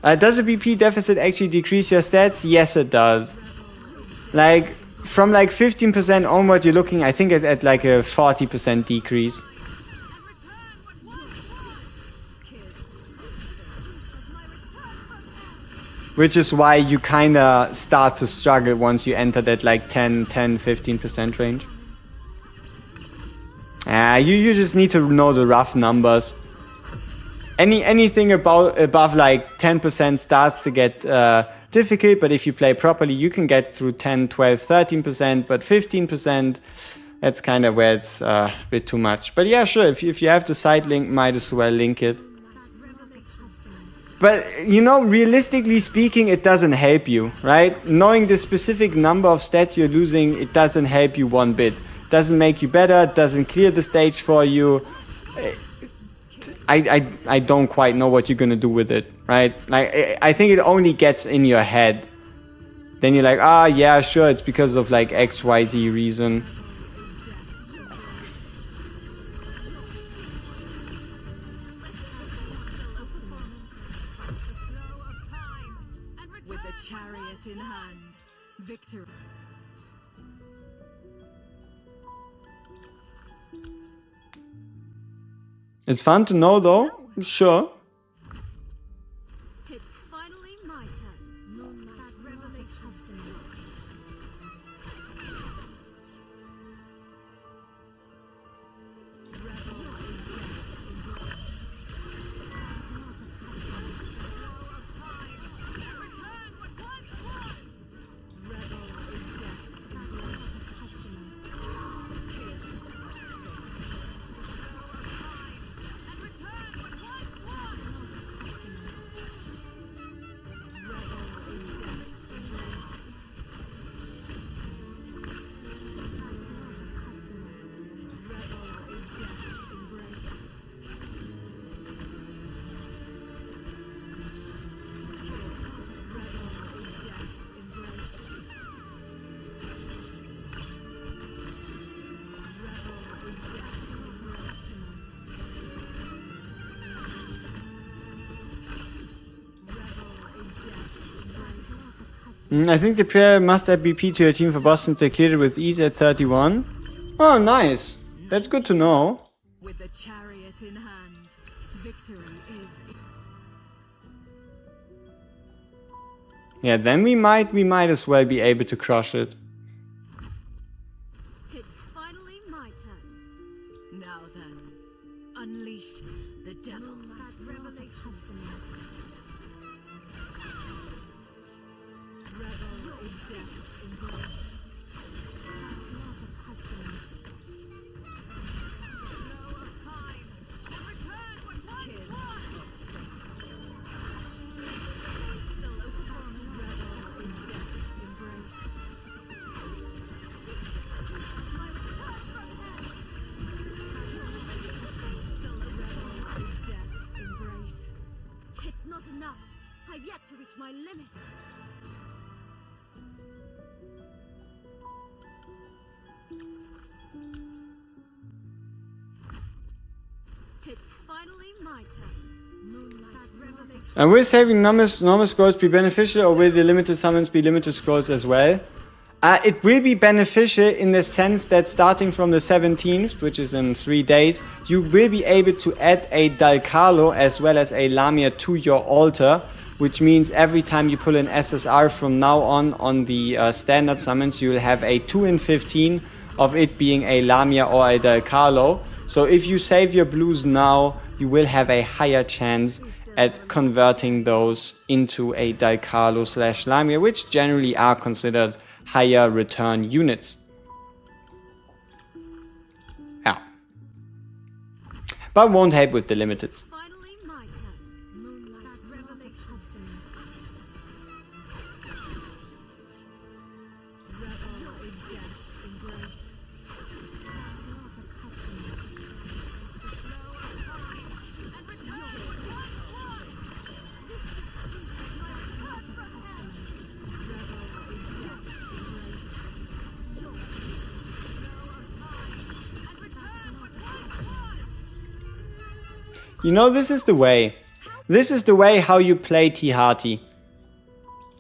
Does a BP deficit actually decrease your stats? Yes, it does. Like, from like 15% onward, you're looking, I think, at like a 40% decrease. Which is why you kinda start to struggle once you enter that like 10-15% range. You just need to know the rough numbers. Anything above like 10% starts to get difficult, but if you play properly, you can get through 10, 12, 13%, but 15%, that's kind of where it's a bit too much. But yeah, sure, if you have the side link, might as well link it. But, you know, realistically speaking, it doesn't help you, right? Knowing the specific number of stats you're losing, it doesn't help you one bit. Doesn't make you better, doesn't clear the stage for you. I don't quite know what you're gonna do with it, right? Like, I think it only gets in your head. Then you're like, yeah, sure, it's because of like XYZ reason. With the chariot in hand, victory. It's fun to know though, sure. It's finally my turn. Moonlight's revelation. I think the player must add BP to your team for Boston to clear it with ease at 31. Oh, nice. That's good to know. With the chariot in hand, victory is. Yeah, then we might as well be able to crush it. It's finally my turn. Now then, unleash the devil. That's revelation. Revel in death's embrace. That's not a custom. Flow of time. Return what once was. Revel in death's embrace. My return from hell. Revel in death's embrace. It's not enough. I've yet to reach my limit. It's finally my turn. Moonlight revelation. And will saving normal scrolls be beneficial, or will the limited summons be limited scrolls as well? It will be beneficial in the sense that starting from the 17th, which is in 3 days, you will be able to add a Dalcarlo as well as a Lamia to your altar, which means every time you pull an SSR from now on the standard summons, you will have a 2 in 15 of it being a Lamia or a Dalcarlo. So if you save your blues now, you will have a higher chance at converting those into a Dalcarlo / Lamia, which generally are considered higher return units. Yeah. But won't help with the limiteds. Finally my turn. Moonlight revelation. Revel in death's embrace. That's not a custom. The slow are fine, and return with one sword. That's not a custom. Revel in death's embrace. Slow are fine, and return with one sword. You know, this is the way. This is the way how you play Tihati.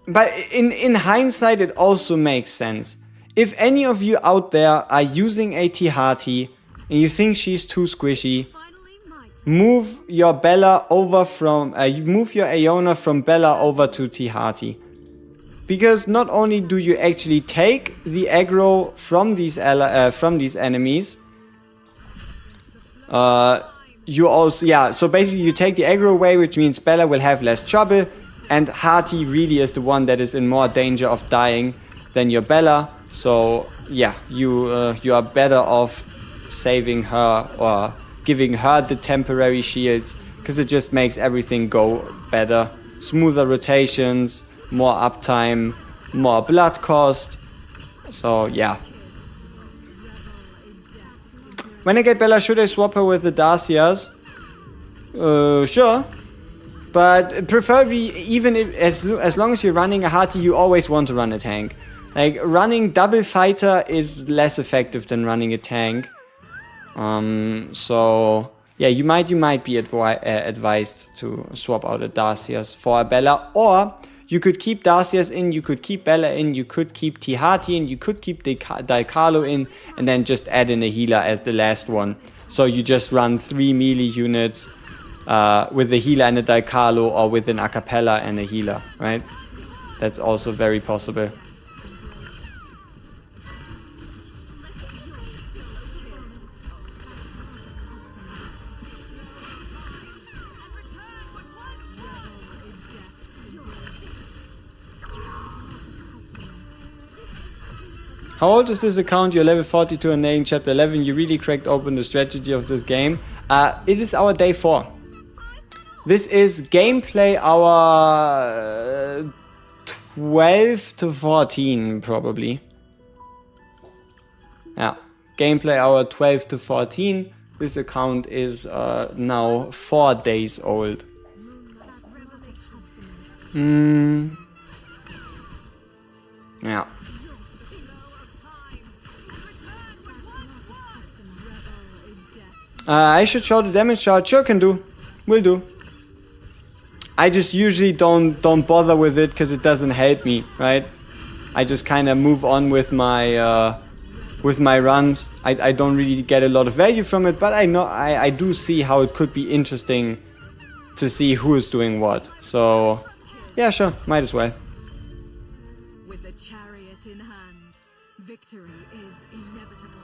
But in hindsight, it also makes sense. If any of you out there are using a Tihati and you think she's too squishy, Finally my turn. move your Bella over from move your Aeona from Bella over to Tihati. Because not only do you actually take the aggro from these enemies, you also, yeah, so basically you take the aggro away, which means Bella will have less trouble, and Hati really is the one that is in more danger of dying than your Bella. So yeah, you are better off saving her or giving her the temporary shields, because it just makes everything go better. Smoother rotations, more uptime, more blood cost. So yeah. When I get Bella, should I swap her with the Dacias? Sure. But preferably, even if, as long as you're running a Hati, you always want to run a tank. Like, running double fighter is less effective than running a tank. So yeah, you might be advised to swap out a Dacias for a Bella, or you could keep Dacias in, you could keep Bella in, you could keep Tihati in, you could keep Dalcarlo in, and then just add in a healer as the last one. So you just run 3 melee units with a healer and a Dalcarlo, or with an acapella and a healer, right? That's also very possible. How old is this account? You're level 42 and nailing chapter 11. You really cracked open the strategy of this game. It is our day 4. This is gameplay hour 12 to 14 probably. Yeah, gameplay hour 12 to 14. This account is now 4 days old. Yeah. I should show the damage chart. Sure, can do. Will do. I just usually don't bother with it because it doesn't help me, right? I just kind of move on with my runs. I don't really get a lot of value from it, but I know I do see how it could be interesting to see who is doing what. So yeah, sure, might as well. With the chariot in hand, victory is inevitable.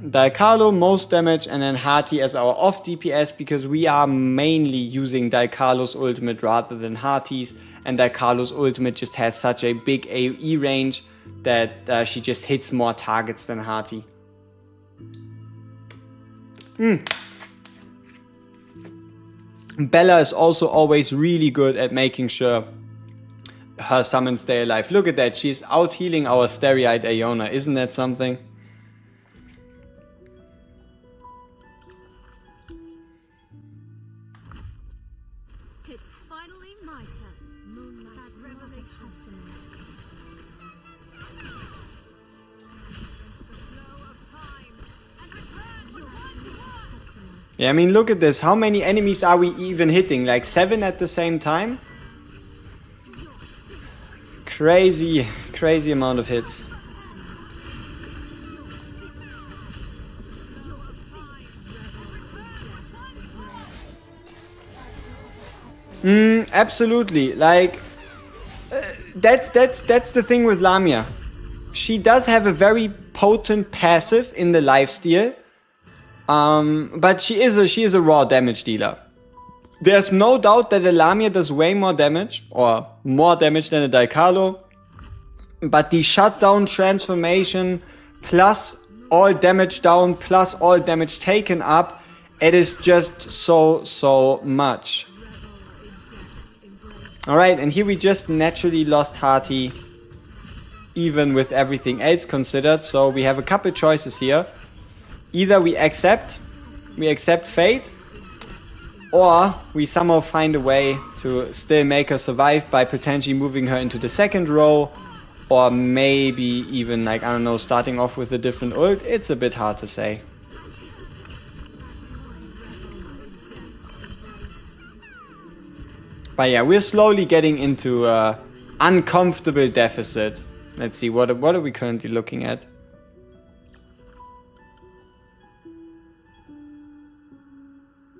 Dalcarlo most damage, and then Hati as our off DPS, because we are mainly using Dalcarlo's ultimate rather than Hati's, and Dalcarlo's ultimate just has such a big AoE range that she just hits more targets than Hati. Bella is also always really good at making sure her summons stay alive. Look at that, she's out healing our Starry-eyed Aeona, isn't that something? finally my turn. Moonlight revelation. Yeah, I mean, look at this. How many enemies are we even hitting? Like 7 at the same time? Crazy, crazy amount of hits. Absolutely. Like, that's the thing with Lamia. She does have a very potent passive in the lifesteal. But she is a raw damage dealer. There's no doubt that the Lamia does way more damage, or more damage than a Daikalo. But the shutdown transformation, plus all damage down, plus all damage taken up, it is just so much. Alright, and here we just naturally lost Hati, even with everything else considered. So we have a couple choices here. Either we accept fate, or we somehow find a way to still make her survive by potentially moving her into the second row, or maybe even, like, I don't know, starting off with a different ult. It's a bit hard to say. But yeah, we're slowly getting into uncomfortable deficit. Let's see, what are we currently looking at?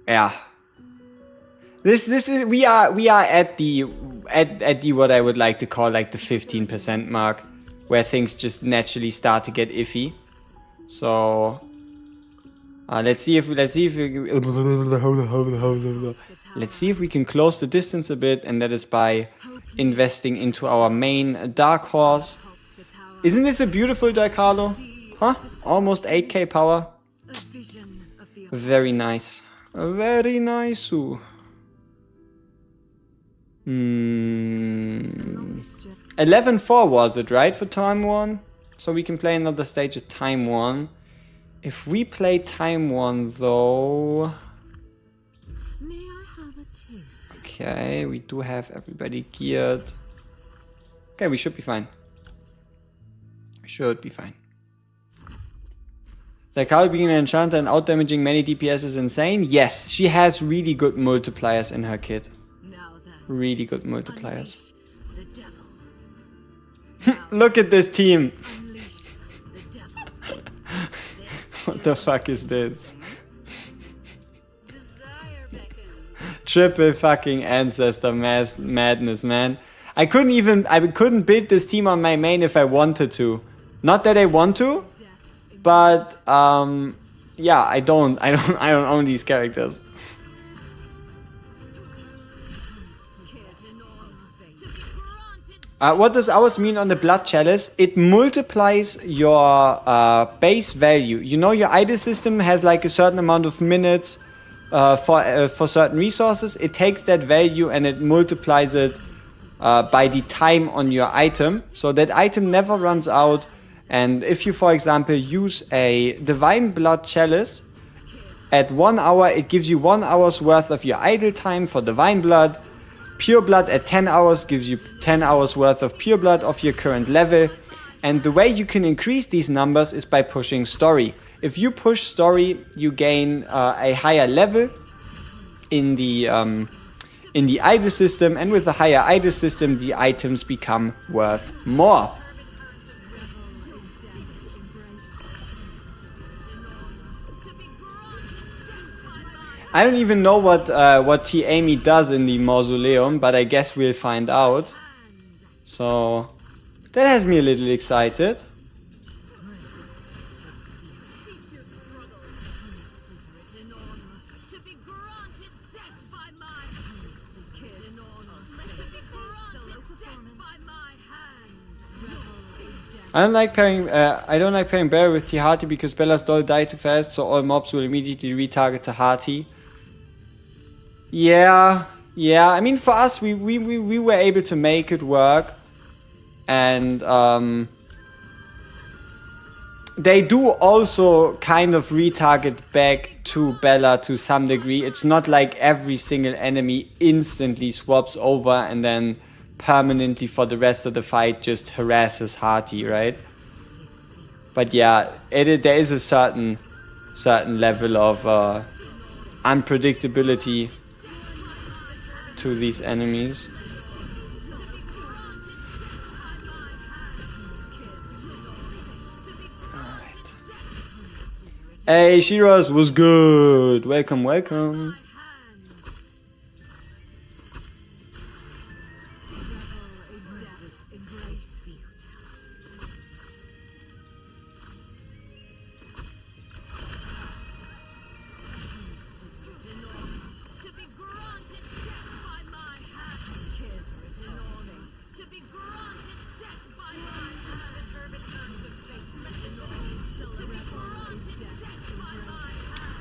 Yeah. This is we are at the what I would like to call like the 15% mark, where things just naturally start to get iffy. So let's see if we can close the distance a bit, and that is by investing into our main Dark Horse. Isn't this a beautiful Daikalo? Huh? Almost 8k power. Very nice. Very nice. 11-4 was it, right, for time 1? So we can play another stage at time 1. If we play time 1 though... May I have a taste? Okay, we do have everybody geared. Okay, we should be fine. Should be fine. Daikalo being an enchanter and outdamaging many DPS is insane. Yes, she has really good multipliers in her kit. Now then, Really good multipliers. unleash the devil. Look at this team. Unleash the devil. What the fuck is this? Desire beckons. Triple fucking ancestor madness, man. I couldn't build this team on my main if I wanted to. Not that I want to, but yeah, I don't own these characters. What does ours mean on the Blood Chalice? It multiplies your base value. You know, your idle system has like a certain amount of minutes for certain resources. It takes that value and it multiplies it by the time on your item. So that item never runs out. And if you, for example, use a Divine Blood Chalice, at 1 hour it gives you 1 hour's worth of your idle time for Divine Blood. Pure Blood at 10 hours gives you 10 hours worth of Pure Blood of your current level. And the way you can increase these numbers is by pushing Story. If you push Story, you gain a higher level in the idle system, and with the higher idle system, the items become worth more. I don't even know what T. Amy does in the mausoleum, but I guess we'll find out. So that has me a little excited. I don't like pairing Barry with T-Hati because Bella's doll died too fast, so all mobs will immediately retarget T-Hati. Yeah. I mean, for us, we were able to make it work, and they do also kind of retarget back to Bella to some degree. It's not like every single enemy instantly swaps over and then permanently for the rest of the fight just harasses Hearty, right? But yeah, there is a certain level of unpredictability to these enemies. Alright. Hey, Shiros was good. Welcome, welcome.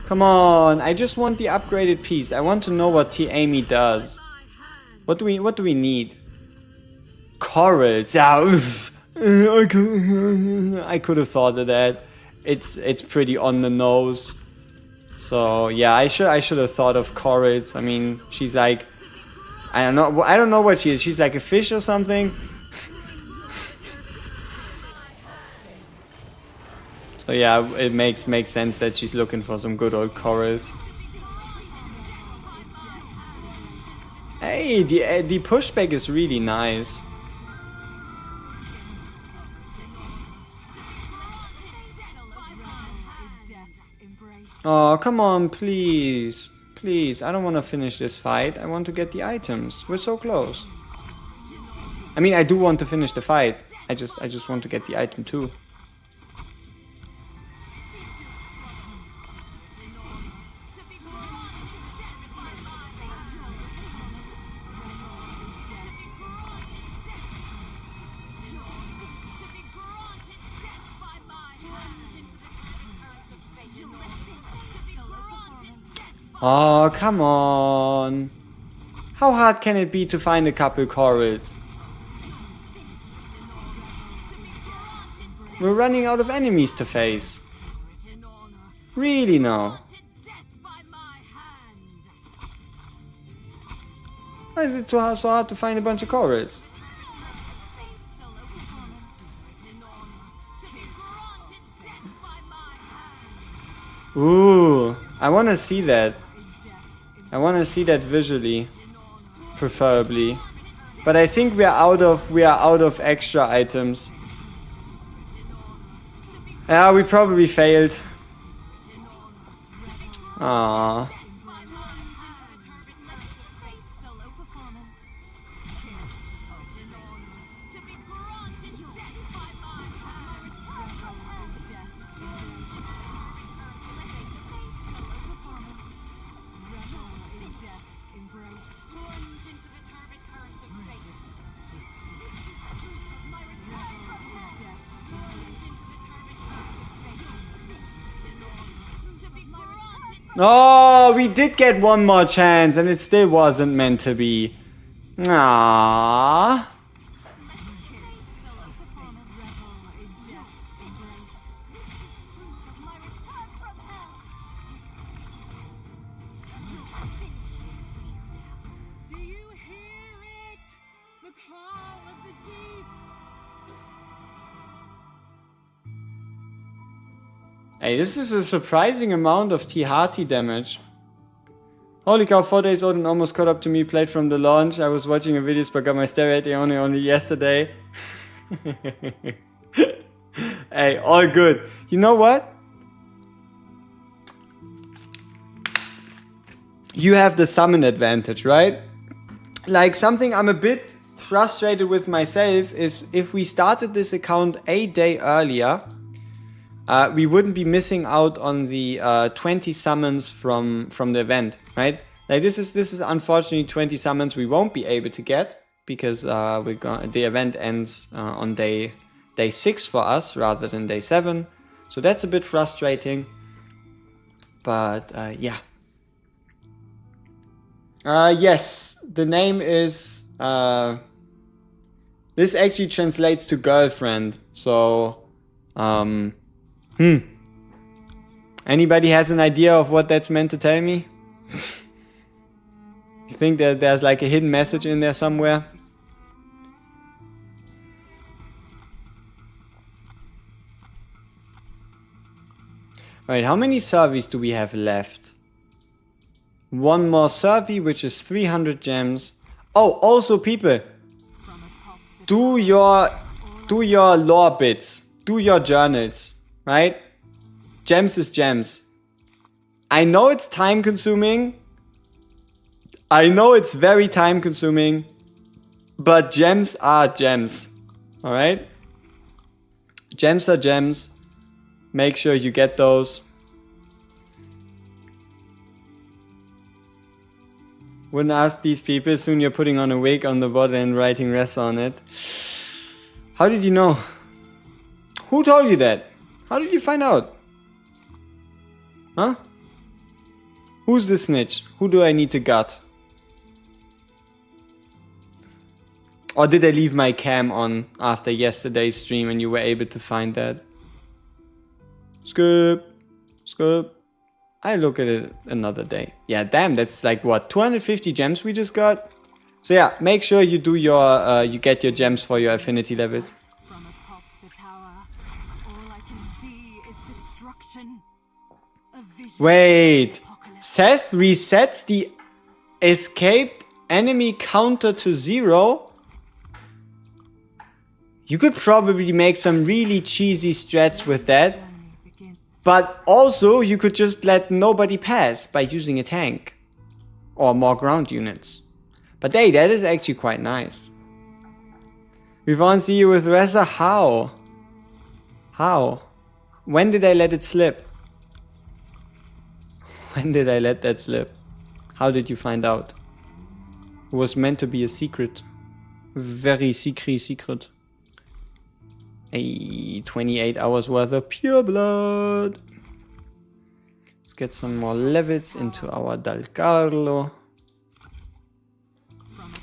Come on, I just want the upgraded piece. I want to know what T. Amy does. What do we need? Corals. Yeah, I could have thought of that. It's pretty on the nose. So yeah, I should have thought of corals. I mean, she's like, I don't know what she is. She's like a fish or something. So yeah, it makes sense that she's looking for some good old corals. Hey, the pushback is really nice. Oh, come on, please. Please, I don't want to finish this fight. I want to get the items. We're so close. I mean, I do want to finish the fight. I just want to get the item too. Oh, come on. How hard can it be to find a couple corals? We're running out of enemies to face. Really now? Why is it so hard to find a bunch of corals? Ooh, I want to see that. I want to see that visually, preferably. But I think we are out of extra items. Yeah, we probably failed. Aww. Oh, we did get one more chance and it still wasn't meant to be. Aww. Do you hear it? The call of the deep. Hey, this is a surprising amount of T-Hearty damage. Holy cow, 4 days old and almost caught up to me, played from the launch. I was watching a video but got my star rating only yesterday. Hey, all good. You know what? You have the summon advantage, right? Like, something I'm a bit frustrated with myself is if we started this account a day earlier, we wouldn't be missing out on the 20 summons from the event, right? Like this is unfortunately 20 summons we won't be able to get because the event ends on day 6 for us rather than day 7, so that's a bit frustrating. But yeah. Yes, the name is this actually translates to girlfriend, so Anybody has an idea of what that's meant to tell me? You think that there's like a hidden message in there somewhere? Alright, how many surveys do we have left? One more survey, which is 300 gems. Oh, also people, do your lore bits, do your journals, right? Gems is gems. I know it's time consuming. I know it's very time consuming, but gems are gems, alright? Gems are gems. Make sure you get those. Wouldn't ask these people, soon you're putting on a wig on the bottle and writing res on it. How did you know? Who told you that? How did you find out? Huh? Who's the snitch? Who do I need to gut? Or did I leave my cam on after yesterday's stream and you were able to find that? Skip. I look at it another day. Yeah, damn, that's like what, 250 gems we just got? So yeah, make sure you do your, you get your gems for your affinity levels. From atop the tower, all I can see is destruction. A vision Wait, of apocalypse. Seth resets the escaped enemy counter to 0? You could probably make some really cheesy strats with that. But also, you could just let nobody pass by using a tank. Or more ground units. But hey, that is actually quite nice. We won't see you with Reza. How? How? When did I let it slip? When did I let that slip? How did you find out? It was meant to be a secret. Very secret. Hey, 28 hours worth of pure blood. Let's get some more levels into our Dal Carlo.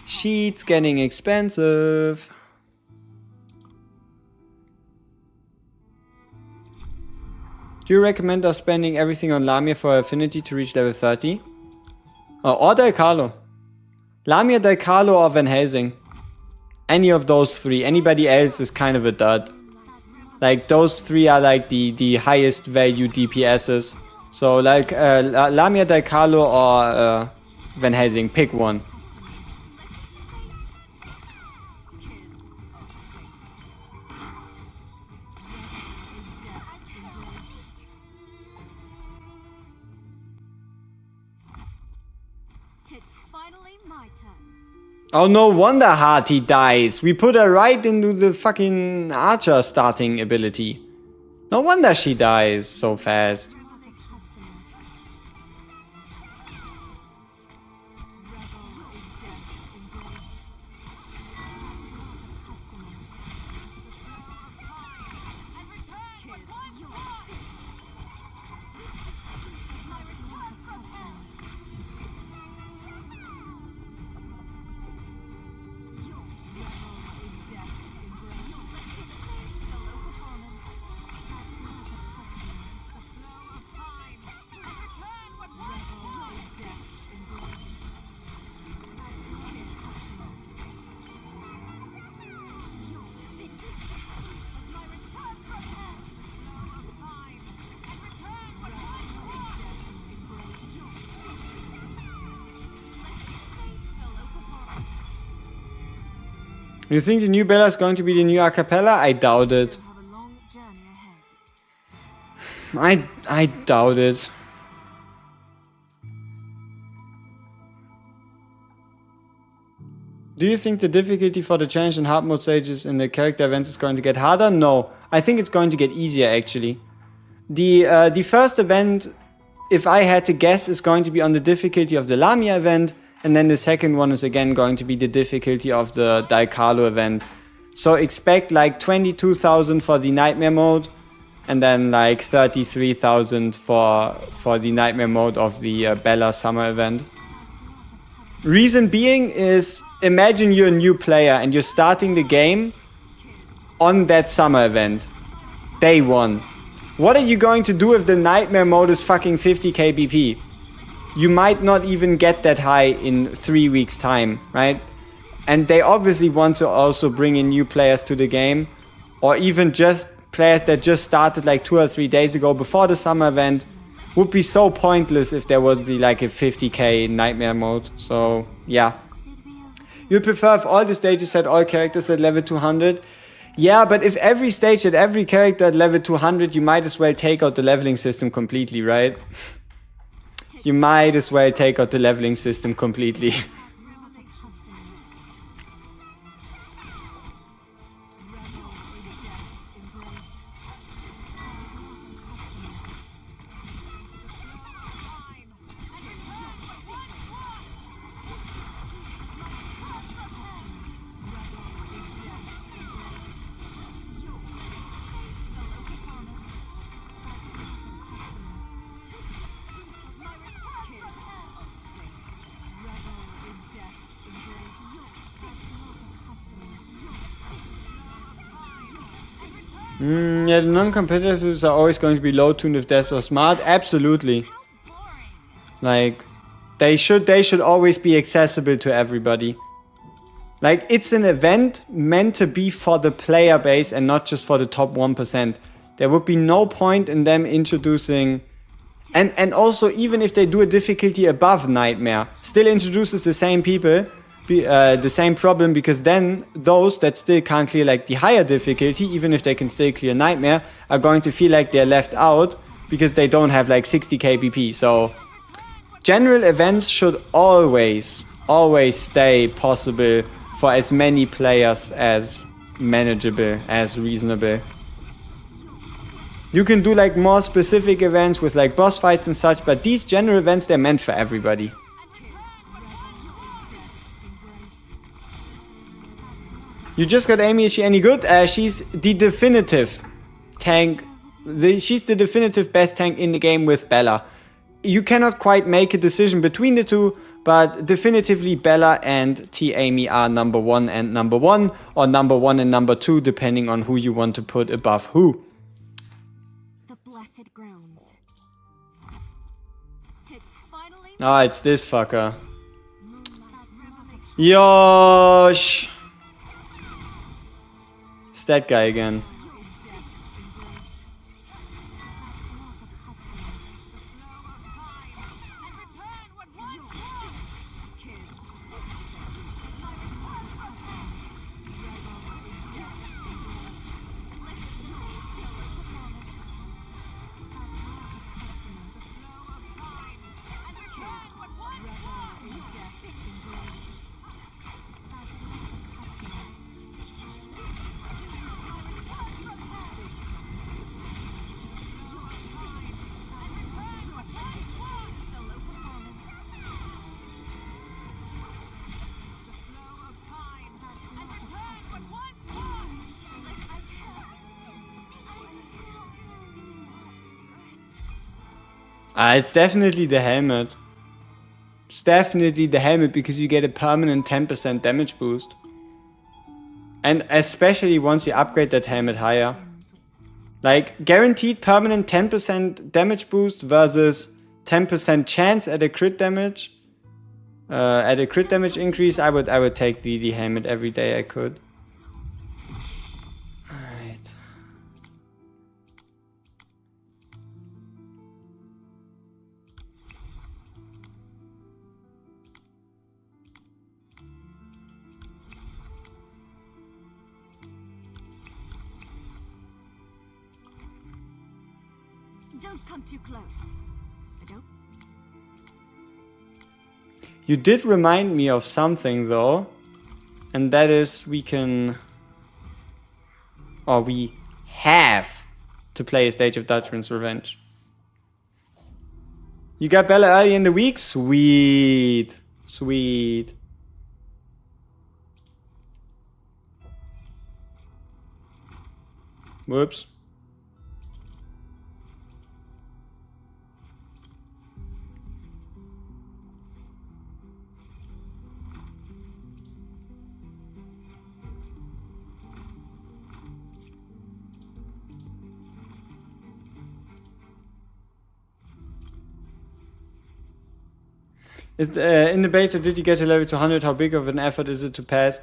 Sheets getting expensive. Do you recommend us spending everything on Lamia for affinity to reach level 30? Or Dal Carlo. Lamia, Dal Carlo, or Van Helsing. Any of those three. Anybody else is kind of a dud. Like, those three are like the highest value DPSs. So like Lamia, Dal Carlo, or Van Helsing. Pick one. It's finally my turn. Oh, no wonder Hearty dies. We put her right into the fucking archer starting ability. No wonder she dies so fast. Robotic customer. You think the new Bella is going to be the new a cappella? I doubt it. Have a long journey ahead. I doubt it. Do you think the difficulty for the challenge and hard mode stages in the character events is going to get harder? No. I think it's going to get easier actually. The first event, if I had to guess, is going to be on the difficulty of the Lamia event. And then the second one is again going to be the difficulty of the Dal Carlo event. So expect like 22,000 for the Nightmare mode. And then like 33,000 for the Nightmare mode of the Bella Summer event. Reason being is, imagine you're a new player and you're starting the game on that Summer event. Day 1. What are you going to do if the nightmare mode is fucking 50k BP? You might not even get that high in 3 weeks time, right? And they obviously want to also bring in new players to the game, or even just players that just started like 2 or 3 days ago before the summer event. Would be so pointless if there would be like a 50k nightmare mode. So yeah. You'd prefer if all the stages had all characters at level 200? Yeah, but if every stage had every character at level 200, you might as well take out the leveling system completely, right? You might as well take out the leveling system completely. Yeah, the non-competitors are always going to be low-tuned if they're so smart. Absolutely. Like, they should always be accessible to everybody. Like, it's an event meant to be for the player base and not just for the top 1%. There would be no point in them introducing... And also, even if they do a difficulty above Nightmare, still introduces the same people, the same problem, because then those that still can't clear like the higher difficulty, even if they can still clear Nightmare, are going to feel like they're left out because they don't have like 60k BP. So general events should always stay possible for as many players as manageable, as reasonable. You can do like more specific events with like boss fights and such, but these general events, they're meant for everybody. You just got Amy, is she any good? She's the definitive tank. She's the definitive best tank in the game with Bella. You cannot quite make a decision between the two, but definitively Bella and T Amy are number 1 and number 1, or number 1 and number 2, depending on who you want to put above who. The blessed grounds. It's finally Ah, it's this fucker. Yosh! It's that guy again. It's definitely the helmet. It's definitely the helmet because you get a permanent 10% damage boost. And especially once you upgrade that helmet higher. Like, guaranteed permanent 10% damage boost versus 10% chance at a crit damage. At a crit damage increase, I would take the helmet every day I could. Alright. don't come too close. I don't. You did remind me of something though, and that is we have to play a stage of Dutchman's Revenge. You got Bella early in the week? Sweet. Sweet. Whoops. In the beta, did you get to level 200? How big of an effort is it to pass?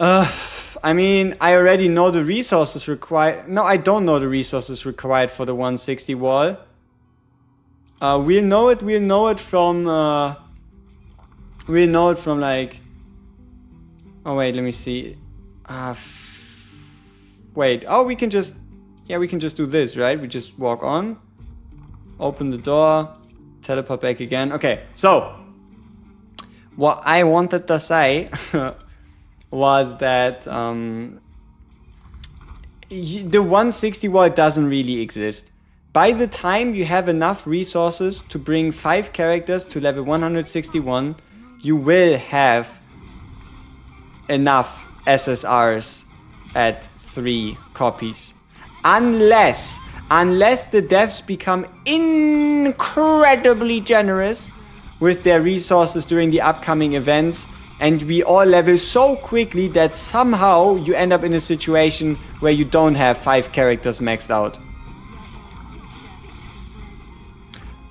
I mean, I already know the resources required. No, I don't know the resources required for the 160 wall. We'll know it from like... Oh wait, let me see. Wait, oh, we can just do this, right? We just walk on, open the door, teleport back again. Okay, so what I wanted to say was that the 160 wall doesn't really exist. By the time you have enough resources to bring 5 characters to level 161, you will have enough SSRs at 3 copies. Unless the devs become incredibly generous with their resources during the upcoming events, and we all level so quickly that somehow you end up in a situation where you don't have 5 characters maxed out.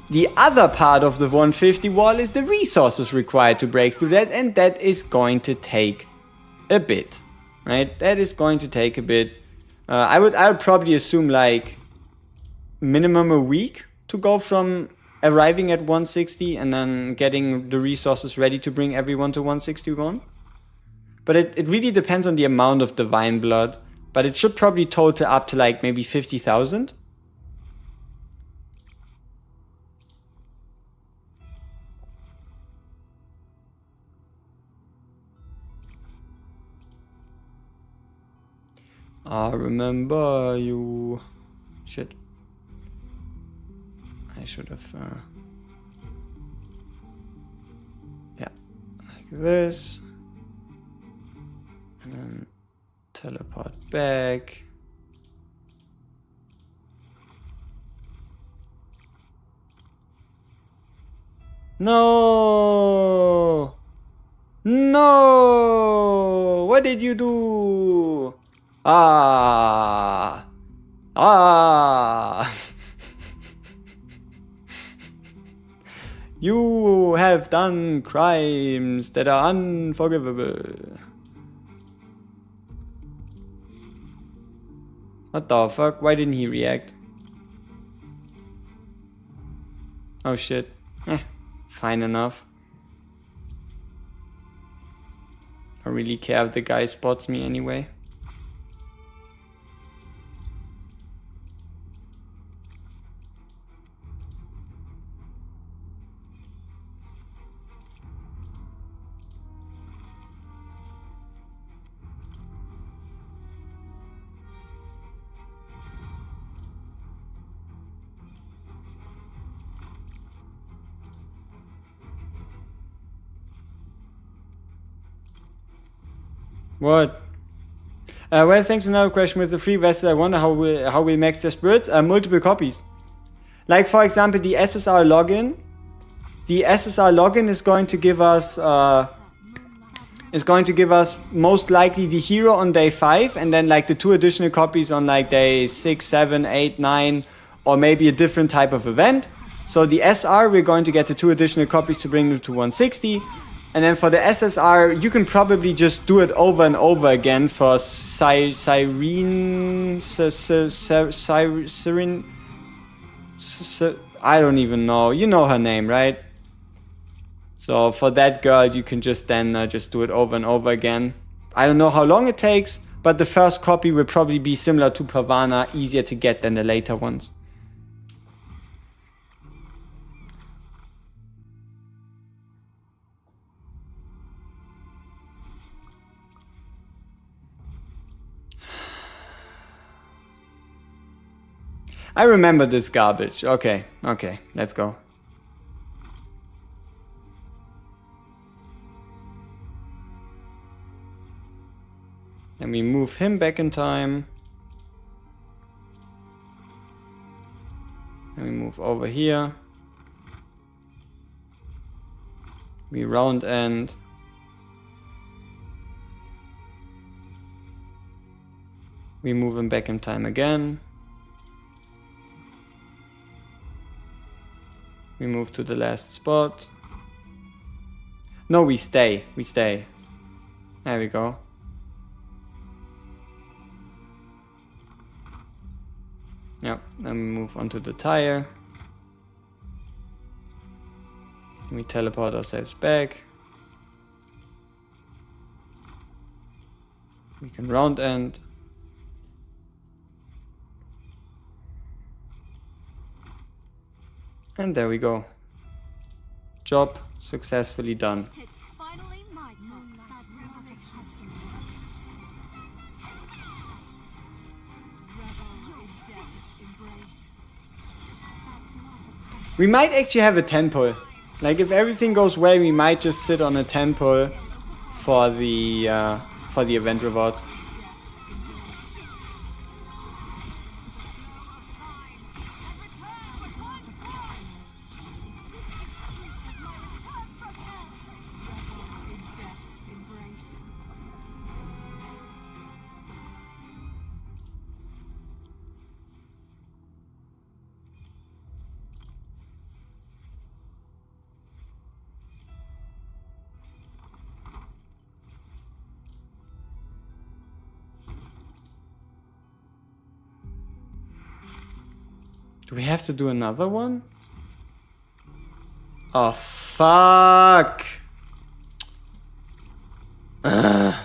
The other part of the 150 wall is the resources required to break through that, and that is going to take a bit, right? That is going to take a bit. I would probably assume like minimum a week to go from arriving at 160 and then getting the resources ready to bring everyone to 161. But it really depends on the amount of divine blood. But it should probably total up to like maybe 50,000. I remember you. Shit. I should have. Yeah, like this. And then teleport back. No! No! What did you do? Ah! You have done crimes that are unforgivable. What the fuck? Why didn't he react? Oh shit. Fine enough. I don't really care if the guy spots me anyway. What? Well, thanks. Another question with the free vessel. I wonder how we max their spirits. Multiple copies. Like for example, the SSR login. The SSR login is going to give us most likely the hero on day 5, and then like the 2 additional copies on like day 6, 7, 8, 9, or maybe a different type of event. So the SR, we're going to get the 2 additional copies to bring them to 160. And then for the SSR, you can probably just do it over and over again for Cyrene, I don't even know. You know her name, right? So for that girl, you can just then just do it over and over again. I don't know how long it takes, but the first copy will probably be similar to Pavana, easier to get than the later ones. I remember this garbage. Okay, let's go. Then we move him back in time. And we move over here. We round end. We move him back in time again. We move to the last spot. No, we stay. We stay. There we go. Yep, then we move onto the tire. We teleport ourselves back. We can round end. And there we go. Job successfully done. It's finally my turn. That's not a custom. Revel in death's embrace. That's not a custom. We might actually have a 10 pull. Like if everything goes well, we might just sit on a 10 pull for the event rewards. Do we have to do another one? Oh, fuck. Ugh.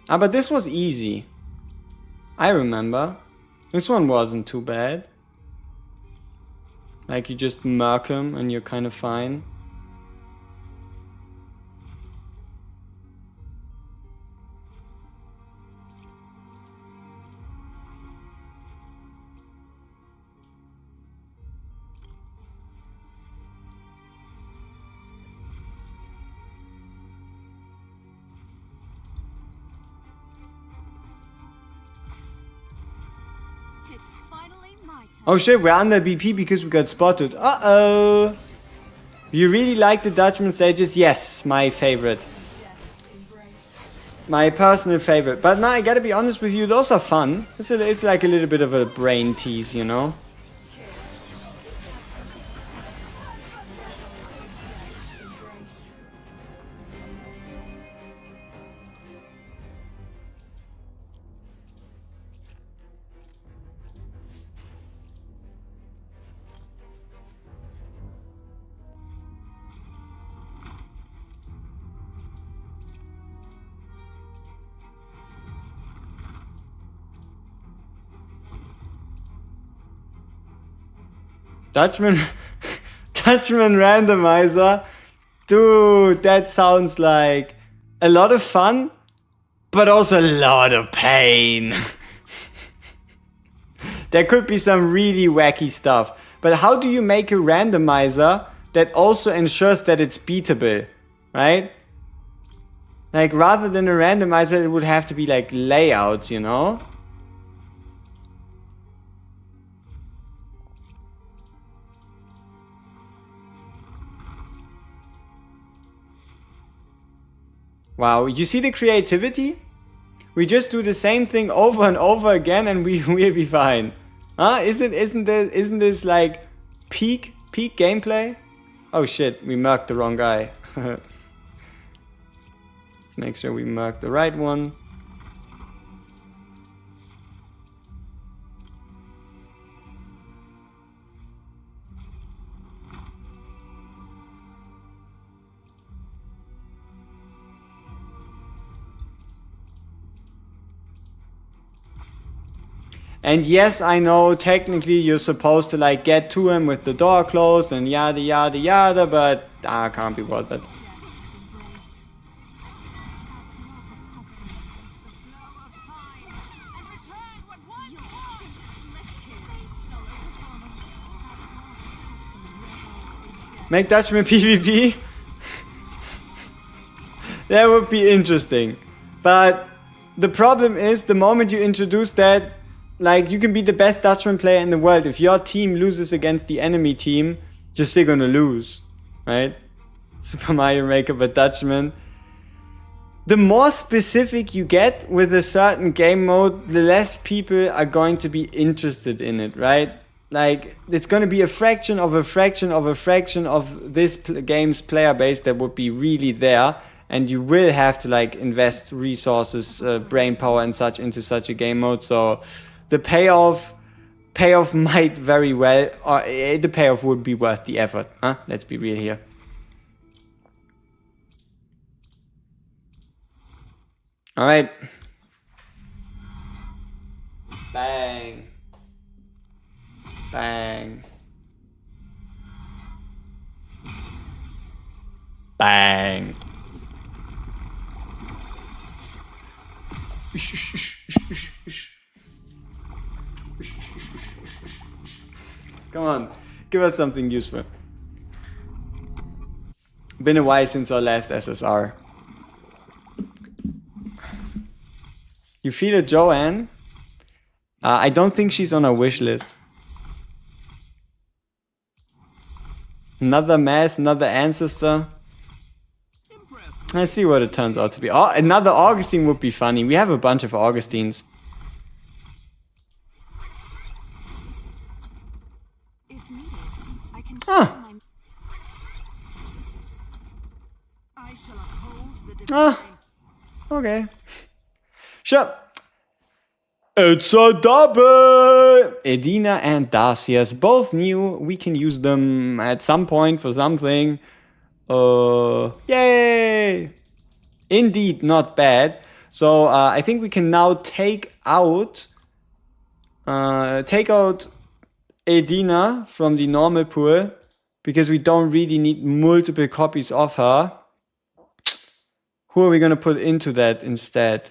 Ah, but this was easy. I remember. This one wasn't too bad. Like you just murk him and you're kind of fine. Oh shit, we're under BP because we got spotted. Uh-oh! You really like the Dutchman stages? Yes, my favorite. My personal favorite. But now I gotta be honest with you, those are fun. It's like a little bit of a brain tease, you know? Dutchman randomizer. Dude, that sounds like a lot of fun, but also a lot of pain. There could be some really wacky stuff. But how do you make a randomizer that also ensures that it's beatable, right? Like rather than a randomizer, it would have to be like layouts, you know? Wow, you see the creativity? We just do the same thing over and over again and we'll be fine. Huh? Isn't this like peak gameplay? Oh shit, we marked the wrong guy. Let's make sure we mark the right one. And yes, I know technically you're supposed to like get to him with the door closed and yada yada yada, but I can't be bothered. Make Dutchman PvP? That would be interesting. But the problem is the moment you introduce that, like, you can be the best Dutchman player in the world. If your team loses against the enemy team, you're still gonna lose, right? Super Mario Maker but Dutchman. the more specific you get with a certain game mode, the less people are going to be interested in it, right? Like, it's going to be a fraction of a fraction of a fraction of this game's player base that would be really there, and you will have to like invest resources, brain power and such into such a game mode. So the payoff might very well, or the payoff would be worth the effort, huh? Let's be real here. All right. Bang. Bang. Bang. Come on, give us something useful. Been a while since our last SSR. You feel it, Joanne? I don't think she's on our wish list. Another mass, another ancestor. Let's see what it turns out to be. Oh, another Augustine would be funny. We have a bunch of Augustines. If needed, I can I shall uphold the divine. Okay. Sure. It's a double! Edina and Darcius, both new. We can use them at some point for something. Yay! Indeed, not bad. So I think we can now take out Edina from the normal pool, because we don't really need multiple copies of her. Who are we gonna put into that instead?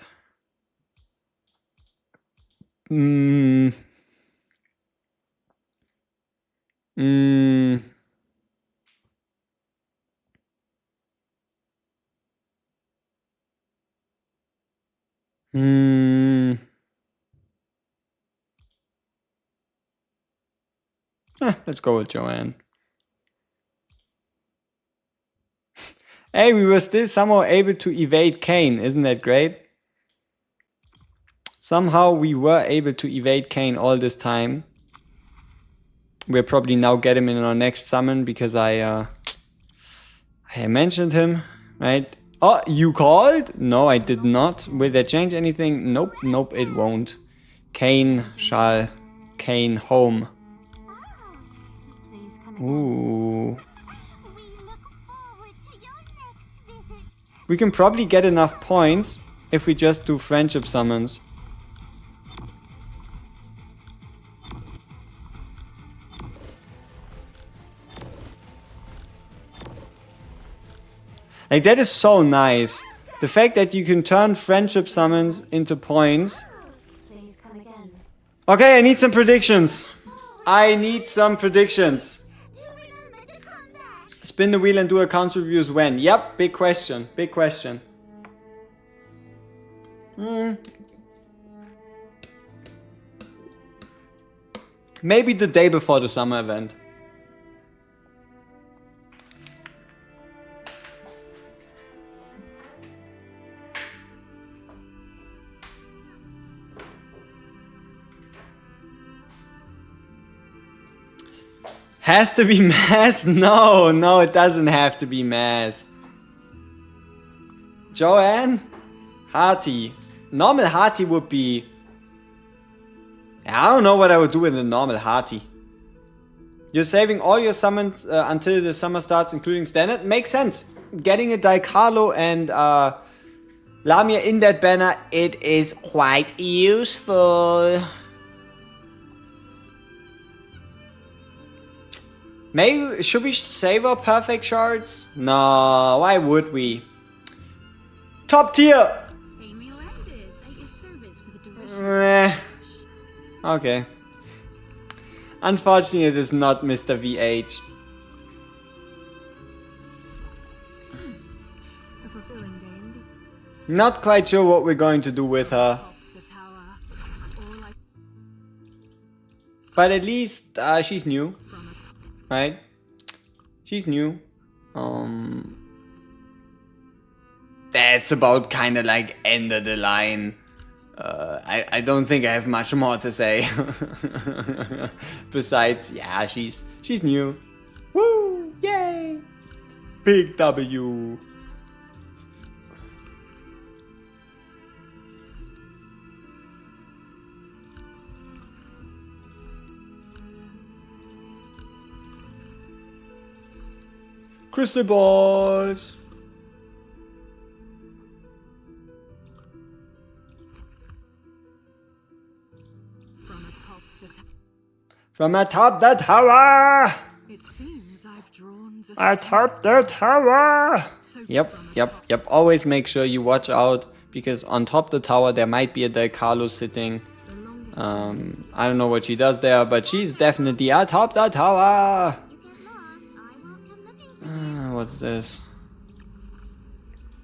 Hmm. Let's go with Joanne. Hey, we were still somehow able to evade Kane. Isn't that great? Somehow we were able to evade Kane all this time. We'll probably now get him in our next summon because I mentioned him, right? Oh, you called? No, I did not. Will that change anything? Nope, nope, it won't. Kane shall Kane home. Please come again. Ooh. We look forward to your next visit. We can probably get enough points if we just do friendship summons. Like, that is so nice. The fact that you can turn friendship summons into points. Please come again. Okay, I need some predictions. I need some predictions. Do remember to come back. Spin the wheel and do accounts reviews when? Yep, big question. Big question. Maybe the day before the summer event. Has to be mass? No, no, it doesn't have to be mass. Joanne? Hearty. Normal Hearty would be... I don't know what I would do with a normal Hearty. You're saving all your summons until the summer starts, including standard? Makes sense. Getting a Dicarlo and Lamia in that banner, it is quite useful. Maybe, should we save our perfect shards? No, why would we? Top tier! Amy Landis at your service for the duration. Okay. Unfortunately, it is not Mr. VH. A fulfilling day indeed. Not quite sure what we're going to do with her. Up the tower. All I But at least she's new, from it. right? She's new. that's about kind of like end of the line. I don't think I have much more to say. Besides, yeah, she's new. Woo! Yay! Big W. Crystal balls. From atop the tower. It seems I've drawn the Atop the tower. Yep. Always make sure you watch out, because on top the tower there might be a Daikalo sitting. I don't know what she does there, but she's definitely atop the tower. What's this?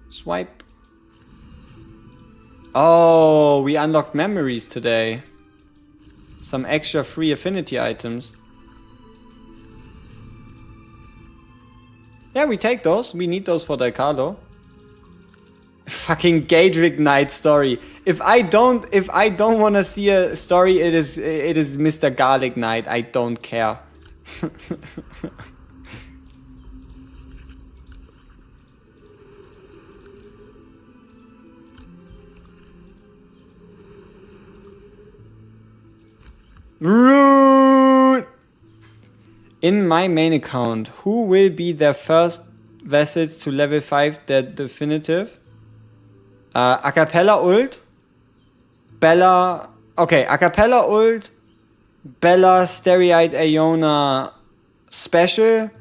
Swipe. Oh, we unlocked memories today. Some extra free affinity items. Yeah, we take those. We need those for Daikalo. Fucking Gadrick Knight story. If I don't want to see a story, it is Mr. Garlic Knight. I don't care. Rude. In my main account, who will be their first vessels to level 5 the definitive? Acapella ult, Bella. Okay, Acapella ult, Bella, Stereite, Iona special,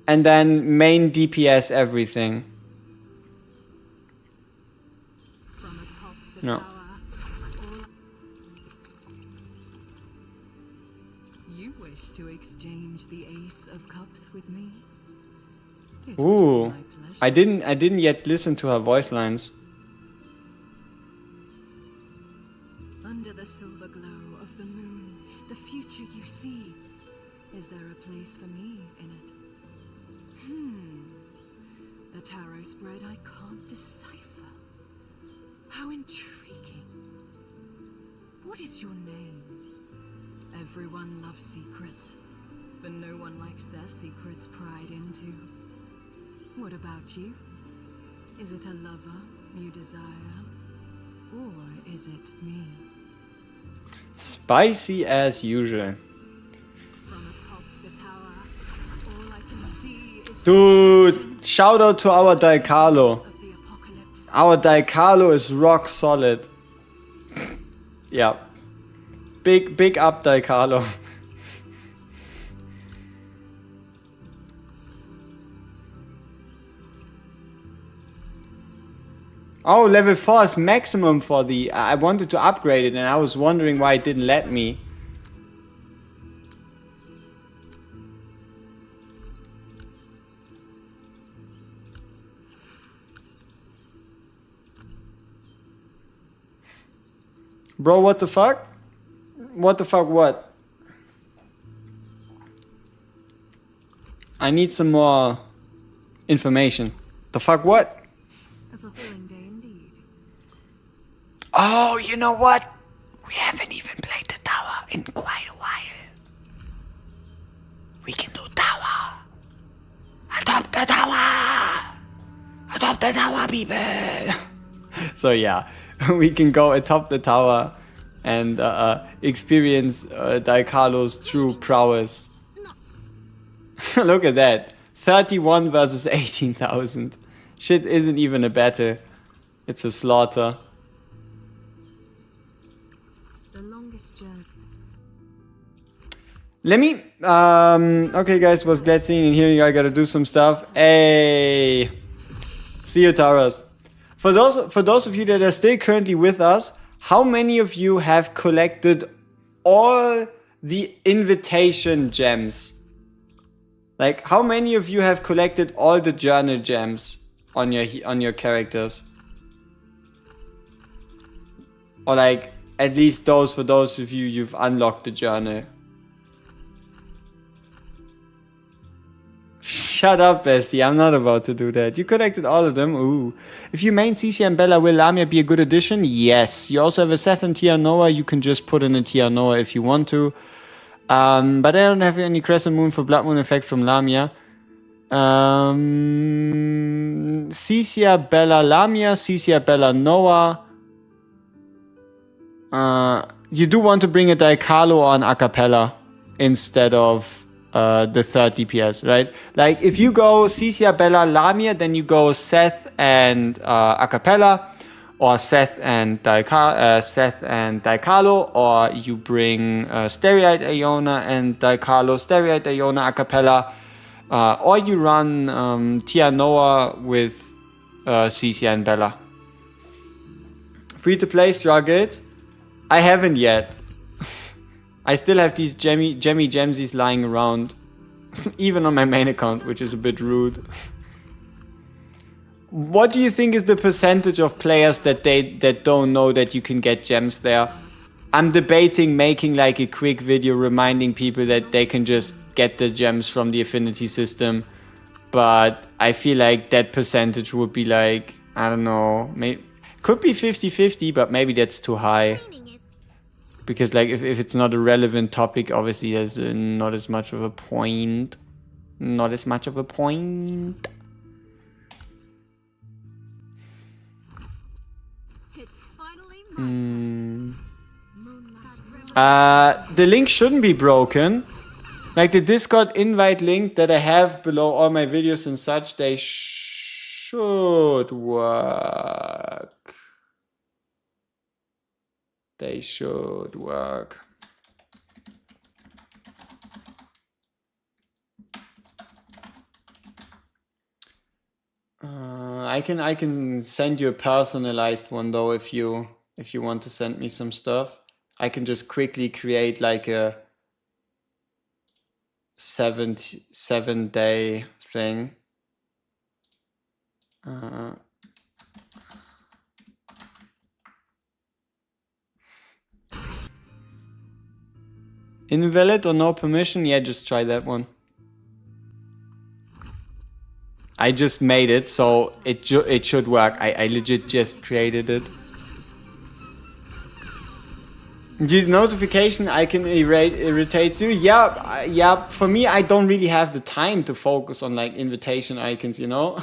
and then main DPS everything. No. You wish to exchange the Ace of Cups with me? It Ooh, would be my pleasure. I didn't yet listen to her voice lines. Under the silver glow of the moon, the future you see. Is there a place for me in it? A tarot spread I can't decipher. How intriguing. What is your name? Everyone loves secrets, but no one likes their secrets pried into. What about you? Is it a lover you desire? Or is it me? Spicy as usual. From atop the tower, all I can see is Dude, shout out to our Daikalo. of the apocalypse. Our Daikalo is rock solid. Yeah. Big up Daikalo. Oh, level 4 is maximum for the... I wanted to upgrade it and I was wondering why it didn't let me. Bro, what the fuck? What the fuck what? I need some more information. The fuck what? A fulfilling day indeed. Oh, you know what? We haven't even played the tower in quite a while. We can do tower. Adopt the tower. Adopt the tower, people. So yeah, we can go atop the tower and experience Daikalo's true prowess. Look at that. 31 versus 18,000. Shit isn't even a battle. It's a slaughter. The longest journey. Let me... okay guys, was glad seeing and hearing you. I gotta do some stuff. Hey! See you, Taras. For those of you that are still currently with us, how many of you have collected all the invitation gems? Like, how many of you have collected all the journal gems on your characters? Or like, at least those for those of you you've unlocked the journal. Shut up, bestie. I'm not about to do that. You collected all of them. Ooh. If you main CC and Bella, will Lamia be a good addition? Yes. You also have a Seth and Tia Noah. You can just put in a Tia Noah if you want to. But I don't have any Crescent Moon for Blood Moon effect from Lamia. Cecia, Bella, Lamia, Cecia, Bella, Noah. You do want to bring a Daikalo on Acapella instead of the third DPS, right? Like if you go Cecia, Bella, Lamia, then you go Seth and Acapella, or Seth and Daikalo, or you bring Stereite Iona and Daikalo, Stereite Iona Acapella, or you run Tia Noah with Cecia and Bella. Free to play struggles. I haven't yet. I still have these gemmy gemsies lying around, even on my main account, which is a bit rude. What do you think is the percentage of players that don't know that you can get gems there? I'm debating making like a quick video reminding people that they can just get the gems from the affinity system, but I feel like that percentage would be like, I don't know, maybe could be 50-50, but maybe that's too high. Because like if it's not a relevant topic, obviously there's not as much of a point. Not as much of a point. It's finally my The link shouldn't be broken. Like the Discord invite link that I have below all my videos and such, they should work. They should work. I can send you a personalized one though if you want to send me some stuff. I can just quickly create like a 7-day thing. Invalid or no permission? Yeah, just try that one. I just made it, so it should work. I legit just created it. The notification icon irritates you? Yeah. For me, I don't really have the time to focus on like invitation icons, you know?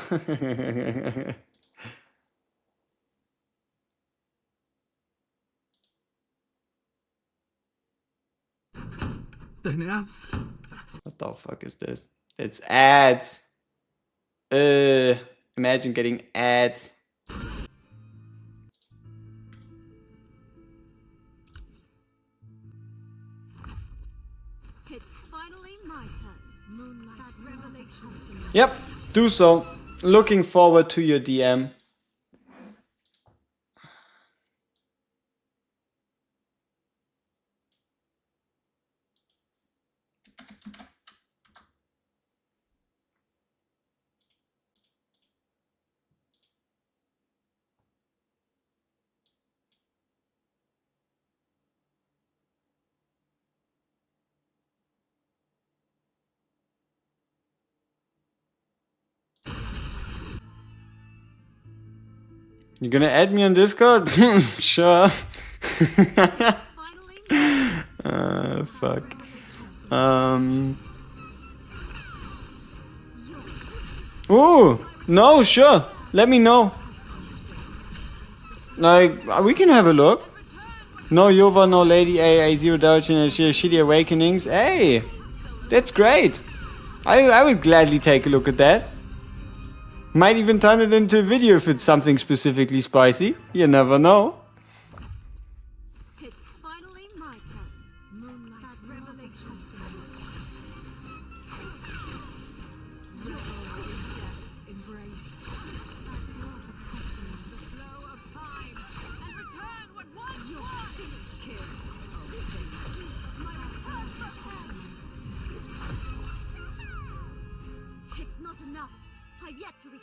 What the fuck is this? It's ads. Imagine getting ads. It's finally my turn. Moonlight revelation. Yep, do so. Looking forward to your DM. You gonna add me on Discord? Sure. Fuck. Ooh, no, sure. Let me know. Like, we can have a look. No Yova, no Lady A, Zero Doujin, and Shitty Awakenings. Hey, that's great. I would gladly take a look at that. Might even turn it into a video if it's something specifically spicy. You never know. It's finally my turn. Moonlight revelation. Embrace. That's not a custom. The flow of time and return what once was. Kiss. It's not enough. I've yet to reach.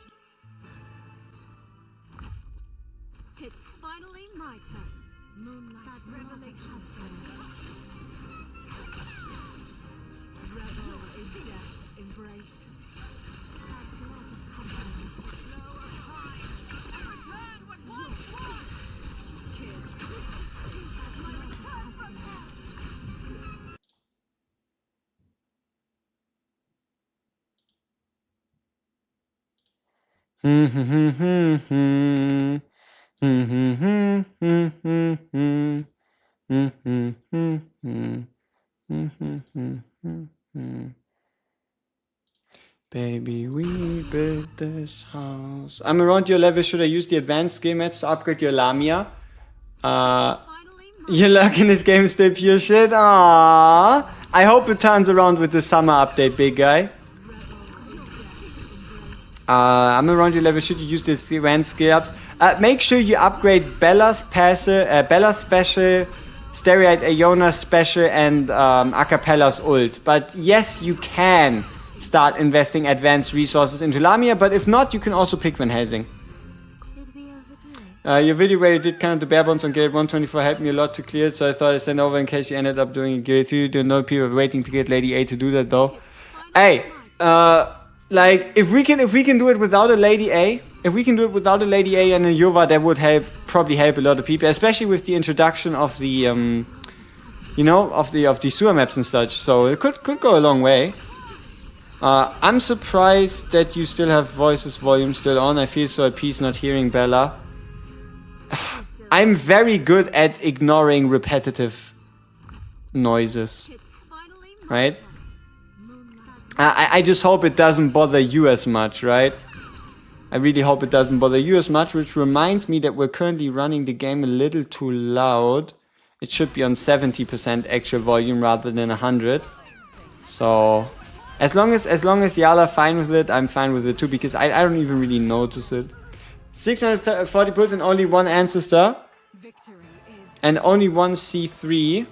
It's finally my turn. Moonlight revelation. Revel in death's embrace. Baby, we built this house. I'm around your level. Should I use the advanced skill match to upgrade your Lamia? Your luck in this game is still pure shit. Aww. I hope it turns around with the summer update, big guy. I'm around your level. Should you use this advanced skill ups? Make sure you upgrade Bella's passive, Bella's special, Stereoid Iona special, and Acapella's ult. But yes, you can start investing advanced resources into Lamia, but if not, you can also pick Van Helsing. Did we overdo it? Your video where you did kind of the bare bones on Gate 124 helped me a lot to clear it, so I thought I'd send over in case you ended up doing a Gate 3. You don't know people are waiting to get Lady A to do that though. Hey, like if we can do it without a Lady A, and a Yuva, that would probably help a lot of people, especially with the introduction of the you know, of the sewer maps and such. So it could go a long way. I'm surprised that you still have voices volume still on. I feel so at peace not hearing Bella. I'm very good at ignoring repetitive noises, right? I just hope it doesn't bother you as much, right? I really hope it doesn't bother you as much, which reminds me that we're currently running the game a little too loud. It should be on 70% actual volume rather than 100. So as long as y'all are fine with it, I'm fine with it too, because I don't even really notice it. 640 pulls and only one Ancestor. And only one C3.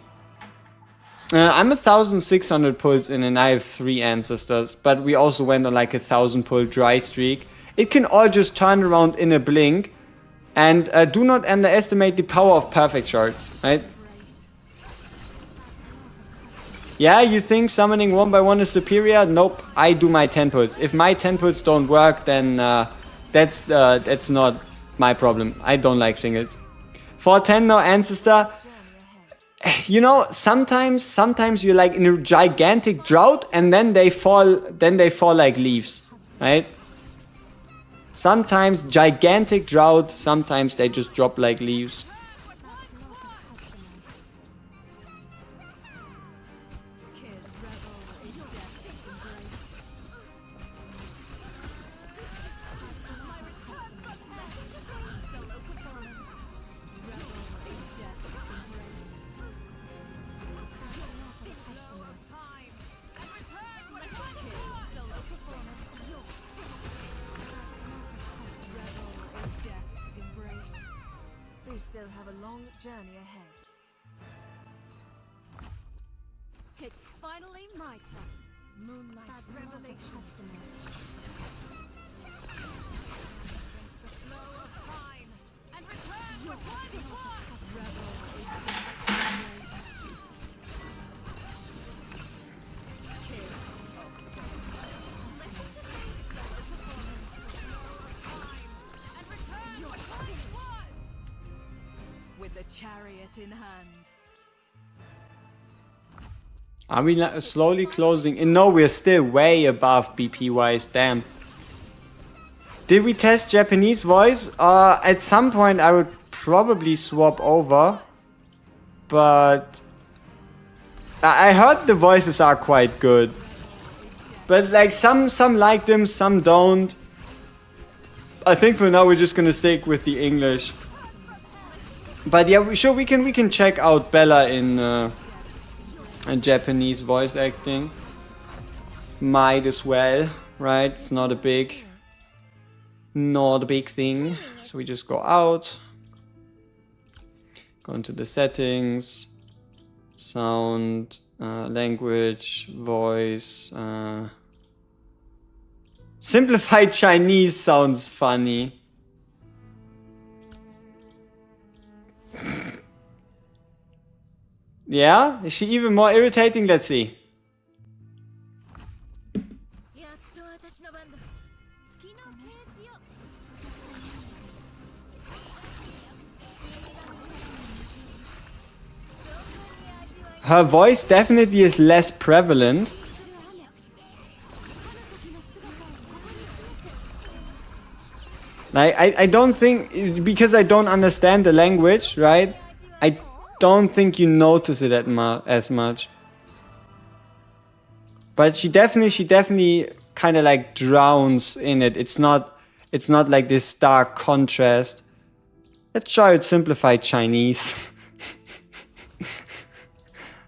I'm 1,600 pulls in and I have 3 Ancestors. But we also went on like a 1,000 pull dry streak. It can all just turn around in a blink. And do not underestimate the power of perfect shards, right? Yeah, you think summoning 1 by 1 is superior? Nope, I do my 10 pulls. If my 10 pulls don't work, then that's not my problem. I don't like singles. 410 no Ancestor. You know, sometimes you're like in a gigantic drought and then they fall like leaves, right? Sometimes gigantic drought, sometimes they just drop like leaves. Journey ahead. It's finally my turn. Moonlight revelation. The flow of time and return for what it was. With the chariot in hand. Are we slowly closing in? No, we're still way above BP wise. Damn. Did we test Japanese voice? At some point I would probably swap over. But I heard the voices are quite good. But like some like them, some don't. I think for now we're just gonna stick with the English. But yeah, we can check out Bella in Japanese voice acting. Might as well, right? It's not a big thing. So we just go out, go into the settings, sound, language, voice. Simplified Chinese sounds funny. Yeah? Is she even more irritating? Let's see. Her voice definitely is less prevalent. I don't think, because I don't understand the language, right? I don't think you notice it as much. But she definitely kind of like drowns in it. It's not like this stark contrast. Let's try it simplified Chinese.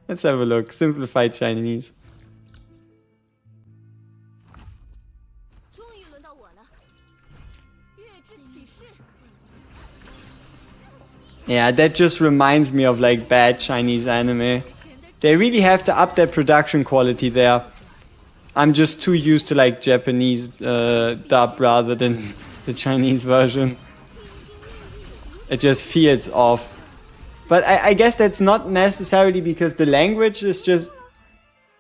Let's have a look. Simplified Chinese. Yeah, that just reminds me of like bad Chinese anime. They really have to up their production quality there. I'm just too used to like Japanese dub rather than the Chinese version. It just feels off. But I guess that's not necessarily because the language is just...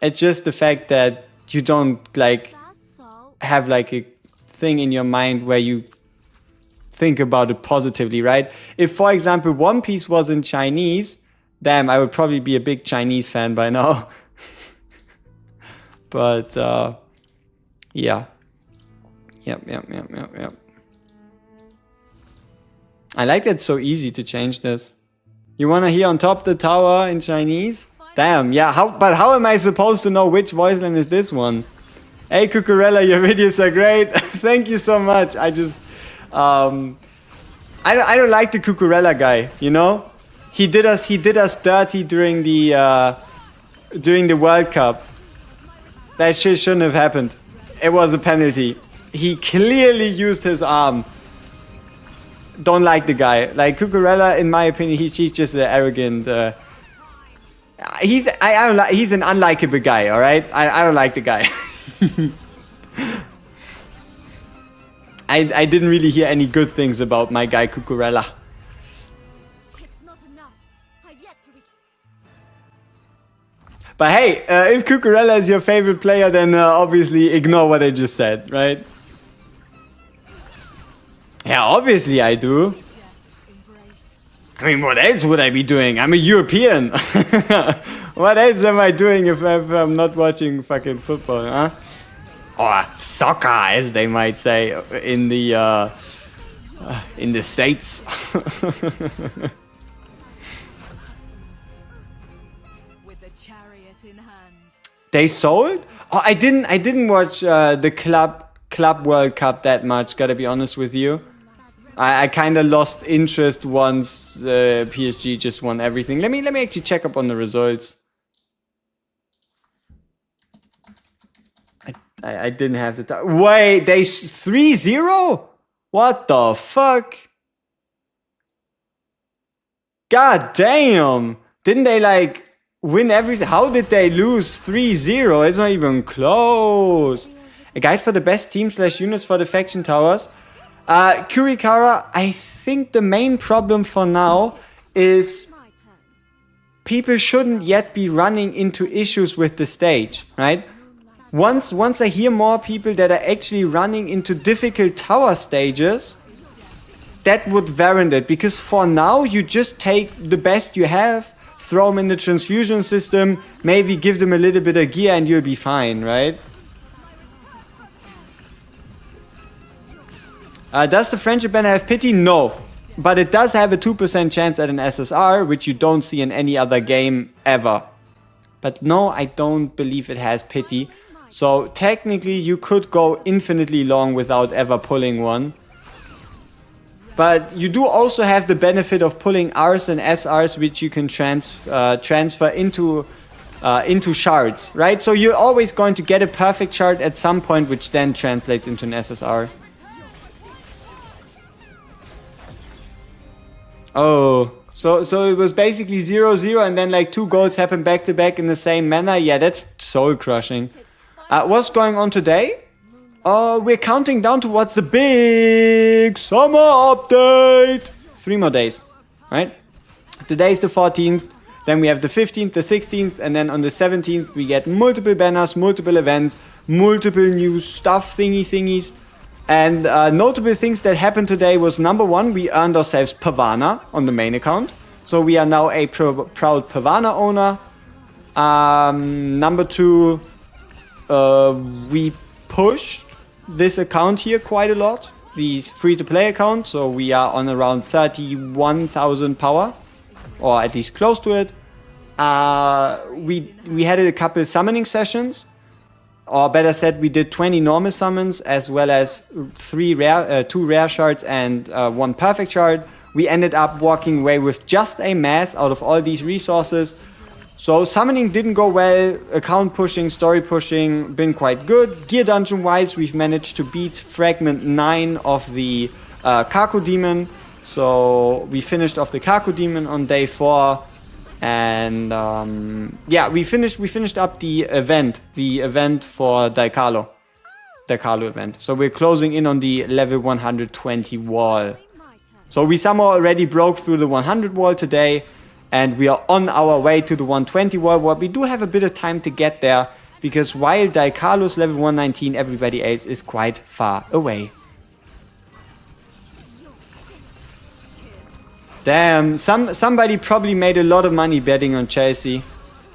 It's just the fact that you don't like have like a thing in your mind where you think about it positively, right? If, for example, One Piece was in Chinese, damn, I would probably be a big Chinese fan by now. But, yeah. Yep. I like that it's so easy to change this. You wanna hear on top the tower in Chinese? Damn, yeah, but how am I supposed to know which voice line is this one? Hey Cucurella, your videos are great. Thank you so much. I just, I don't like the Cucurella guy, you know? He did us dirty during the World Cup. That shit shouldn't have happened. It was a penalty. He clearly used his arm. Don't like the guy. Like Cucurella, in my opinion, he's just an arrogant. He's an unlikable guy. All right, I don't like the guy. I didn't really hear any good things about my guy Cucurella. But hey, if Cucurella is your favorite player, then obviously ignore what I just said, right? Yeah, obviously I do. I mean, what else would I be doing? I'm a European. What else am I doing if I'm not watching fucking football, huh? Or soccer, as they might say in the States. They sold? Oh, I didn't watch the Club World Cup that much, gotta be honest with you. I kind of lost interest once PSG just won everything. Let me actually check up on the results. I didn't have the time. Wait, they 3-0? What the fuck? God damn! Didn't they like win everything? How did they lose 3-0? It's not even close. A guide for the best team / units for the faction towers. Kurikara, I think the main problem for now is people shouldn't yet be running into issues with the stage, right? Once I hear more people that are actually running into difficult tower stages, that would warrant it. Because for now, you just take the best you have, throw them in the transfusion system, maybe give them a little bit of gear and you'll be fine, right? Does the friendship banner have pity? No. But it does have a 2% chance at an SSR, which you don't see in any other game ever. But no, I don't believe it has pity. So technically you could go infinitely long without ever pulling one. But you do also have the benefit of pulling Rs and SRs, which you can transfer into shards, right? So you're always going to get a perfect shard at some point, which then translates into an SSR. Oh, so it was basically 0-0 and then like 2 goals happened back to back in the same manner. Yeah, that's soul crushing. What's going on today? We're counting down towards the big summer update. 3 more days, right? Today's the 14th. Then we have the 15th, the 16th, and then on the 17th we get multiple banners, multiple events, multiple new stuff thingies. And notable things that happened today was, number 1, we earned ourselves Pavana on the main account. So we are now a proud Pavana owner. Number 2, we pushed this account here quite a lot. the free-to-play account, so we are on around 31,000 power, or at least close to it. We had a couple summoning sessions, or better said, we did 20 normal summons as well as 2 rare shards and 1 perfect shard. We ended up walking away with just a mass out of all these resources. So summoning didn't go well, account pushing, story pushing, been quite good. Gear dungeon wise, we've managed to beat fragment 9 of the Kako Demon. So we finished off the Kako Demon on day 4. And yeah, we finished up the event for Daikalo event. So we're closing in on the level 120 wall. So we somehow already broke through the 100 wall today, and we are on our way to the 120 wall, but we do have a bit of time to get there, because while Daikalo's level 119, everybody else is quite far away. Damn, somebody probably made a lot of money betting on Chelsea.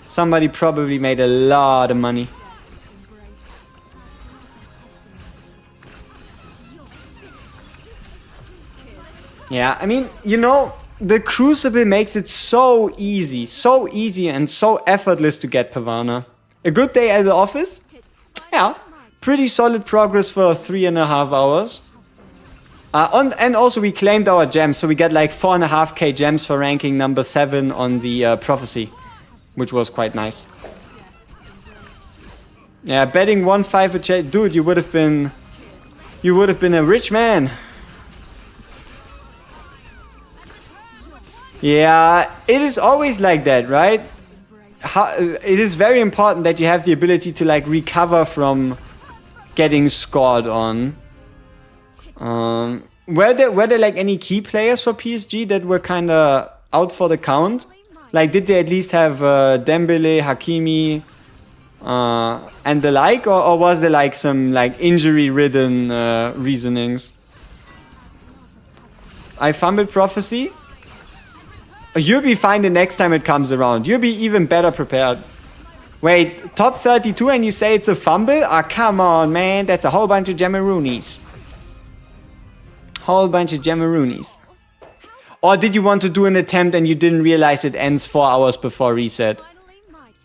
Somebody probably made a lot of money. Yeah, I mean, you know, the Crucible makes it so easy and so effortless to get Pavana. A good day at the office? Yeah, pretty solid progress for 3.5 hours. And also we claimed our gems, so we get like 4.5k gems for ranking number 7 on the prophecy, which was quite nice. Yeah, betting 1-5 a chase, dude, you would have been a rich man. Yeah, it is always like that, right? It is very important that you have the ability to like recover from getting scored on. Were there like any key players for PSG that were kind of out for the count? Like, did they at least have Dembele, Hakimi, and the like, or was there like some like injury-ridden reasonings? I fumbled prophecy. You'll be fine the next time it comes around. You'll be even better prepared. Wait, top 32 and you say it's a fumble? Ah, come on, man. That's a whole bunch of Gemmaroonies. Whole bunch of Gemmaroonies. Or did you want to do an attempt and you didn't realize it ends 4 hours before reset?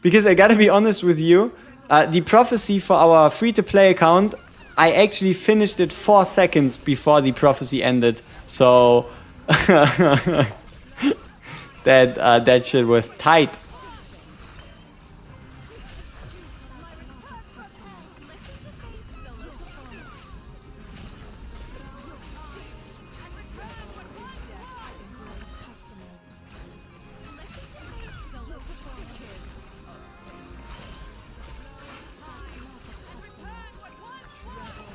Because I gotta be honest with you, the prophecy for our free-to-play account, I actually finished it 4 seconds before the prophecy ended. So... that shit was tight.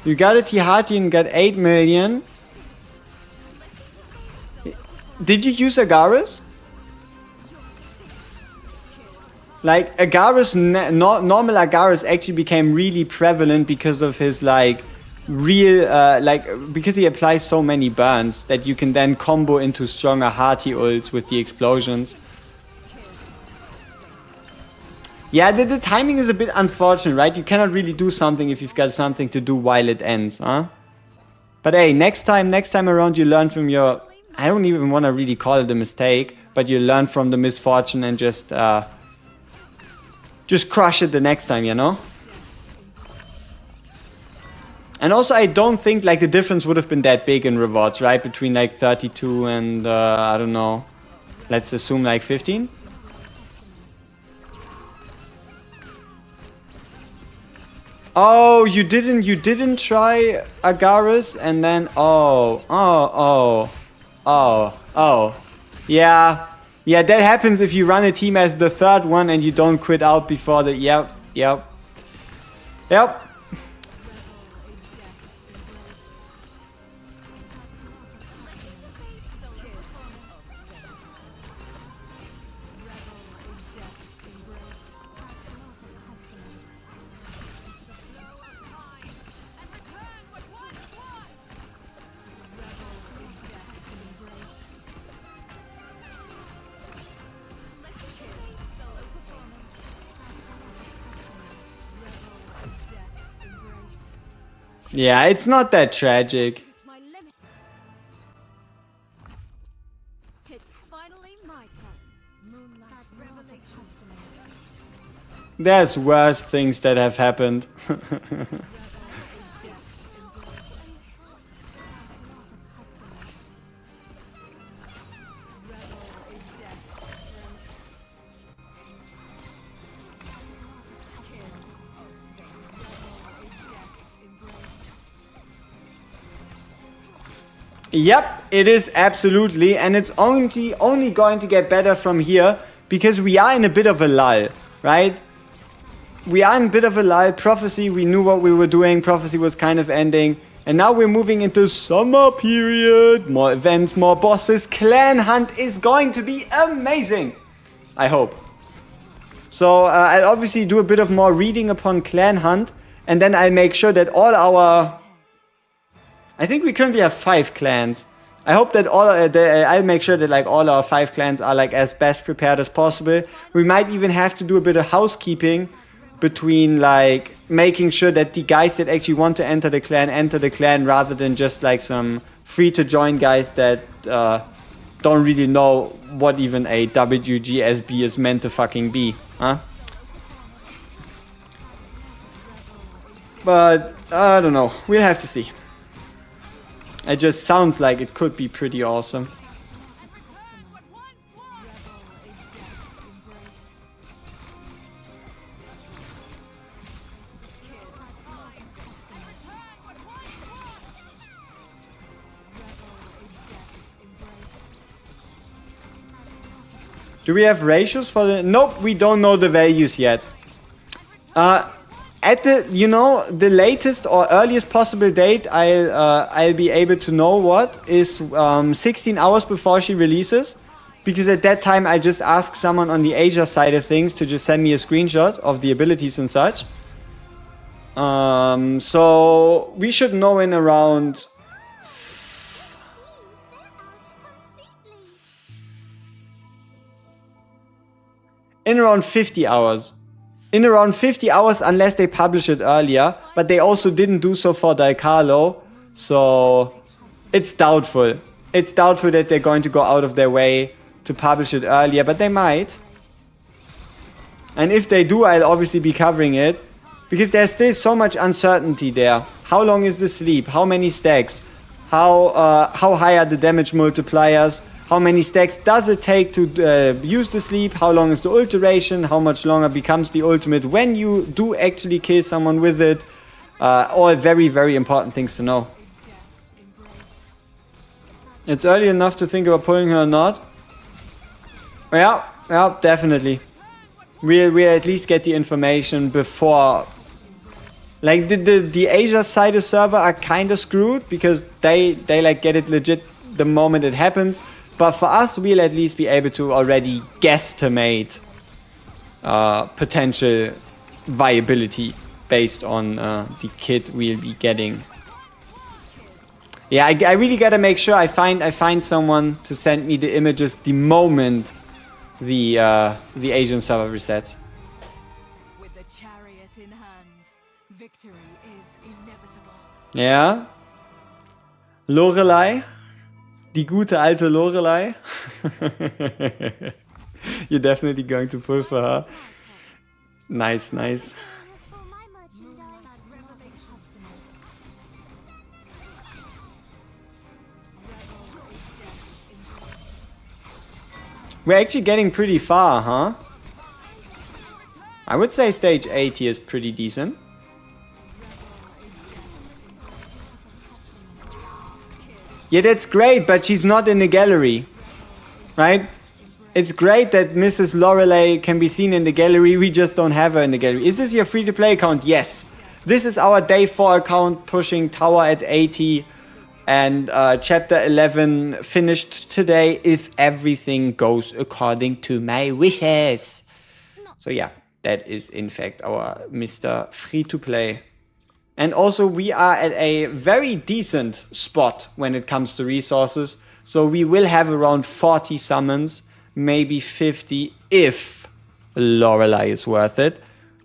You got a Tihati and got 8 million. Did you use Agaris? Like, Agaris, normal Agaris actually became really prevalent because of his, like, because he applies so many burns that you can then combo into stronger hearty ults with the explosions. Yeah, the timing is a bit unfortunate, right? You cannot really do something if you've got something to do while it ends, huh? But hey, next time around you learn from your... I don't even want to really call it a mistake, but you learn from the misfortune and just crush it the next time, you know? And also, I don't think like the difference would have been that big in rewards, right? Between like 32 and, I don't know, let's assume like 15? Oh, you didn't try Agaris and then, yeah. Yeah, that happens if you run a team as the third one and you don't quit out before the... Yep. Yeah, it's not that tragic. My There's worse things that have happened. Yep, it is absolutely, and it's only going to get better from here because we are in a bit of a lull, right? We are in a bit of a lull. Prophecy, we knew what we were doing. Prophecy was kind of ending, and now we're moving into summer period. More events, more bosses. Clan hunt is going to be amazing, I hope. So I'll obviously do a bit of more reading upon clan hunt, and then I'll make sure that all our... I think we currently have 5 clans. I hope that I'll make sure that like all our 5 clans are like as best prepared as possible. We might even have to do a bit of housekeeping between like making sure that the guys that actually want to enter the clan rather than just like some free to join guys that don't really know what even a WGSB is meant to fucking be, huh? But I don't know. We'll have to see. It just sounds like it could be pretty awesome. Do we have ratios for the... Nope, we don't know the values yet. At the, the latest or earliest possible date, I'll be able to know what is 16 hours before she releases, because at that time I just ask someone on the Asia side of things to just send me a screenshot of the abilities and such. So we should know in around in around 50 hours. In around 50 hours, unless they publish it earlier, but they also didn't do so for Del Carlo, so it's doubtful. It's doubtful that they're going to go out of their way to publish it earlier, but they might. And if they do, I'll obviously be covering it, because there's still so much uncertainty there. How long is the sleep? How many stacks? How high are the damage multipliers? How many stacks does it take to use the sleep? How long is the ult duration? How much longer becomes the ultimate when you do actually kill someone with it? All very, very important things to know. It's early enough to think about pulling her or not. Yeah, definitely. We'll at least get the information before. Like the Asia side of server are kind of screwed because they like get it legit the moment it happens. But for us, we'll at least be able to already guesstimate potential viability based on the kit we'll be getting. Yeah, I really gotta make sure I find someone to send me the images the moment the Asian server resets. With the chariot in hand, victory is inevitable. Ja. Laurelai. Die gute alte Laurelai. You're definitely going to pull for her. Nice. We're actually getting pretty far, huh? I would say stage 80 is pretty decent. Yeah, that's great, but she's not in the gallery, right? It's great that Mrs. Laurelai can be seen in the gallery, we just don't have her in the gallery. Is this your free-to-play account? Yes. This is our day 4 account pushing tower at 80 and chapter 11 finished today if everything goes according to my wishes. So yeah, that is in fact our Mr. Free-to-play. And also we are at a very decent spot when it comes to resources. So we will have around 40 summons, maybe 50 if Laurelai is worth it.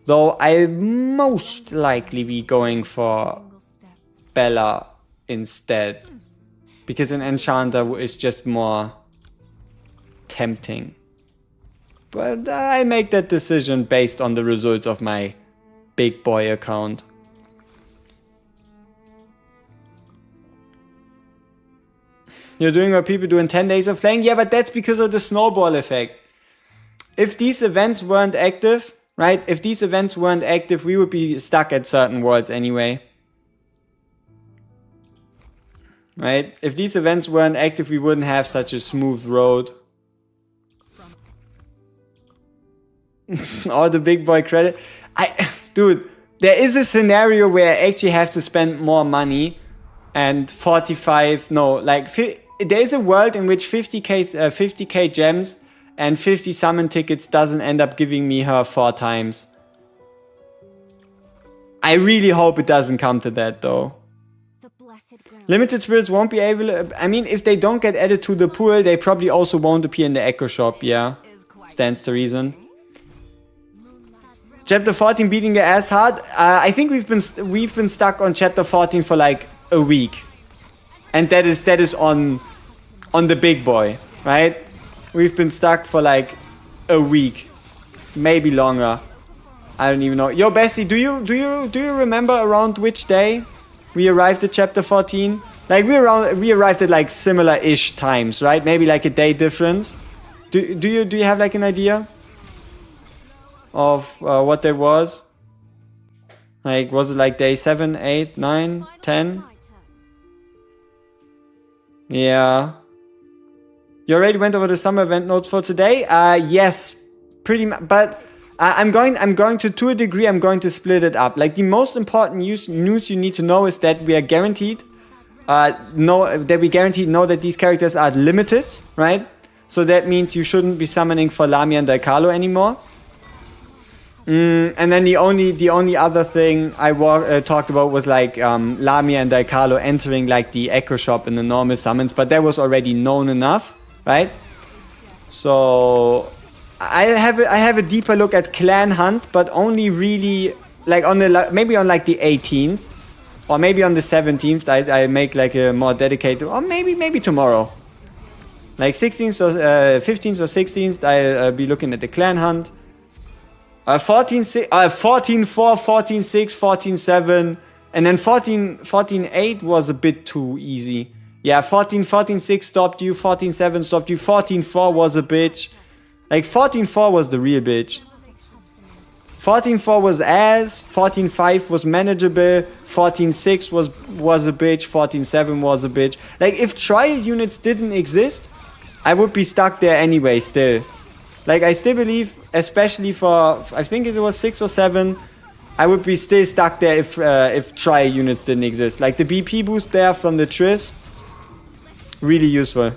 Though I'll most likely be going for Bella instead. Because an Enchanter is just more tempting. But I make that decision based on the results of my big boy account. You're doing what people do in 10 days of playing? Yeah, but that's because of the snowball effect. If these events weren't active, right? If these events weren't active, we would be stuck at certain worlds anyway. Right? If these events weren't active, we wouldn't have such a smooth road. All the big boy credit. Dude, there is a scenario where I actually have to spend more money and 45, no, like, there is a world in which 50k gems and 50 summon tickets doesn't end up giving me her 4 times. I really hope it doesn't come to that though. Limited spirits won't be able to, I mean, if they don't get added to the pool, they probably also won't appear in the Echo Shop, yeah. Stands to reason. Chapter 14 beating your ass hard. I think we've been stuck on chapter 14 for like a week, and that is on the big boy, right? We've been stuck for like a week, maybe longer. I don't even know. Yo, Bessie, do you remember around which day we arrived at chapter 14? Like we arrived at like similar-ish times, right? Maybe like a day difference. Do you have like an idea of what that was? Like, was it like day 7, 8, 9, 10? Yeah. You already went over the summer event notes for today? Yes, pretty much. But I'm going to a degree, I'm going to split it up. Like, the most important news you need to know is that we are guaranteed know that these characters are limited, right? So that means you shouldn't be summoning for Lamia and Daikalo anymore. And then the only other thing I talked about was like Lamia and Daikalo entering like the Echo Shop in the normal summons, but that was already known enough, right? So I have a deeper look at Clan Hunt, but only really like on the maybe on like the 18th or maybe on the 17th. I make like a more dedicated, or maybe tomorrow, like 16th or 15th or 16th. I'll be looking at the Clan Hunt. 14-4, 14-6, 14-7, and then 14-8 was a bit too easy. Yeah, 14-6 stopped you, 14-7 stopped you, 14-4 was a bitch. Like, 14-4 was the real bitch. 14-4 was ass, 14-5 was manageable, 14-6 was a bitch, 14-7 was a bitch. Like, if trial units didn't exist, I would be stuck there anyway still. Like, I still believe, especially for, I think it was 6 or 7, I would be still stuck there if trial units didn't exist. Like, the BP boost there from the Triss, really useful.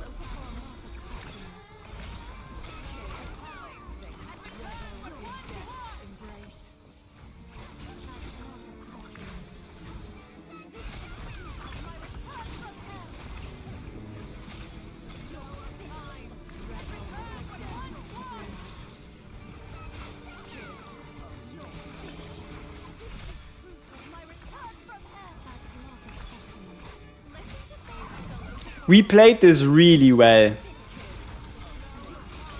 We played this really well.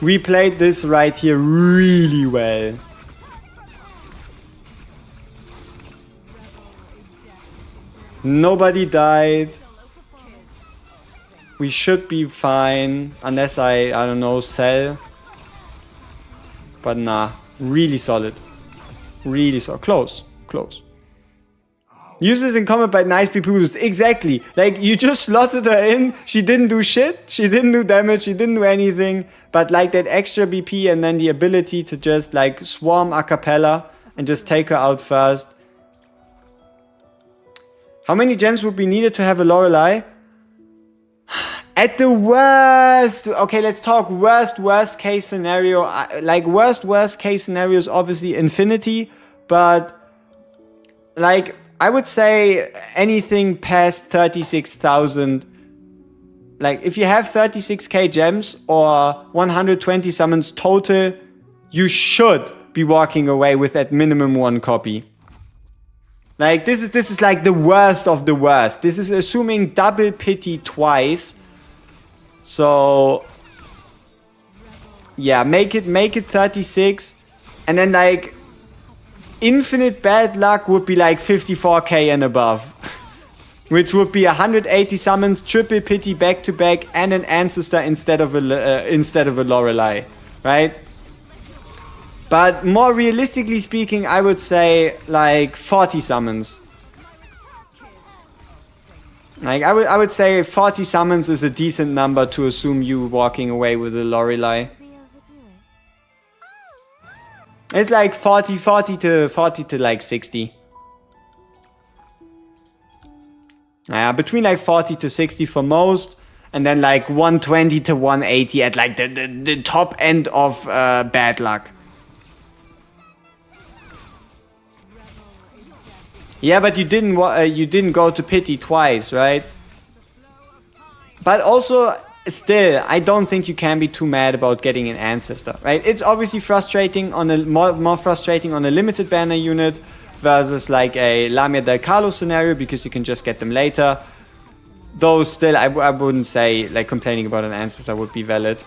We played this right here really well. Nobody died. We should be fine, unless I don't know, sell. But nah, really solid. Really solid. Close. Uses in combat by nice people boost. Exactly. Like, you just slotted her in. She didn't do shit. She didn't do damage. She didn't do anything. But like that extra BP and then the ability to just like swarm a cappella and just take her out first. How many gems would be needed to have a Laurelai? At the worst. Okay, let's talk worst case scenario. Like, worst case scenario is obviously infinity. But like, I would say anything past 36,000. Like, if you have 36k gems or 120 summons total, you should be walking away with at minimum 1 copy. Like, this is like the worst of the worst. This is assuming double pity twice. So Yeah, make it 36. And then like infinite bad luck would be like 54k and above. Which would be 180 summons, triple pity back to back, and an ancestor instead of a Laurelai, right? But more realistically speaking, I would say like 40 summons. Like I would say 40 summons is a decent number to assume you walking away with a Laurelai. It's like 40 to like 60. Yeah, between like 40 to 60 for most, and then like 120 to 180 at like the top end of bad luck. Yeah, but you didn't go to pity twice, right? But also, still, I don't think you can be too mad about getting an ancestor, right? It's obviously frustrating on a more frustrating on a limited banner unit versus like a Lamia del Carlo scenario because you can just get them later. Though still, I wouldn't say like complaining about an ancestor would be valid.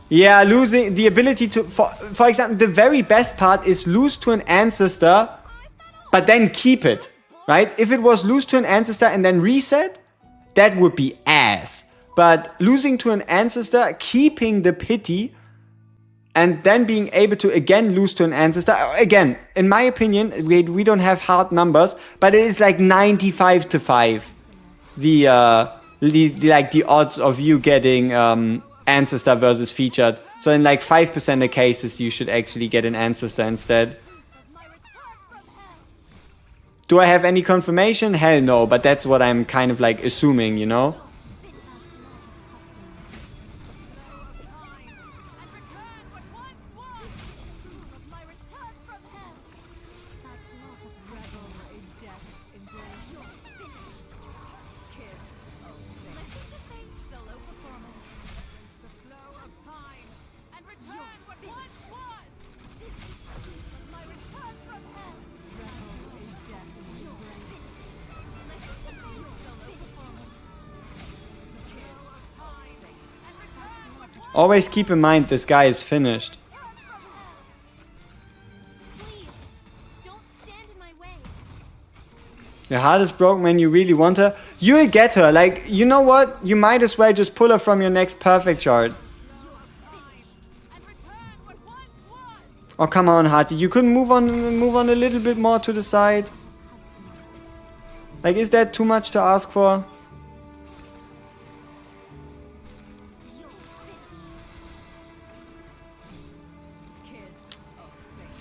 Yeah, losing the ability to, for example, the very best part is lose to an ancestor, but then keep it, right? If it was lose to an ancestor and then reset, that would be ass. But losing to an ancestor, keeping the pity, and then being able to again lose to an ancestor. Again, in my opinion, we don't have hard numbers, but it is like 95 to 5. The odds of you getting ancestor versus featured. So in like 5% of cases, you should actually get an ancestor instead. Do I have any confirmation? Hell no, but that's what I'm kind of like assuming, you know? Always keep in mind this guy is finished. Please, don't stand in my way. Your heart is broken when you really want her. You'll get her. Like, you know what? You might as well just pull her from your next perfect chart. Oh, come on, Hati. You couldn't move on a little bit more to the side. Like, is that too much to ask for?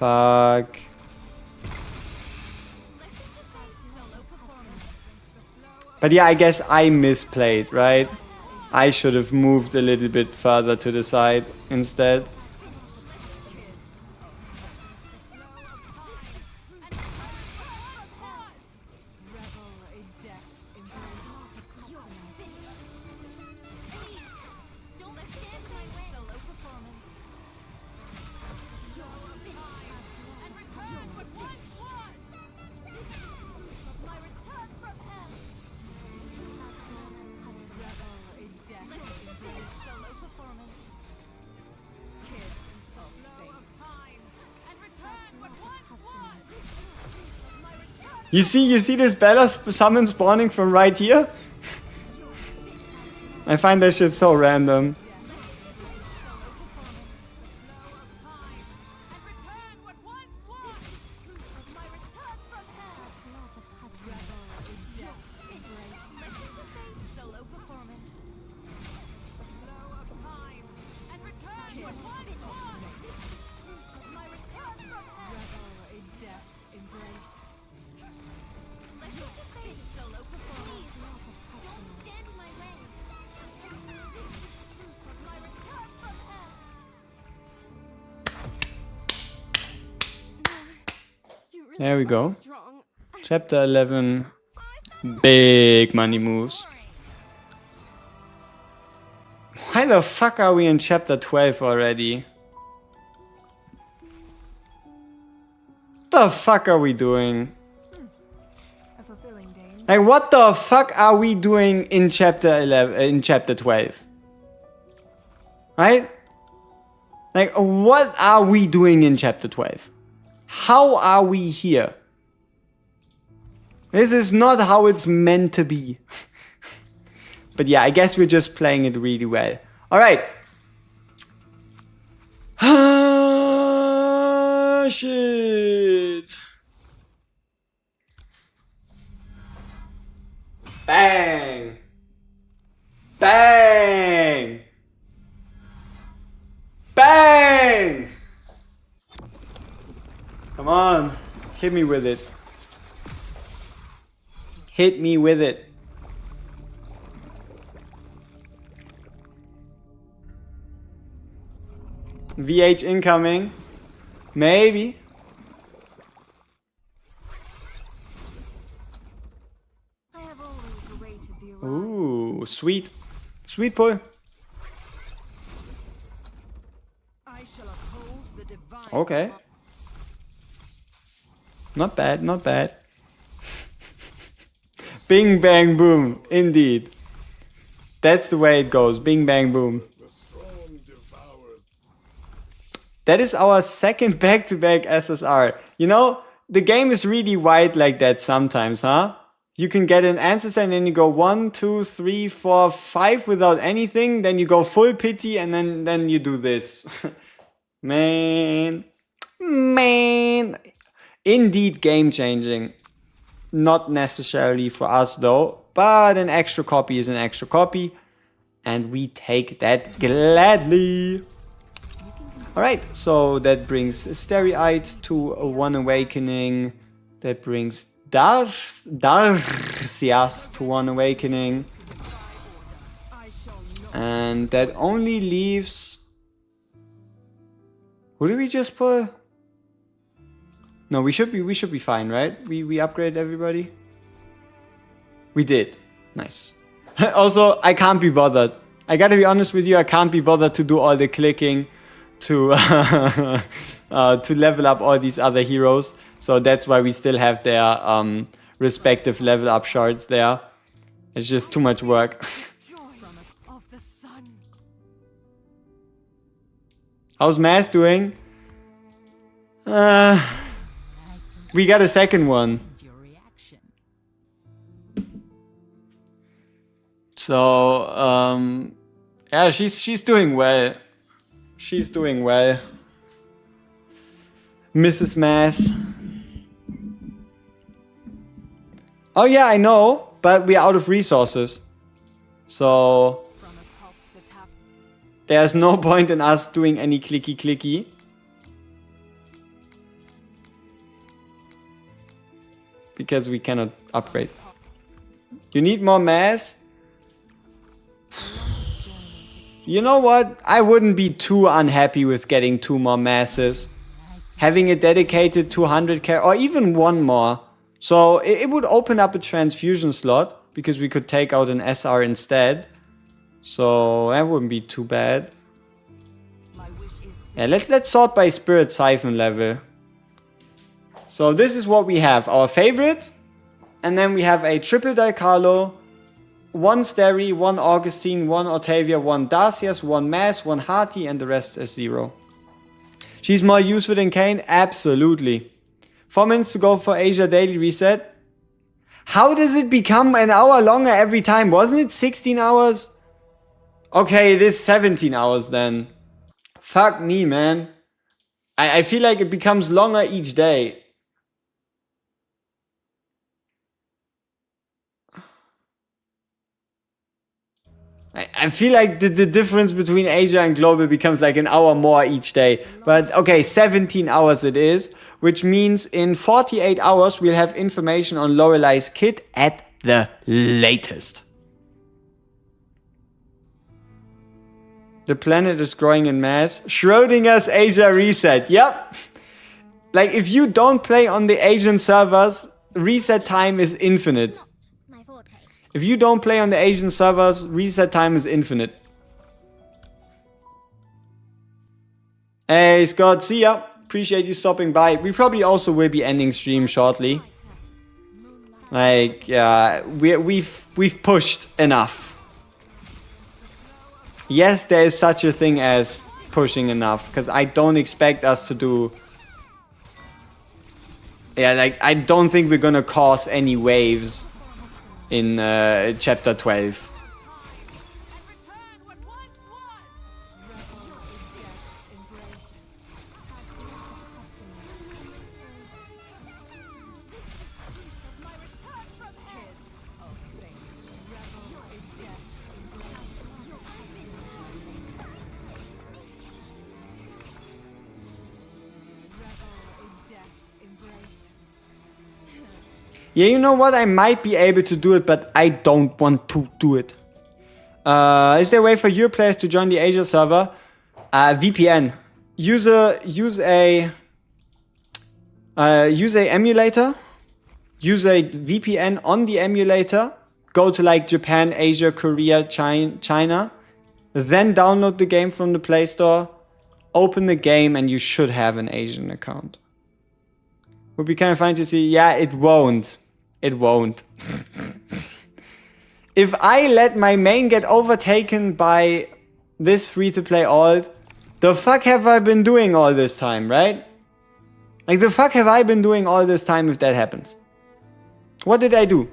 Fuck. But yeah, I guess I misplayed, right? I should have moved a little bit further to the side instead. You see this Bella summon spawning from right here? I find that shit so random. There we go. Chapter 11. Big money moves. Why the fuck are we in chapter 12 already? What the fuck are we doing? Like, what the fuck are we doing in chapter 11, in chapter 12? Right? Like, what are we doing in chapter 12? How are we here? This is not how it's meant to be. But yeah, I guess we're just playing it really well. Alright. Ah, shit. Bang. Bang. Bang. Come on. Hit me with it. Hit me with it. VH incoming. Maybe. I have always awaited the arrival. Ooh, sweet. Sweet pull. I shall uphold the divine. Okay. Not bad, not bad. Bing, bang, boom. Indeed. That's the way it goes. Bing, bang, boom. That is our second back-to-back SSR. You know, the game is really wide like that sometimes, huh? You can get an answer and then you go 1, 2, 3, 4, 5 without anything. Then you go full pity and then you do this. Man. Indeed game changing. Not necessarily for us though, but an extra copy is an extra copy. And we take that gladly. Alright, so that brings Stereite to a 1 Awakening. That brings Darcias to 1 Awakening. And that only leaves... Who did we just pull? No, we should be fine, right? We upgraded everybody? We did. Nice. Also, I can't be bothered. I gotta be honest with you, I can't be bothered to do all the clicking to level up all these other heroes. So that's why we still have their respective level up shards there. It's just too much work. Of the sun. How's Mass doing? We got a second one. So, yeah, she's doing well. She's doing well. Mrs. Mass. Oh yeah, I know, but we're out of resources. So there's no point in us doing any clicky. Because we cannot upgrade. You need more mass? You know what? I wouldn't be too unhappy with getting 2 more masses. Having a dedicated 200 or even 1 more. So it would open up a transfusion slot because we could take out an SR instead. So that wouldn't be too bad. Yeah, let's sort by Spirit Siphon level. So this is what we have. Our favorite. And then we have a triple Dicarlo. 1 Steri, 1 Augustine, 1 Octavia, 1 Darcias, 1 Mass, 1 Hearty, and the rest is 0. She's more useful than Kane? Absolutely. 4 minutes to go for Asia Daily Reset. How does it become an hour longer every time? Wasn't it 16 hours? Okay, it is 17 hours then. Fuck me, man. I feel like it becomes longer each day. I feel like the difference between Asia and Global becomes like an hour more each day. But okay, 17 hours it is. Which means in 48 hours we'll have information on Laurelai's kit at the latest. The planet is growing in mass. Schrodinger's Asia reset. Yep. Like if you don't play on the Asian servers, reset time is infinite. If you don't play on the Asian servers, reset time is infinite. Hey Scott, see ya. Appreciate you stopping by. We probably also will be ending stream shortly. Like, yeah, we've pushed enough. Yes, there is such a thing as pushing enough, because I don't expect us to do... Yeah, like, I don't think we're gonna cause any waves in chapter 12. Yeah, you know what? I might be able to do it, but I don't want to do it. Is there a way for your players to join the Asia server? VPN. Use a emulator. Use a VPN on the emulator. Go to like Japan, Asia, Korea, China. Then download the game from the Play Store. Open the game and you should have an Asian account. Would be kind of fun to see. Yeah, it won't. It won't. If I let my main get overtaken by this free-to-play alt, the fuck have I been doing all this time, right? Like, the fuck have I been doing all this time if that happens? What did I do?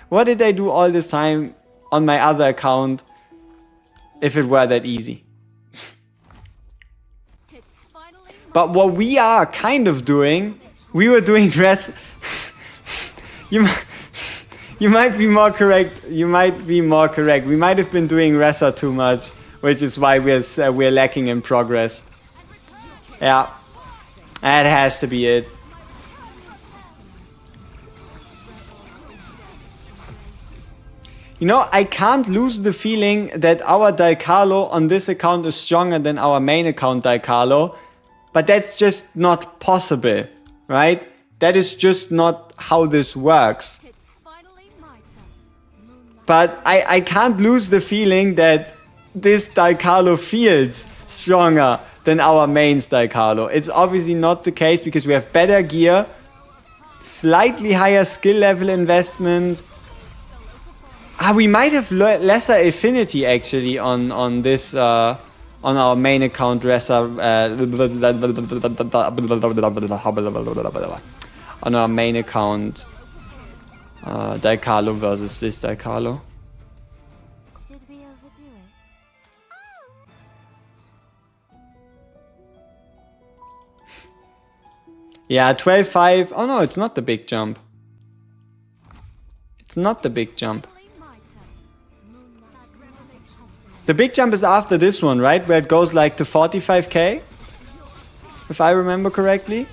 What did I do all this time on my other account if it were that easy? But what we are kind of doing, we were doing You might be more correct. You might be more correct. We might have been doing Resa too much, which is why we're lacking in progress. Yeah, that has to be it. You know, I can't lose the feeling that our Daikalo on this account is stronger than our main account Daikalo, but that's just not possible, right? That is just not how this works. But I can't lose the feeling that this Daikalo feels stronger than our mains Daikalo. It's obviously not the case because we have better gear, slightly higher skill level investment. We might have lesser affinity actually on this on our main account on our main account Daikalo versus this Daikalo. Did we overdo it? Yeah, 12-5. Oh no, it's not the big jump. It's not the big jump. The big jump is after this one, right? Where it goes like to 45k? If I remember correctly.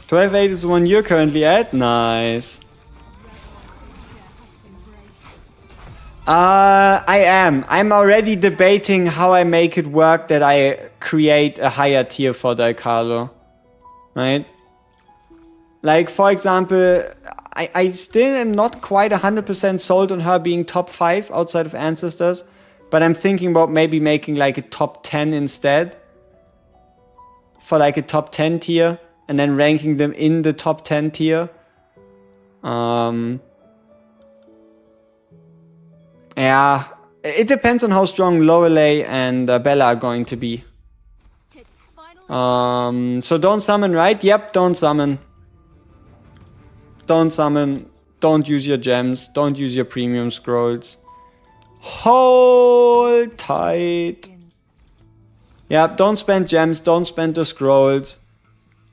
$12.8 is the one you're currently at. Nice. I am. I'm already debating how I make it work that I create a higher tier for Daikalo. Right? Like, for example, I still am not quite 100% sold on her being top 5 outside of Ancestors. But I'm thinking about maybe making like a top 10 instead. For like a top 10 tier. And then ranking them in the top 10 tier. Yeah, it depends on how strong Laurelai and Bella are going to be. So don't summon, right? Yep, don't summon. Don't summon. Don't use your gems. Don't use your premium scrolls. Hold tight. Yep, don't spend gems. Don't spend the scrolls.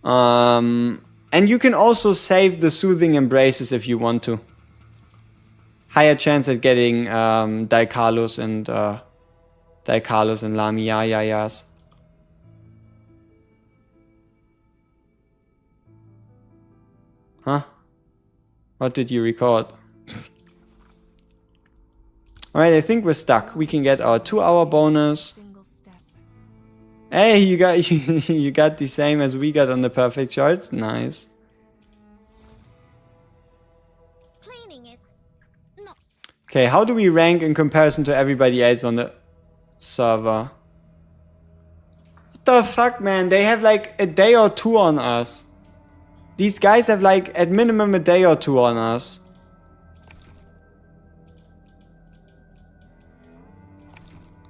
And you can also save the Soothing Embraces if you want to. Higher chance at getting Daikalos and Lamiyayas. Huh? What did you record? Alright, I think we're stuck. We can get our 2-hour bonus. Hey, you got the same as we got on the perfect charts. Nice. Okay, how do we rank in comparison to everybody else on the server? What the fuck, man? They have like a day or two on us. These guys have like at minimum a day or two on us.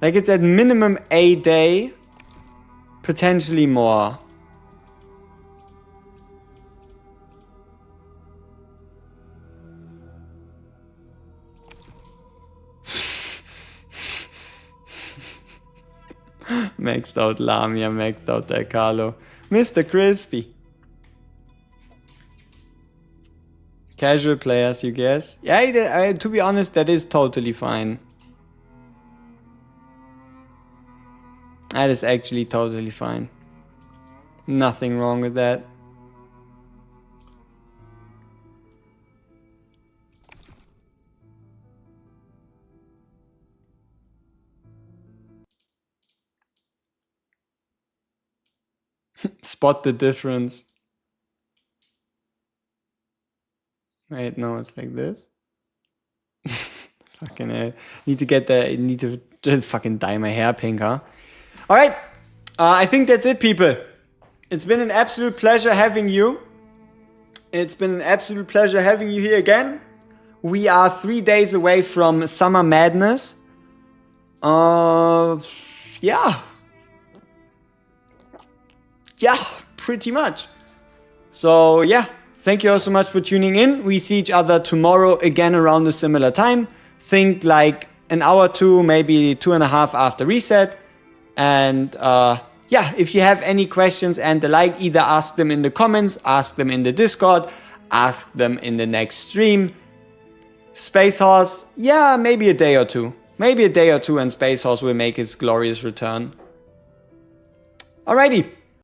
Like it's at minimum a day, potentially more. Maxed out Lamia, maxed out Der Carlo. Mr. Crispy. Casual players, you guess? Yeah, to be honest, that is totally fine. That is actually totally fine. Nothing wrong with that. Spot the difference. Wait, no, it's like this. Fucking hell. Need to fucking dye my hair pink, huh? Alright. I think that's it, people. It's been an absolute pleasure having you. It's been an absolute pleasure having you here again. We are 3 days away from Summer Madness. Yeah. Yeah, pretty much. So yeah, thank you all so much for tuning in. We see each other tomorrow again around a similar time. Think like an hour or two, maybe 2.5 after reset. And yeah, if you have any questions and the like, either ask them in the comments, ask them in the Discord, ask them in the next stream. Space Horse, yeah, maybe a day or two. Maybe a day or two and Space Horse will make his glorious return. Alrighty.